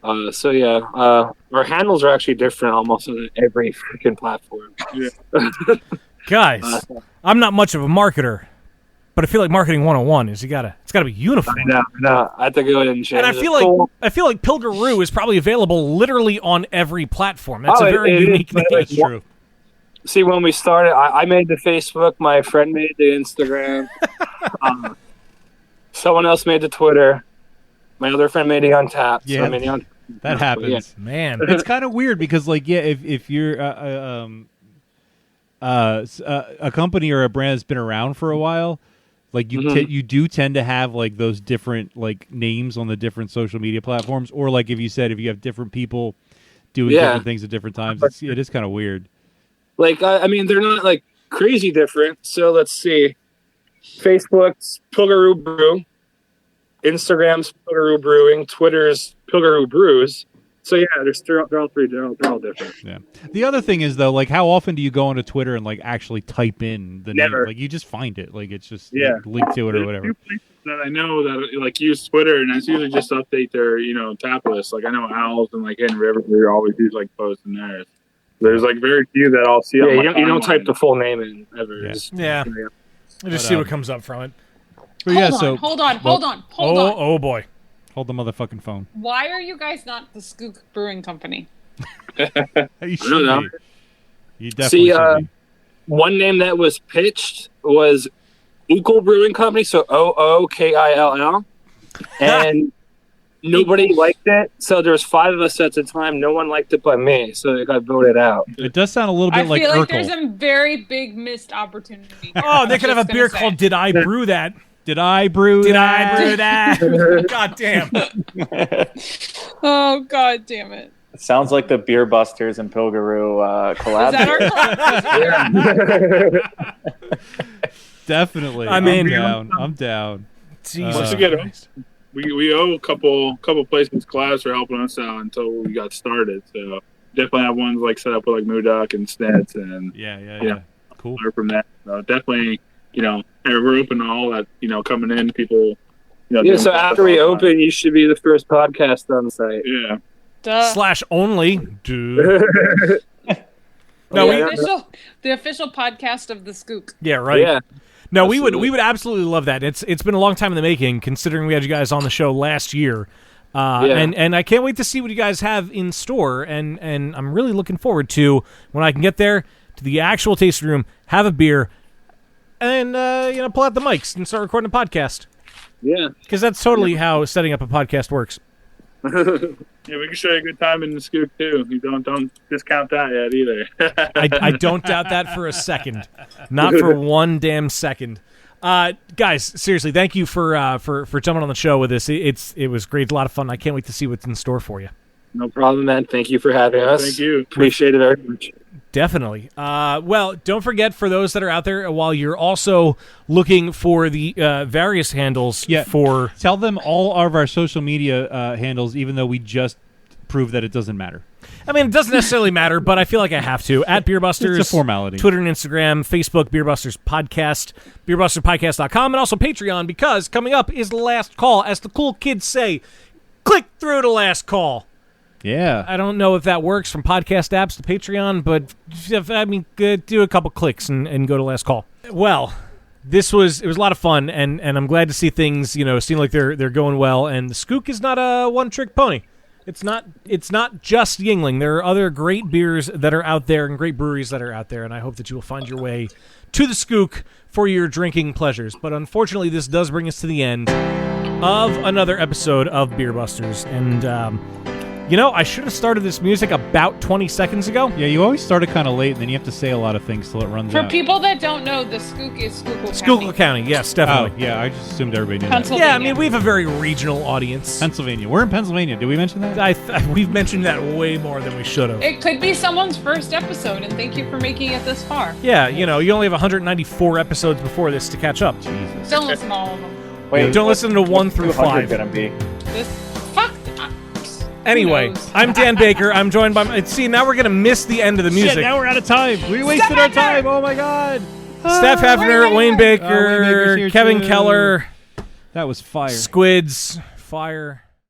Speaker 11: Our handles are actually different almost on every freaking platform.
Speaker 7: Yeah.
Speaker 2: Guys, I'm not much of a marketer, but I feel like marketing 101 is it's gotta be uniform.
Speaker 11: No, I have to go ahead and change.
Speaker 2: And I feel like Pilger is probably available literally on every platform. That's a very unique name.
Speaker 6: That's true.
Speaker 11: See, when we started, I made the Facebook. My friend made the Instagram. Someone else made the Twitter. My other friend made the Untapped.
Speaker 6: Yeah,
Speaker 11: so I made the
Speaker 6: that happens.
Speaker 11: Yeah.
Speaker 2: Man,
Speaker 6: it's kind of weird because, if you're a company or a brand that's been around for a while, you do tend to have those different names on the different social media platforms, or if you have different people doing different things at different times, it is kind of weird.
Speaker 11: They're not crazy different. So let's see. Facebook's Pilger Brew, Instagram's Pilger Brewing, Twitter's Pilger Brews. So yeah, they're all three. They're all different.
Speaker 6: Yeah. The other thing is though, how often do you go onto Twitter and actually type in the
Speaker 11: Never.
Speaker 6: name? You just find it. It's just linked to it or whatever.
Speaker 7: There's a few places that I know that use Twitter, and that's usually just update their tap list. I know Owls and Hidden River, they always do posting theirs. There's very few that I'll see.
Speaker 11: Yeah,
Speaker 7: on
Speaker 11: you don't type the full name in ever.
Speaker 2: Yeah. I just see what comes up from it.
Speaker 8: Hold on.
Speaker 2: Oh boy.
Speaker 6: Hold the motherfucking phone.
Speaker 8: Why are you guys not the Skook Brewing Company?
Speaker 6: You should
Speaker 11: know.
Speaker 6: be. You definitely should be.
Speaker 11: One name that was pitched was Ookle Brewing Company, so OOKILL, and nobody liked it. So there was 5 of us at the time. No one liked it but me, so it got voted out.
Speaker 6: It does sound a little bit like
Speaker 8: I feel like
Speaker 6: Urkel.
Speaker 8: there's a very big missed opportunity.
Speaker 2: Oh, they could have a beer called Did I Brew That?
Speaker 6: Did I brew
Speaker 2: that? God damn.
Speaker 8: Oh, God damn it.
Speaker 5: It sounds like the Beer Busters and Pilger collab.
Speaker 8: Is that our
Speaker 6: Definitely.
Speaker 2: I'm
Speaker 6: down. I'm down.
Speaker 7: Once again, we owe a couple placements collabs for helping us out until we got started. So definitely have ones set up with Mooduck and Sneds and
Speaker 6: yeah. Cool.
Speaker 7: Learn from that. So definitely. We're open to all that, coming in, people.
Speaker 11: So after we open, you should be the first podcast on site.
Speaker 7: Yeah.
Speaker 2: /only. Dude.
Speaker 8: The official podcast of the Skook.
Speaker 2: Yeah, right.
Speaker 11: Yeah.
Speaker 2: No, we would absolutely love that. It's been a long time in the making, considering we had you guys on the show last year. And I can't wait to see what you guys have in store, and I'm really looking forward to when I can get there to the actual tasting room, have a beer, and pull out the mics and start recording a podcast.
Speaker 11: Yeah,
Speaker 2: because that's totally how setting up a podcast works.
Speaker 7: Yeah, we can show you a good time in the Skook too. You don't discount that yet either.
Speaker 2: I don't doubt that for a second, not for one damn second. Guys, seriously, thank you for jumping on the show with us. It was great, a lot of fun. I can't wait to see what's in store for you.
Speaker 11: No problem, man. Thank you for having us.
Speaker 7: Thank you.
Speaker 11: Appreciate it very much.
Speaker 2: Definitely. Well, don't forget, for those that are out there, while you're also looking for the various handles for...
Speaker 6: Tell them all of our social media handles, even though we just proved that it doesn't matter.
Speaker 2: I mean, it doesn't necessarily matter, but I feel like I have to. At Beerbusters.
Speaker 6: It's a formality.
Speaker 2: Twitter and Instagram, Facebook, Beerbusters Podcast, BeerbustersPodcast.com, and also Patreon, because coming up is Last Call. As the cool kids say, click through to Last Call.
Speaker 6: Yeah.
Speaker 2: I don't know if that works from podcast apps to Patreon, but do a couple clicks and go to Last Call. Well, it was a lot of fun, and I'm glad to see things, seem like they're going well. And the Skook is not a one-trick pony. It's not just Yingling. There are other great beers that are out there and great breweries that are out there, and I hope that you will find your way to the Skook for your drinking pleasures. But unfortunately, this does bring us to the end of another episode of Beer Busters, and I should have started this music about 20 seconds ago.
Speaker 6: Yeah, you always start it kind of late, and then you have to say a lot of things till it runs out.
Speaker 8: For people that don't know, the Skook is Schuylkill County.
Speaker 2: Schuylkill County, yes, definitely.
Speaker 6: Oh, yeah, I just assumed everybody knew that.
Speaker 2: Yeah, I mean, we have a very regional audience.
Speaker 6: Pennsylvania. We're in Pennsylvania. Did we mention that?
Speaker 2: We've mentioned that way more than we should have.
Speaker 8: It could be someone's first episode, and thank you for making it this far.
Speaker 2: Yeah, you only have 194 episodes before this to catch up.
Speaker 6: Jesus.
Speaker 8: Don't listen to all of them.
Speaker 5: Wait,
Speaker 2: don't listen to 1 through 5.
Speaker 5: Gonna be?
Speaker 2: Anyway, I'm Dan Baker. I'm joined by... See, now we're going to miss the end of the music.
Speaker 6: Shit, now we're out of time. We wasted our time. Oh, my God.
Speaker 2: Steph Hefner, Wayne Baker, Kevin Keller.
Speaker 6: That was fire.
Speaker 2: Squids. Fire.